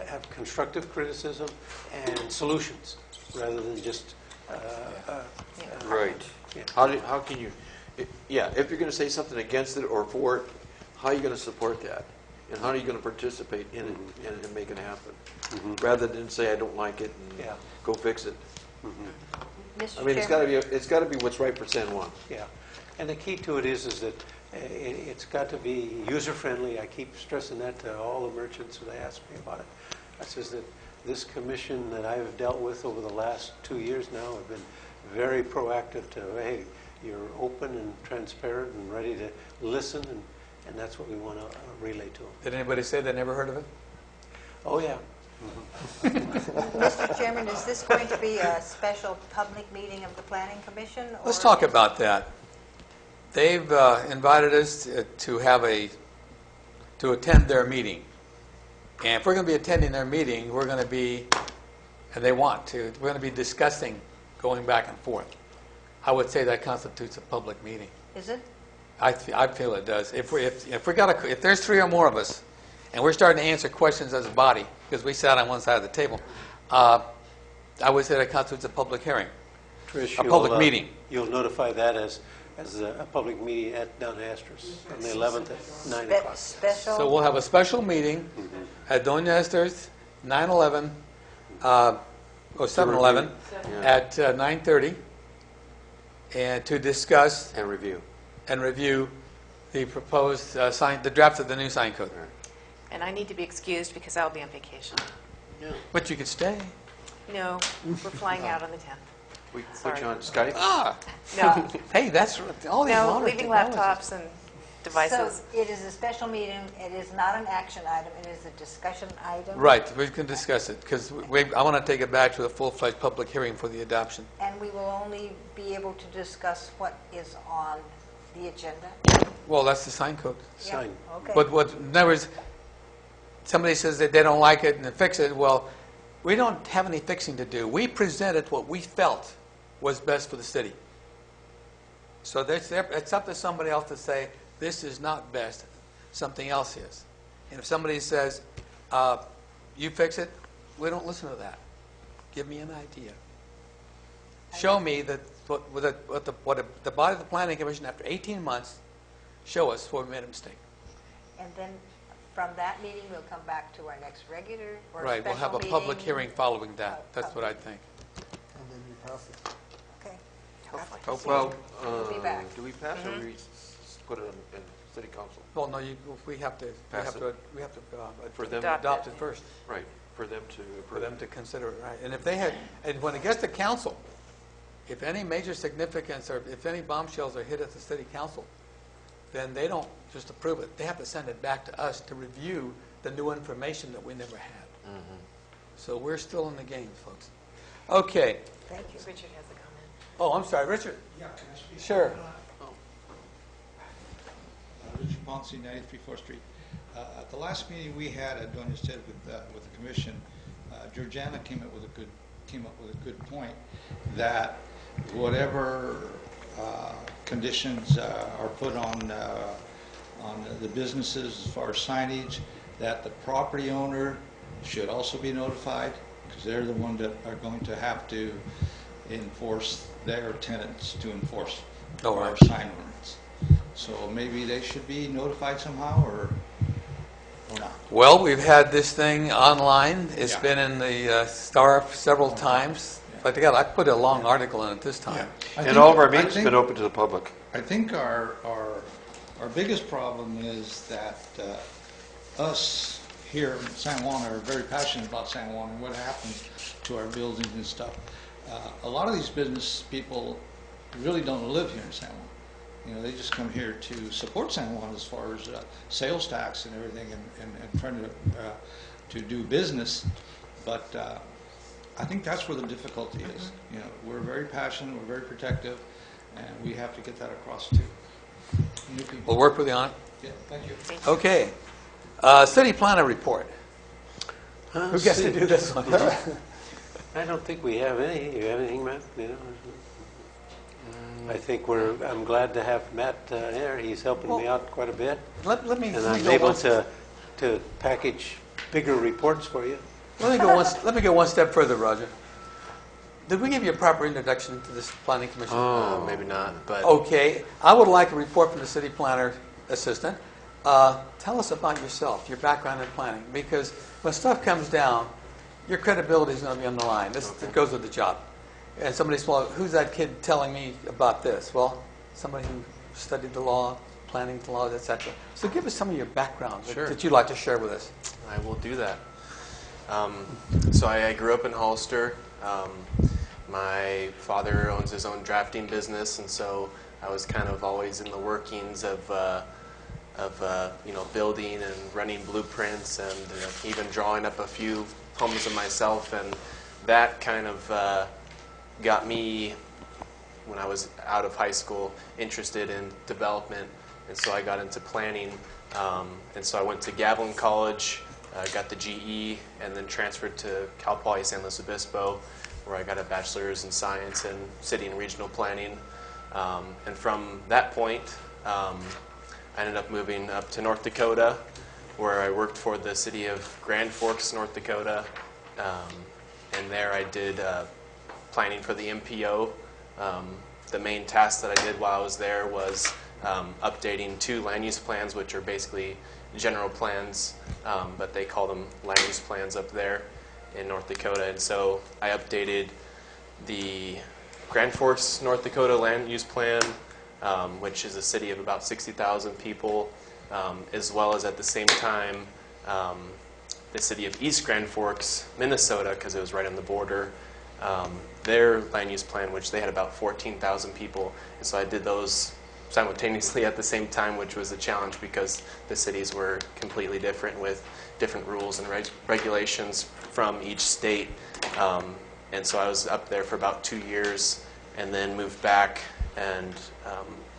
have constructive criticism and solutions rather than just Right. Yeah. How can you, if you're going to say something against it or for it, how are you going to support that? And how are you going to participate in it and make it happen? Rather than say, I don't like it and go fix it. Mr. I mean, Chairman? it's got to be what's right for San Juan. Yeah, and the key to it is that it's got to be user-friendly. I keep stressing that to all the merchants when they ask me about it. I says that this commission that I've dealt with over the last 2 years now have been very proactive to, hey, you're open and transparent and ready to listen, and that's what we want to relay to them. did anybody say they never heard of it? Oh, yeah. Mr. Chairman, is this going to be a special public meeting of the Planning Commission? Let's or- talk about that. They've invited us to attend their meeting. And if we're going to be attending their meeting, we're going to be, and they want to, we're going to be discussing going back and forth. I would say that constitutes a public meeting. Is it? I feel it does. If there's three or more of us, and we're starting to answer questions as a body, because we sat on one side of the table, I would say that constitutes a public hearing, Trish, a public meeting. You'll notify that as a public meeting down at Astor's on the 11th at 9 o'clock. Special? So we'll have a special meeting at Doña Esther's, 9/11, or 7/11, at 9:30, and to discuss And review. and review the proposed the draft of the new sign code. And I need to be excused because I'll be on vacation. But you could stay. No, we're flying out on the 10th. We put Sorry. you on Skype? Ah, No, hey, that's all these no, modern leaving technologies. laptops and devices. So it is a special meeting, it is not an action item, it is a discussion item? Right, we can discuss it, because I want to take it back to a full-fledged public hearing for the adoption. And we will only be able to discuss what is on the agenda? Well, that's the sign code. Yeah, okay. But in other words, somebody says that they don't like it and they fix it, well, we don't have any fixing to do. We presented what we felt was best for the city. So it's up to somebody else to say, this is not best, something else is. And if somebody says, you fix it, we don't listen to that. Give me an idea. Show me that what the body of the Planning Commission, after 18 months, show us where we made a mistake. And then from that meeting, we'll come back to our next regular or Right, we'll have a special public meeting? hearing following that. That's what I think. Okay. Hopefully. Well, We'll be back. do we pass or we put it in city council? Well, no, we have to Pass it. For them, adopt it first, right, for them to for approve. them to consider it, right? And if they had, and when it gets to council, if any major significance or if any bombshells are hit at the city council, then they don't just approve it. They have to send it back to us to review the new information that we never had. So we're still in the game, folks. Okay. Thank you. Richard has a comment. Oh, I'm sorry, Richard. Yeah, can I speak? Sure. Richard Ponce, 93 4th Street. At the last meeting we had at Doña Stead with the commission, Georgiana came up with a good point that whatever conditions are put on the businesses as far as signage, that the property owner should also be notified, because they're the one that are going to have to enforce their tenants to enforce Oh, our right. sign ordinance. So maybe they should be notified somehow, or not. Well, we've had this thing online. It's Yeah. been in the Star several times. But again, I put a long article in it this time. And all of our meetings have been open to the public. I think our biggest problem is that us here in San Juan are very passionate about San Juan and what happens to our buildings and stuff. A lot of these business people really don't live here in San Juan. You know, they just come here to support San Juan as far as sales tax and everything, and trying to do business. But I think that's where the difficulty is. You know, we're very passionate, we're very protective, and we have to get that across to new people. We'll work with you on it. Yeah, thank you. Okay. City planner report. Who gets to do this one? I don't think we have any. You have anything, Matt? You know? I think I'm glad to have Matt here. He's helping me out quite a bit. Let me And go I'm able one- to package bigger reports for you. Let me go one step further, Roger. Did we give you a proper introduction to this planning commission? Maybe not, but Okay. I would like a report from the city planner assistant. Tell us about yourself, your background in planning, because when stuff comes down, your credibility is going to be on the line. It goes with the job. And somebody says, well, who's that kid telling me about this? Well, somebody who studied the law, planning the law, etc. So give us some of your background Sure. that you'd like to share with us. I will do that. So I grew up in Hollister. My father owns his own drafting business, and so I was kind of always in the workings of building and running blueprints, and even drawing up a few homes of myself. And that kind of got me, when I was out of high school, interested in development, and so I got into planning. And so I went to Gavilan College, got the GE, and then transferred to Cal Poly San Luis Obispo, where I got a bachelor's in science and city and regional planning. And from that point, I ended up moving up to North Dakota, where I worked for the city of Grand Forks, North Dakota. And there I did planning for the MPO. The main task that I did while I was there was updating 2 land use plans, which are basically general plans, but they call them land use plans up there in North Dakota. And so I updated the Grand Forks, North Dakota land use plan, which is a city of about 60,000 people, as well as at the same time the city of East Grand Forks, Minnesota, because it was right on the border, their land use plan, which they had about 14,000 people. And so I did those simultaneously at the same time, which was a challenge because the cities were completely different with different rules and regulations from each state. And so I was up there for about 2 years and then moved back. And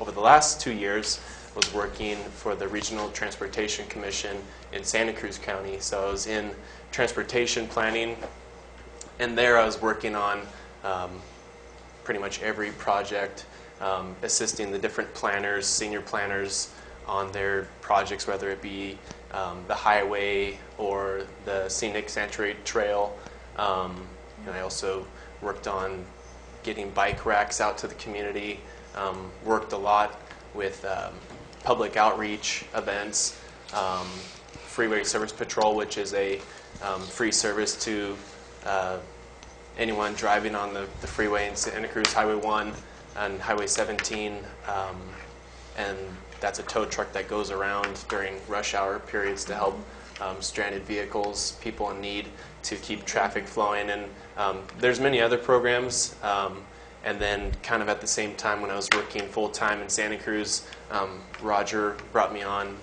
over the last 2 years, was working for the Regional Transportation Commission in Santa Cruz County. So I was in transportation planning, and there I was working on pretty much every project, assisting the different planners, senior planners on their projects, whether it be the highway or the scenic sanctuary trail. And I also worked on getting bike racks out to the community, worked a lot with public outreach events, Freeway Service Patrol, which is a free service to anyone driving on the freeway in Santa Cruz, Highway 1 and Highway 17. And that's a tow truck that goes around during rush hour periods to help stranded vehicles, people in need, to keep traffic flowing. And there's many other programs. And then kind of at the same time when I was working full-time in Santa Cruz, Roger brought me on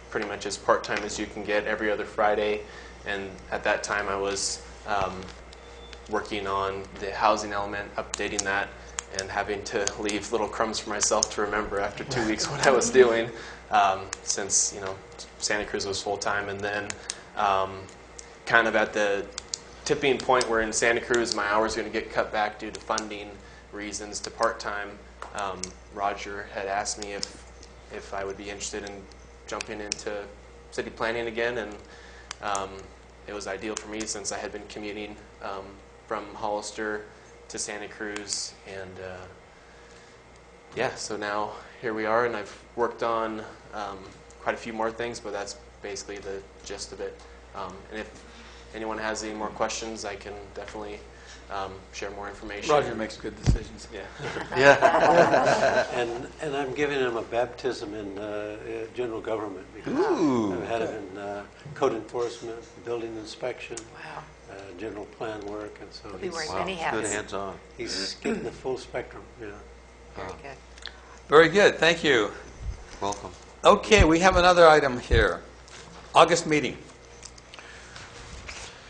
pretty much as part-time as you can get every other Friday. And at that time I was working on the housing element, updating that, and having to leave little crumbs for myself to remember after 2 weeks what I was doing, since Santa Cruz was full-time. And then kind of at the tipping point where in Santa Cruz my hours are going to get cut back due to funding reasons to part-time, Roger had asked me if I would be interested in jumping into city planning again, and it was ideal for me since I had been commuting from Hollister to Santa Cruz, and yeah, so now here we are, and I've worked on quite a few more things, but that's basically the gist of it. And if anyone has any more questions, I can definitely share more information. Roger makes good decisions. Yeah. Yeah. And I'm giving him a baptism in general government because Ooh. I've had him in code enforcement, building inspection, Wow. general plan work, and so He'll be wearing Wow, many hats. good hands-on. he's getting the full spectrum. Yeah. Very good. Very good, thank you. Welcome. Okay, we have another item here. August meeting.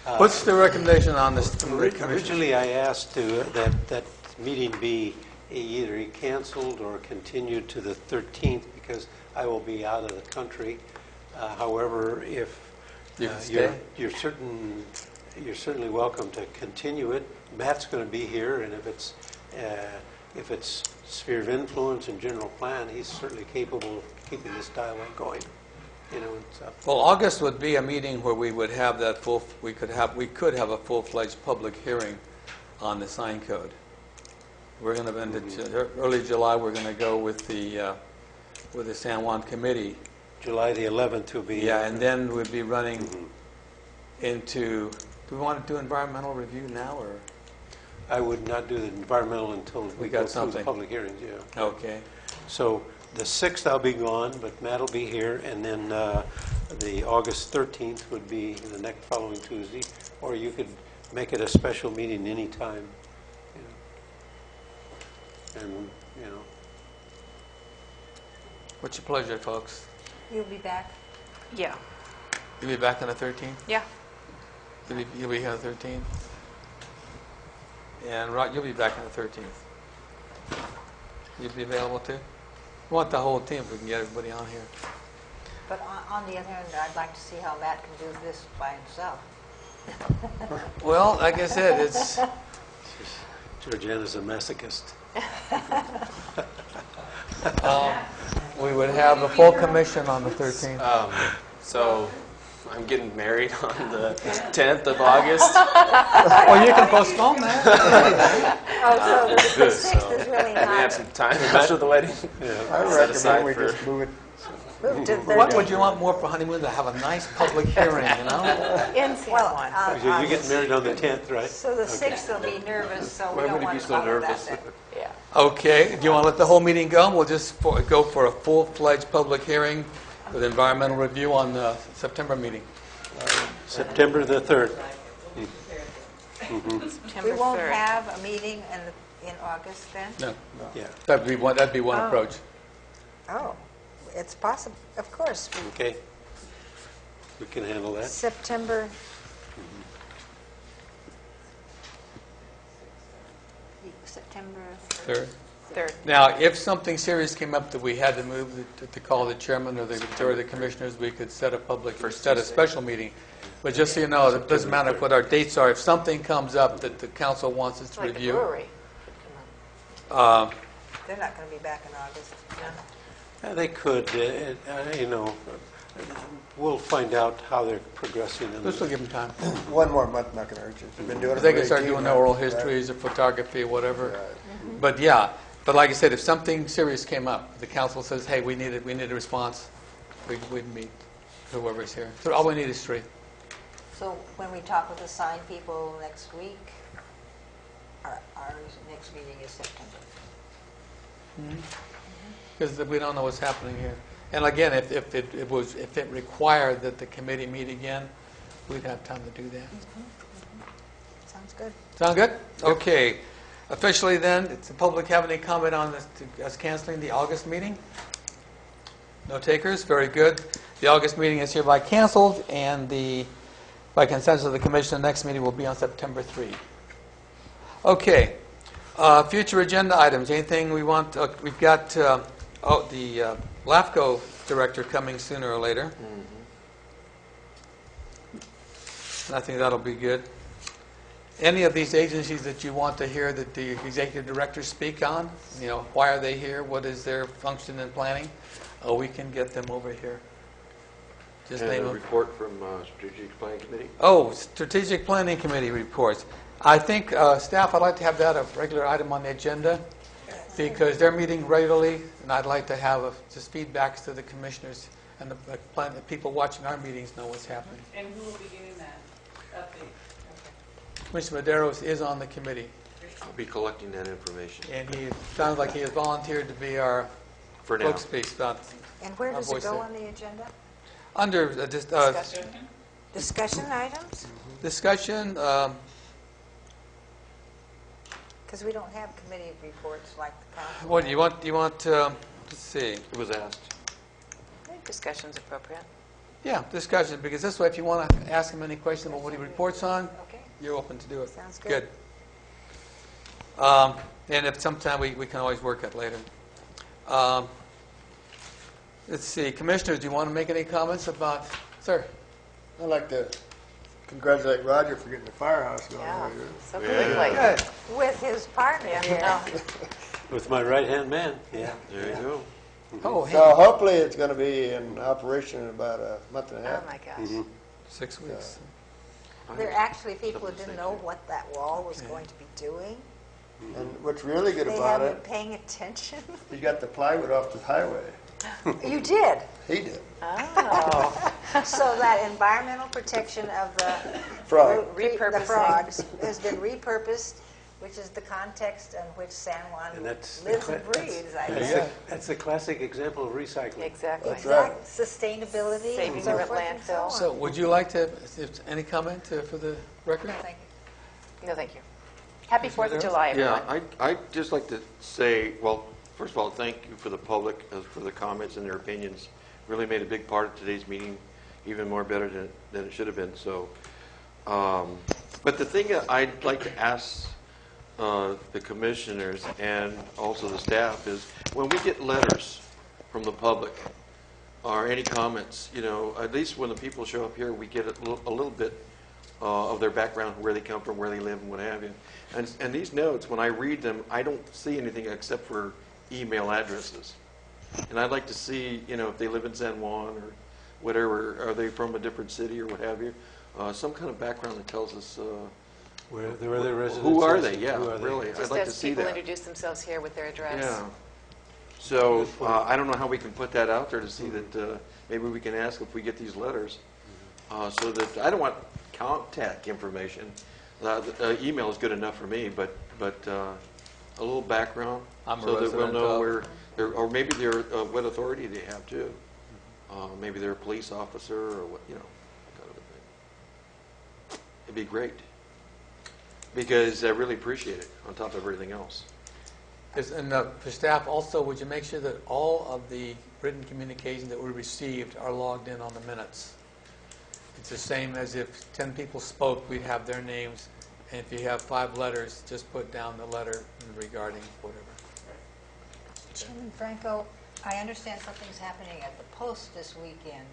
What's the recommendation on this from the commission? Originally, I asked that meeting be either canceled or continued to the 13th because I will be out of the country. However, if You can stay? you're certainly welcome to continue it. Matt's going to be here, and if it's sphere of influence and general plan, he's certainly capable of keeping this dialogue going. And so. Well, August would be a meeting where we would have that we could have a full-fledged public hearing on the sign code. We're going to into early July. We're going to go with the San Juan committee. July the 11th will be. Yeah, and then we'd be running into. Do we want to do environmental review now, or? I would not do the environmental until We go got through the something. public hearings. Yeah. Okay. So the 6th I'll be gone, but Matt will be here, and then the August 13th would be the next following Tuesday, or you could make it a special meeting anytime. And What's your pleasure, folks? You'll be back? Yeah. You'll be back on the 13th? Yeah. You'll be here on the 13th? And Rod, you'll be back on the 13th. You'll be available too? We want the whole team if we can get everybody on here. But on the other hand, I'd like to see how Matt can do this by himself. Well, like I said, it's... Georgiana's a masochist. We would have a full commission on the 13th. So I'm getting married on the 10th of August. Well, you can postpone that. Oh, so the Good, 6th so is really we have not. some time after the wedding. I Set aside recommend we for- just move it. Move to the What 13th. would you want more for honeymoon? To have a nice public hearing, you know? In San Well, Juan. So you get married on the 10th, right? So the 6th will be nervous, so we Why don't would he want be to so follow nervous? that then. Yeah. Okay, do you want to let the whole meeting go? We'll just go for a full-fledged public hearing with environmental review on the September meeting. September the 3rd. September We won't 3rd. have a meeting in August then? No, Yeah, that'd be one approach. Oh, it's possible, of course. okay. We can handle that. September, September, Third. 3rd. Now, if something serious came up that we had to move to call the chairman or the commissioners, we could set a special meeting. But just so you know, it doesn't matter what our dates are. If something comes up that the council wants us to Like the review, brewery. they're not going to be back in August. They could, we'll find out how they're progressing. this will give them time. One more month not going to hurt you. You've been doing it They for can start 18 doing their months, oral right? histories or photography, whatever. Right. But yeah, but like I said, if something serious came up, the council says, hey, we need a response, we'd meet whoever's here. So all we need is 3. So when we talk with the sign people next week, our next meeting is September. Because we don't know what's happening here. And again, if it required that the committee meet again, we'd have time to do that. Sounds good. Sound good? Okay. Officially then, does the public have any comment on us canceling the August meeting? No takers? Very good. The August meeting is hereby canceled, and by consensus of the commission, the next meeting will be on September 3. Okay. Future agenda items. Anything we want? We've got the LAFCO director coming sooner or later. I think that'll be good. Any of these agencies that you want to hear that the executive directors speak on? Why are they here? What is their function in planning? We can get them over here. Just And name a them. report from Strategic Planning Committee. Oh, Strategic Planning Committee reports. I think, staff, I'd like to have that a regular item on the agenda because they're meeting regularly, and I'd like to have just feedbacks to the commissioners and the people watching our meetings know what's happening. And who will be getting that update? Commissioner Medeiros is on the committee, I'll be collecting that information. and he sounds like he has volunteered to be our For now. spokesperson. And where Our does it voice go there. on the agenda? Under Discussion. Discussion items? discussion, Because we don't have committee reports like the council. what do you want? Let's see. It was asked. I think discussion's appropriate. Yeah, discussion, because this way, if you want to ask him any question about what he reports on, Okay, you're open to do it. sounds good. And if sometime we can always work it later. Let's see, commissioners, do you want to make any comments about, sir? I'd like to congratulate Roger for getting the firehouse going Yeah, over here. so quickly. Good. With his partner here. With my right-hand man, yeah. There you go. Oh, hey, So hopefully it's going to be in operation in about a month and a Oh, half. my gosh. 6 weeks. There are actually people who Something to didn't say, know too. what that wall was going to be doing. And what's really good They about haven't it, been paying attention. he got the plywood off the highway. You did. He did. Oh, So that environmental protection of the Frog. the Repurposing. frogs has been repurposed, which is the context in which San Juan And that's lives and breathes, I that's guess. that's a classic example of recycling. exactly. That's right. Sustainability Saving and so the forth and so landfill. on. So would you like to, if any comment for the record? Thank you. No, thank you. Happy 4th of July, everyone. Yeah, I'd just like to say, well, first of all, thank you for the public, for the comments and their opinions. Really made a big part of today's meeting, even more better than it should have been. So, but the thing that I'd like to ask the commissioners and also the staff is, when we get letters from the public or any comments, at least when the people show up here, we get a little bit of their background, where they come from, where they live, and what have you. And these notes, when I read them, I don't see anything except for email addresses. And I'd like to see, if they live in San Juan or whatever, are they from a different city or what have you, some kind of background that tells us Where the residents. who are is they. and Yeah, who are they. really. I'd Just like to as see people that. introduce themselves here with their address. Yeah. So I don't know how we can put that out there to see that maybe we can ask if we get these letters, so that I don't want contact information. Email is good enough for me, but a little background I'm a so that we'll resident know of- where, or maybe they're what authority they have too. Maybe they're a police officer or what, kind of a thing. be great. Because I really appreciate it, on top of everything else. And for staff also, would you make sure that all of the written communications that we received are logged in on the minutes? It's the same as if 10 people spoke, we'd have their names. And if you have 5 letters, just put down the letter regarding whatever. Chairman Franco, I understand something's happening at the Post this weekend.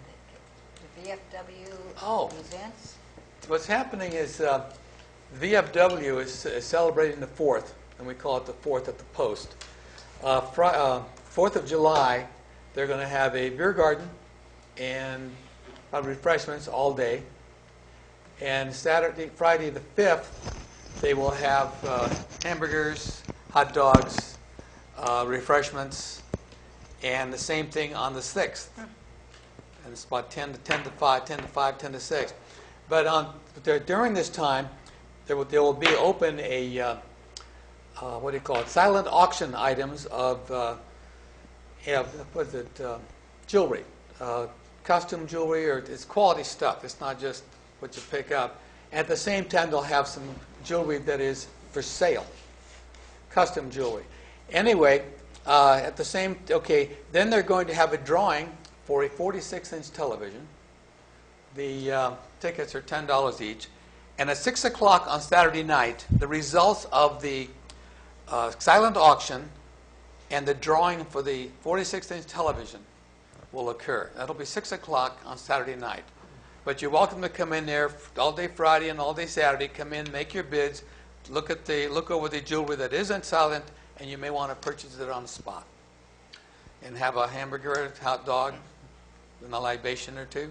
The VFW events? What's happening is VFW is celebrating the 4th, and we call it the 4th at the Post. 4th of July, they're going to have a beer garden and refreshments all day. And Friday the 5th, they will have hamburgers, hot dogs, refreshments, and the same thing on the 6th. And it's about 10 to 5, 10 to 5, 10 to 6. But during this time, there will be open a what do you call it? Silent auction items of jewelry, costume jewelry, or it's quality stuff. It's not just what you pick up. At the same time, they'll have some jewelry that is for sale, custom jewelry. Anyway, then they're going to have a drawing for a 46-inch television. The tickets are $10 each. And at 6 o'clock on Saturday night, the results of the silent auction and the drawing for the 46-inch television will occur. That'll be 6 o'clock on Saturday night. But you're welcome to come in there all day Friday and all day Saturday. Come in, make your bids, look over the jewelry that isn't silent, and you may want to purchase it on the spot. And have a hamburger, a hot dog, and a libation or two,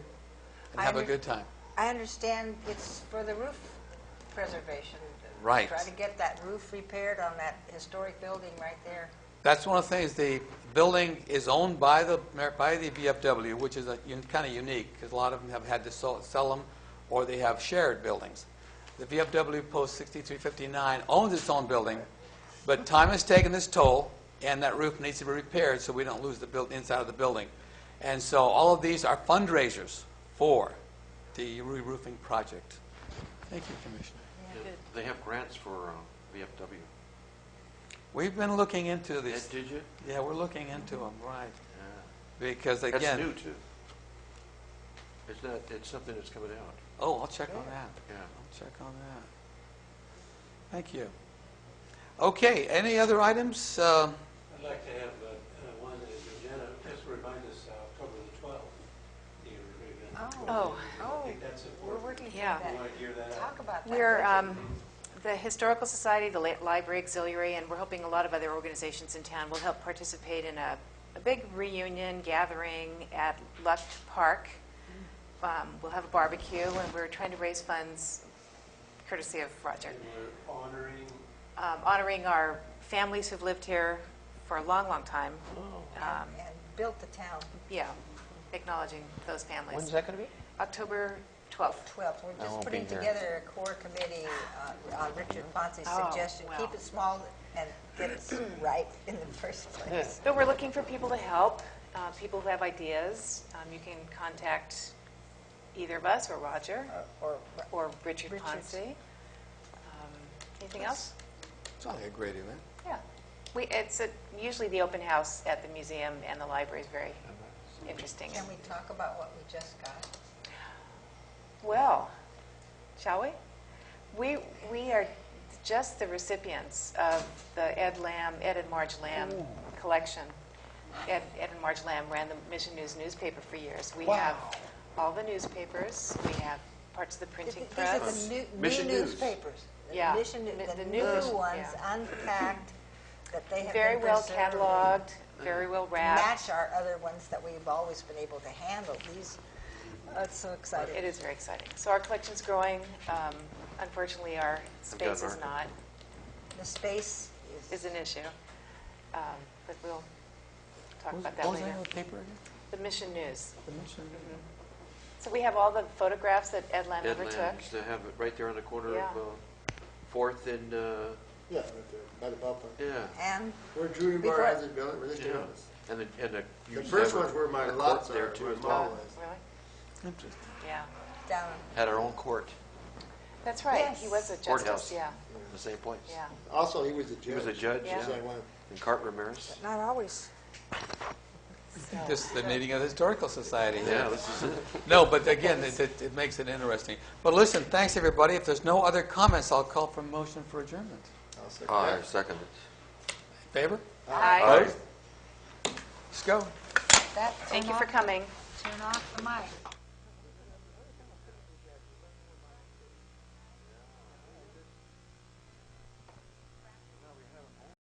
and have a good time. I understand it's for the roof preservation. Right. Try to get that roof repaired on that historic building right there. That's one of the things. The building is owned by the VFW, which is kind of unique because a lot of them have had to sell them, or they have shared buildings. The VFW Post 6359 owns its own building, but time has taken its toll, and that roof needs to be repaired so we don't lose the inside of the building. And so all of these are fundraisers for the re-roofing project. Thank you, Commissioner. They have grants for VFW. We've been looking into this. Did you? Yeah, we're looking into them, right. Yeah. Because again... That's new, too. It's something that's coming out. Oh, I'll check on that. Yeah. I'll check on that. Thank you. Okay, any other items? I'd like to have one as agenda, just remind us October the 12th. I think that's important. We're working for Yeah. that. You want to gear that up? Talk about that. We're the Historical Society, the Library Auxiliary, and we're hoping a lot of other organizations in town will help participate in a big reunion gathering at Luck Park. We'll have a barbecue, and we're trying to raise funds courtesy of Roger. And we're Honoring our families who've lived here for a long, long time. And built the town. Yeah, acknowledging those families. When's that going to be? October 12th. 12th. We're I just won't putting be here. together a core committee on Richard Ponce's Oh, suggestion. wow. Keep it small and get it right in the first place. But we're looking for people to help, people who have ideas. You can contact either of us or Roger or Richard Ponce. Anything else? Sounds like a great event. Yeah. It's usually the open house at the museum and the library is very interesting. Can we talk about what we just got? Well, shall we? We are just the recipients of the Ed and Marge Lamb collection. Ed and Marge Lamb ran the Mission News newspaper for years. We have all the newspapers. We have parts of the printing press. These are the new Mission News. newspapers. Yeah. The new new mission, ones, yeah. unpacked, that they have Very been well preserved cataloged, very well and wrapped. match our other ones that we've always been able to handle. These, that's so exciting. It is very exciting. So our collection's growing. Unfortunately, our space is not, The space is an issue. But we'll talk about that What was the later. name of the paper again? The Mission News. The Mission? So we have all the photographs that Ed Lamb Ed ever took. Lamb's, they have it right there on the corner Yeah. of 4th and, Yeah, right there, by the ballpark. yeah. and Where Drury Before- Bar has it built, where they still Yeah. have it. And The first one's where my lots there are, too. where as my well. mall is. Really? Interesting. Yeah. down. Had our own court. That's right. Yes. He was a Courthouse. justice, yeah. The same place. Yeah. Also, he was a judge. He was a judge, Yeah. yeah. And Cart Ramirez. Not always. This is the meeting of the Historical Society. Yeah, this is it. No, but again, it makes it interesting. But listen, thanks, everybody. If there's no other comments, I'll call for motion for adjournment. I second it. In favor? Aye. Let's go. That Thank you for coming. Turn off the mic.